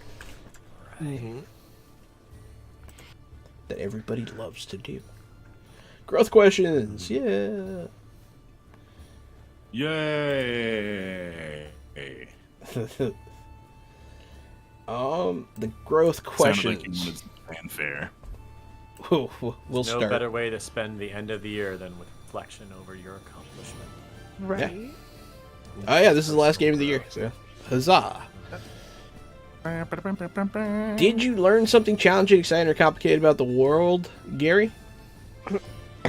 S7: Mm-hmm.
S2: that everybody loves to do. Growth questions, yeah.
S3: Yay!
S2: The growth
S3: Sounded
S2: questions.
S3: like you wanted some fanfare.
S2: We'll
S5: No
S2: start.
S5: better way to spend the end of the year than with reflection over your accomplishment.
S6: Right?
S2: Oh yeah, this is the last game of the year. So, huzzah! Did you learn something challenging, exciting, or complicated about the world, Gary?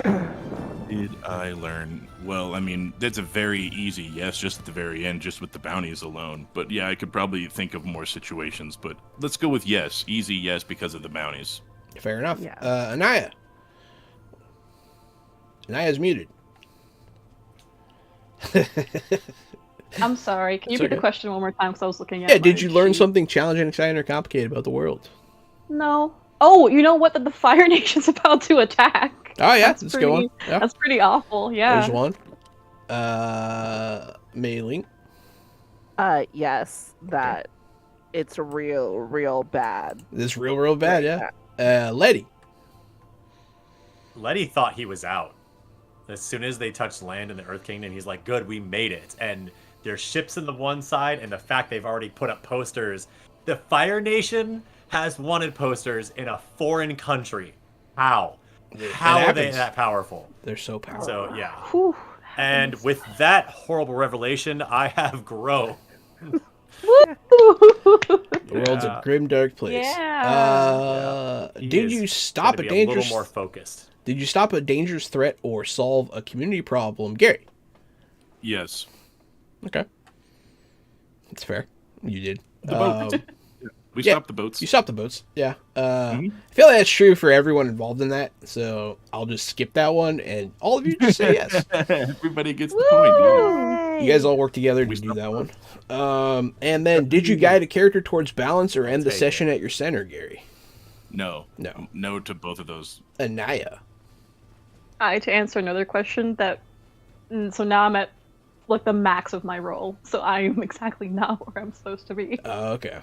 S3: Did I learn? Well, I mean, that's a very easy yes, just at the very end, just with the bounties alone. But yeah, I could probably think of more situations. But let's go with yes. Easy yes because of the bounties.
S2: Fair enough.
S6: Yeah.
S2: Anaya. Anaya's muted.
S4: I'm sorry. Can you
S2: It's
S4: repeat the
S2: okay.
S4: question one more time? Because I was looking at.
S2: Yeah, did
S4: my
S2: you learn
S4: sheet.
S2: something challenging, exciting, or complicated about the world?
S4: No. Oh, you know what? That the Fire Nation's about to attack.
S2: Oh yeah,
S4: That's
S2: let's go on.
S4: pretty-
S2: Yeah.
S4: That's pretty awful. Yeah.
S2: There's one. Mailing.
S6: Yes, that it's real bad.
S2: This real bad, yeah. Letty.
S5: Letty thought he was out. As soon as they touched land in the Earth Kingdom, he's like, good, we made it. And there's ships in the one side, and the fact they've already put up posters. The Fire Nation has wanted posters in a foreign country. How? How are they that powerful?
S2: They're so powerful.
S5: So, yeah.
S4: Whew.
S5: And with that horrible revelation, I have grown.
S2: The world's a grim, dark place.
S4: Yeah.
S2: Did you stop a dangerous?
S5: A little more focused.
S2: Did you stop a dangerous threat or solve a community problem, Gary?
S3: Yes.
S2: Okay, that's fair. You did.
S3: The boat. We
S2: yeah,
S3: stopped the boats.
S2: You stopped the boats. Yeah. I feel like that's true for everyone involved in that. So I'll just skip that one, and all of you just say yes.
S3: Everybody gets the point. Yeah.
S2: You guys all work together to do that one. And then, did you guide a character towards balance or end the session at your center, Gary?
S3: No.
S2: No.
S3: No to both of those.
S2: Anaya.
S4: To answer another question so now I'm at like the max of my role, so I am exactly not where I'm supposed to be.
S2: Okay.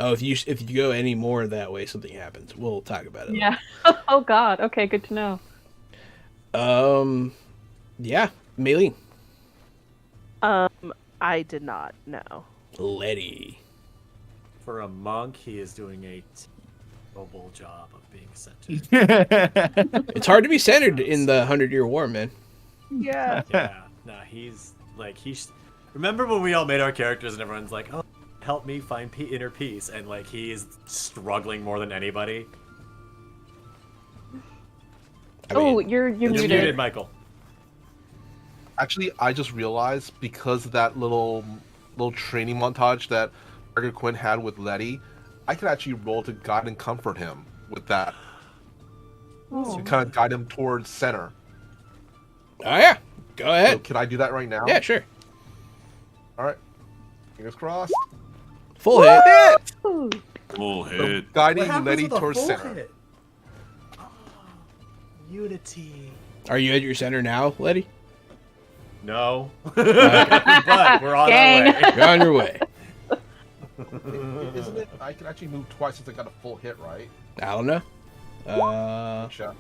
S2: Oh, if you go any more that way, something happens. We'll talk about it.
S4: Yeah. Oh God. Okay, good to know.
S2: Yeah, Maylene.
S6: I did not know.
S2: Letty.
S5: For a monk, he is doing a terrible job of being centered.
S2: It's hard to be centered in the 100-Year War, man.
S6: Yeah.
S5: Yeah. No, he's like Remember when we all made our characters and everyone's like, "Oh, help me find inner peace," and like he is struggling more than anybody.
S4: You're
S5: You're
S4: muted.
S5: muted, Michael.
S7: Actually, I just realized because of that little training montage that Margaret Quinn had with Letty, I could actually roll to guide and comfort him with that. To kind of guide him towards center.
S2: Oh yeah, go ahead.
S7: So can I do that right now?
S2: Yeah, sure.
S7: All right. Fingers crossed.
S2: Full hit.
S3: Full
S7: So
S3: hit.
S7: guiding Letty towards center.
S5: Unity.
S2: Are you at your center now, Letty?
S5: No. But we're on
S4: Gang.
S5: our way.
S2: You're on your way.
S7: Isn't it? I can actually move twice since I got a full hit, right?
S2: I don't know.
S7: Check.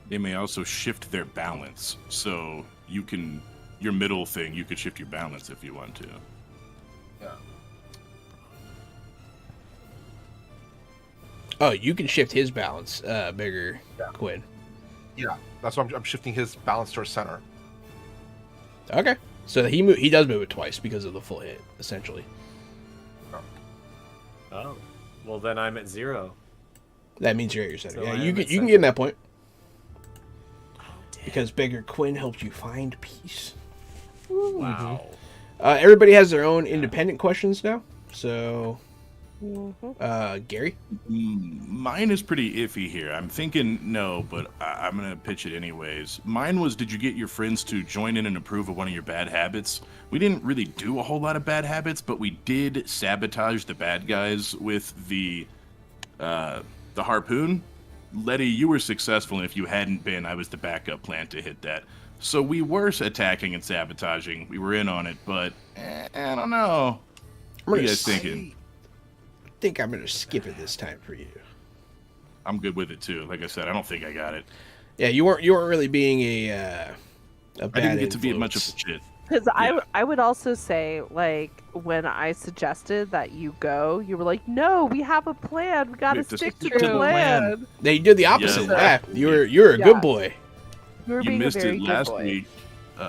S3: They may also shift their balance, so you can your middle thing. You could shift your balance if you want to.
S7: Yeah.
S2: Oh, you can shift his balance, bigger Quinn.
S7: Yeah. That's why I'm shifting his balance towards center.
S2: Okay, so he does move it twice because of the full hit, essentially.
S5: Oh. Well, then I'm at 0.
S2: That means you're at your center.
S5: So
S2: yeah,
S5: I
S2: you
S5: am
S2: can
S5: at
S2: you can
S5: center.
S2: get in that point
S5: Oh, damn.
S2: because bigger Quinn helps you find peace.
S5: Wow.
S2: Everybody has their own independent questions now. So, Gary.
S3: Mine is pretty iffy here. I'm thinking no, but I'm gonna pitch it anyways. Mine was: did you get your friends to join in and approve of one of your bad habits? We didn't really do a whole lot of bad habits, but we did sabotage the bad guys with the harpoon. Letty, you were successful, and if you hadn't been, I was the backup plan to hit that. So we were attacking and sabotaging. We were in on it, but I don't know. What are you guys thinking?
S2: I think I'm gonna skip it this time for you.
S3: I'm good with it too. Like I said, I don't think I got it.
S2: Yeah, you weren't really being a bad
S3: I didn't get to be
S2: influence.
S3: much of a shit.
S6: Because
S3: Yeah.
S6: I would also say, like, when I suggested that you go, you were like, no, we have a plan. We gotta
S3: have to
S6: stick to
S3: stick
S6: the
S3: to the
S6: plan.
S2: They did the opposite.
S3: Yeah.
S2: Yeah, you're a
S6: Yeah.
S2: good boy.
S6: You were
S3: You
S6: being
S3: missed
S6: a very
S3: it
S6: good
S3: last
S6: boy.
S3: week.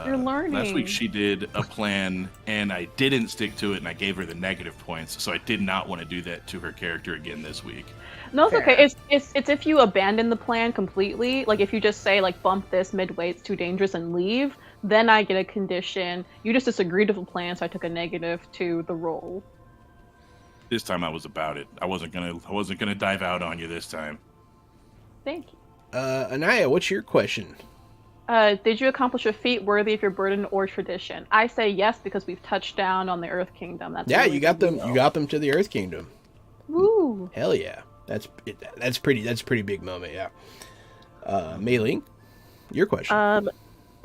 S4: You're learning.
S3: Last week she did a plan, and I didn't stick to it, and I gave her the negative points. So I did not want to do that to her character again this week.
S4: No, it's
S6: Fair.
S4: okay. It's if you abandon the plan completely, like if you just say like bump this midway, it's too dangerous and leave, then I get a condition. You just disagreed with the plan, so I took a negative to the roll.
S3: This time I was about it. I wasn't gonna dive out on you this time.
S4: Thank you.
S2: Anaya, what's your question?
S4: Did you accomplish a feat worthy of your burden or tradition? I say yes because we've touched down on the Earth Kingdom. That's
S2: Yeah,
S4: really
S2: you got them.
S4: cool.
S2: You got them to the Earth Kingdom.
S4: Woo!
S2: Hell yeah, that's a pretty big moment. Yeah. Mei Ling, your question.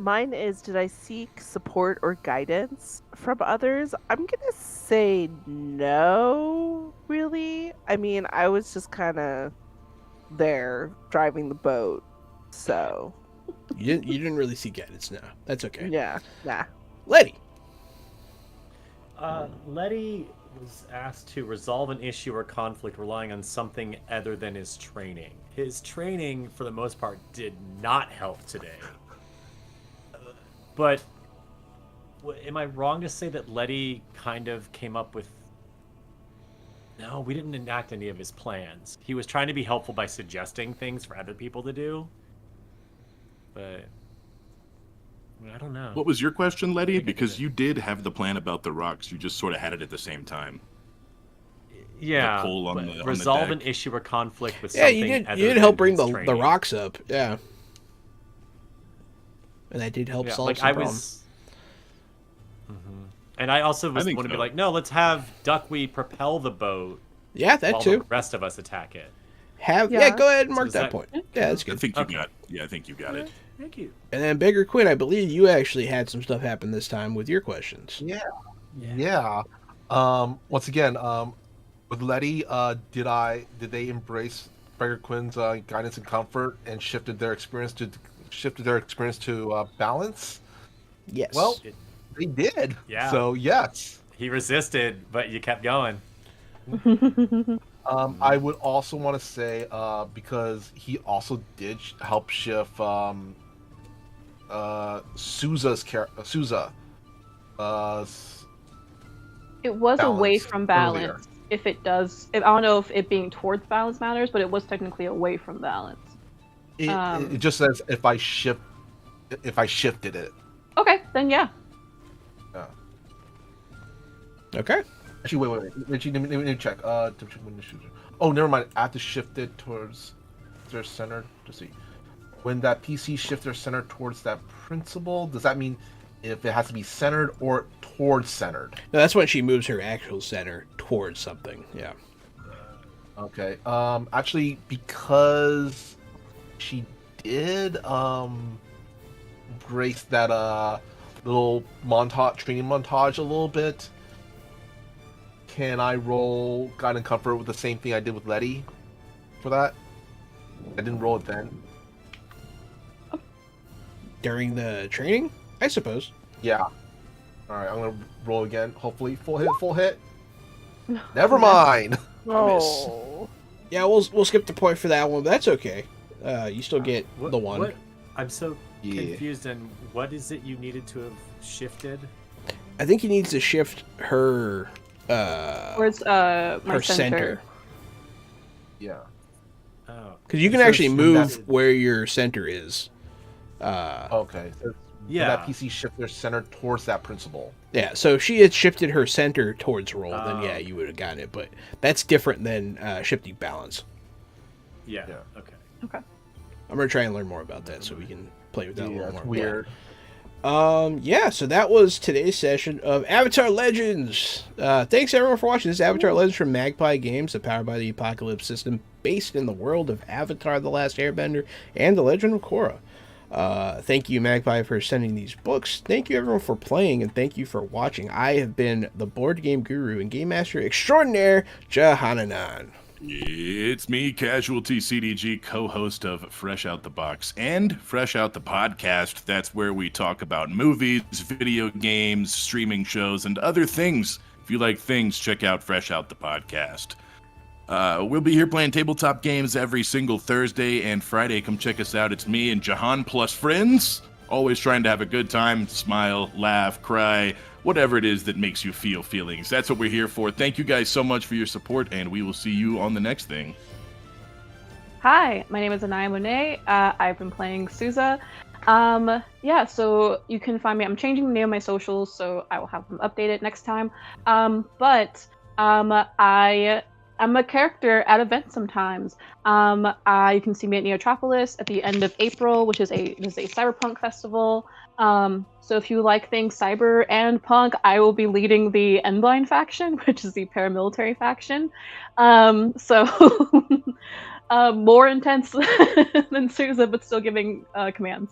S6: Mine is, did I seek support or guidance from others? I'm gonna say no, really. I mean, I was just kind of there driving the boat, so
S2: You didn't really see guidance. No, that's okay.
S6: yeah, nah.
S2: Letty.
S5: Letty was asked to resolve an issue or conflict relying on something other than his training. His training, for the most part, did not help today. But am I wrong to say that Letty kind of came up with... No, we didn't enact any of his plans. He was trying to be helpful by suggesting things for other people to do. But I don't know.
S3: What was your question, Letty? Because you did have the plan about the rocks. You just sort of had it at the same time.
S5: Yeah,
S3: The pull on the
S5: resolve
S3: deck.
S5: an issue or conflict with
S2: Yeah,
S5: something
S2: you did.
S5: other
S2: You did
S5: than
S2: help bring
S5: his
S2: the
S5: training.
S2: rocks up. Yeah, and that did help
S5: Yeah,
S2: solve
S5: like
S2: some
S5: I
S2: problems.
S5: was. And I also was
S3: think
S5: want to
S3: so.
S5: be like, no, let's have Duckweed propel the boat
S2: Yeah, that
S5: while
S2: too.
S5: the rest of us attack it.
S2: Yeah, go ahead and
S5: So
S2: mark
S5: is
S2: that
S5: that-
S2: point. Yeah, that's
S3: I
S2: good.
S3: think you
S5: Okay.
S3: got. Yeah, I think you got it.
S5: Thank you.
S2: And then Bigger Quinn, I believe you actually had some stuff happen this time with your questions.
S7: Yeah. Once again, with Letty, did they embrace Beggar Quinn's guidance and comfort and shifted their experience to balance?
S2: Yes.
S7: Well, they did.
S5: Yeah.
S7: So yes.
S5: He resisted, but you kept going.
S7: I would also want to say, because he also did help shift Souza's Souza.
S4: It was away
S7: Balance
S4: from
S7: earlier.
S4: balance. If it does, I don't know if it being towards balance matters, but it was technically away from balance.
S7: It just says if I shifted it.
S4: Okay, then yeah.
S2: Okay.
S7: Actually, wait. Richie, let me check. Oh, never mind. I have to shift it towards their center to see. When that PC shifts their center towards that principle, does that mean if it has to be centered or towards centered?
S2: No, that's when she moves her actual center towards something. Yeah.
S7: Okay. Actually, because she did grace that little training montage a little bit. Can I roll Guide and Comfort with the same thing I did with Letty for that? I didn't roll it then.
S2: During the training, I suppose.
S7: Yeah. Alright, I'm gonna roll again. Hopefully, full hit. Never mind!
S6: Oh,
S2: Yeah, we'll skip the point for that one, but that's okay. You still get the one.
S5: I'm so
S7: Yeah.
S5: confused. And what is it you needed to have shifted?
S2: I think he needs to shift her
S4: Towards my
S2: her
S4: center.
S2: center.
S7: Yeah.
S5: Oh,
S2: Because you can
S7: It says
S2: actually
S7: from
S2: move
S7: that-
S2: where your center is.
S7: Okay. So
S5: Yeah.
S7: that PC shift their center towards that principle.
S2: Yeah, so if she had shifted her center towards roll, then yeah,
S5: Oh.
S2: you would have gotten it. But that's different than shifting balance.
S5: yeah.
S7: Yeah.
S5: Okay.
S2: I'm going to try and learn more about that so we can play with that a
S7: Yeah,
S2: little
S7: it's
S2: more.
S7: weird.
S2: Yeah, so that was today's session of Avatar Legends. Thanks everyone for watching. This is Avatar Legends from Magpie Games, powered by the Apocalypse system, based in the world of Avatar: The Last Airbender and The Legend of Korra. Thank you, Magpie, for sending these books. Thank you, everyone, for playing, and thank you for watching. I have been the board game guru and game master extraordinaire, Jahananan.
S3: It's me, Casualty CDG, co-host of Fresh Out the Box and Fresh Out the Podcast. That's where we talk about movies, video games, streaming shows, and other things. If you like things, check out Fresh Out the Podcast. We'll be here playing tabletop games every single Thursday and Friday. Come check us out. It's me and Jahan plus friends. Always trying to have a good time, smile, laugh, cry, whatever it is that makes you feel feelings. That's what we're here for. Thank you guys so much for your support, and we will see you on the next thing.
S4: Hi, my name is Anaya Monet. I've been playing Souza. Yeah, so you can find me. I'm changing the name of my socials, so I will have them updated next time. I'm a character at events sometimes. You can see me at Neotropolis at the end of April, which is a cyberpunk festival. So if you like things cyber and punk, I will be leading the Endline faction, which is the paramilitary faction. More intense than Souza, but still giving commands.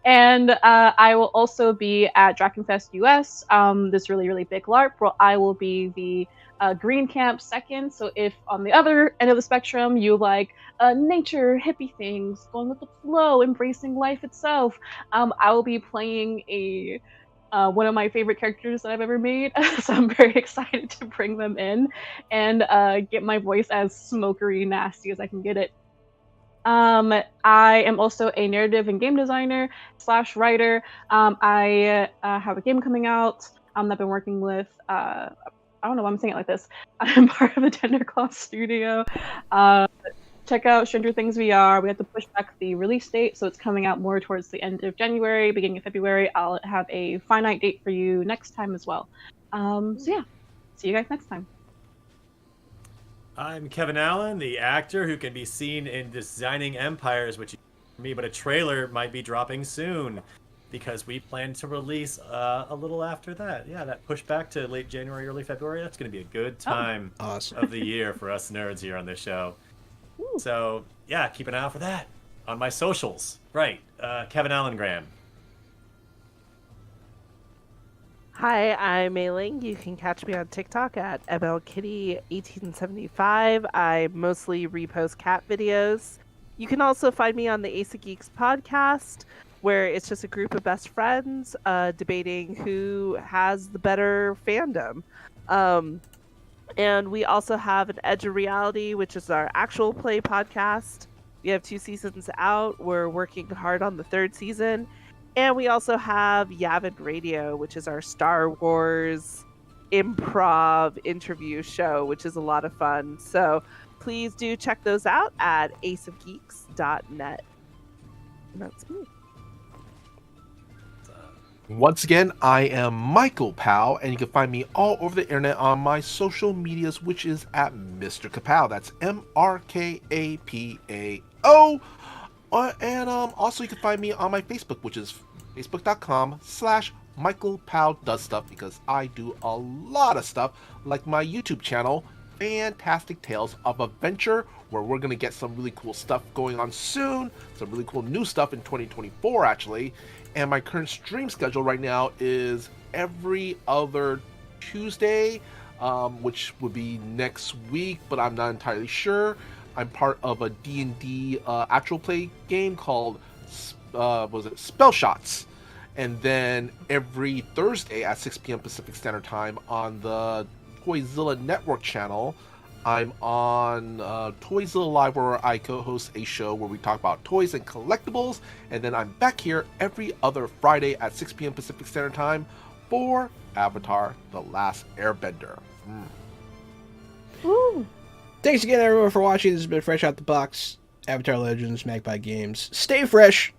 S4: And I will also be at Drakenfest US, this really, really big LARP, where I will be the Green Camp second. So if on the other end of the spectrum you like nature, hippie things, going with the flow, embracing life itself, I will be playing a one of my favorite characters that I've ever made. So I'm very excited to bring them in and get my voice as smokery nasty as I can get it. I am also a narrative and game designer slash writer. I have a game coming out that I've been working with. I don't know why I'm saying it like this. I'm part of the Tenderclaw studio. Uh, Check out Stranger Things VR. We have to push back the release date, so it's coming out more towards the end of January, beginning of February. I'll have a finite date for you next time as well. So yeah, see you guys next time.
S5: I'm Kevin Allen, the actor who can be seen in Designing Empires, which is me, but a trailer might be dropping soon because we plan to release a little after that. Yeah, that push back to late January, early February. That's going to be a good time
S2: Awesome.
S5: of the year for us nerds here on this show. So yeah, keep an eye out for that on my socials. Right, Kevin Allen Graham.
S6: Hi, I'm Mei Ling. You can catch me on TikTok at MLKitty1875. I mostly repost cat videos. You can also find me on the Ace of Geeks podcast, where it's just a group of best friends debating who has the better fandom. And we also have an Edge of Reality, which is our actual play podcast. We have 2 seasons out. We're working hard on the 3rd season. And we also have Yavin Radio, which is our Star Wars improv interview show, which is a lot of fun. So please do check those out at aceofgeeks.net. And that's me.
S7: Once again, I am Michael Powell, and you can find me all over the internet on my social medias, which is at Mr. Kapow. That's MRKAPAO. And also you can find me on my Facebook, which is facebook.com/Michael Powell Does Stuff, because I do a lot of stuff, like my YouTube channel, Fantastic Tales of Adventure, where we're going to get some really cool stuff going on soon, some really cool new stuff in 2024 actually. And my current stream schedule right now is every other Tuesday, which would be next week, but I'm not entirely sure. I'm part of a D&D actual play game called Spell Shots. And then every Thursday at 6 p.m. Pacific Standard Time on the Toyzilla Network channel, I'm on Toyzilla Live, where I co-host a show where we talk about toys and collectibles. And then I'm back here every other Friday at 6 p.m. Pacific Standard Time for Avatar: The Last Airbender.
S6: Woo!
S2: Thanks again, everyone, for watching. This has been Fresh Out the Box, Avatar Legends, Magpie Games. Stay fresh,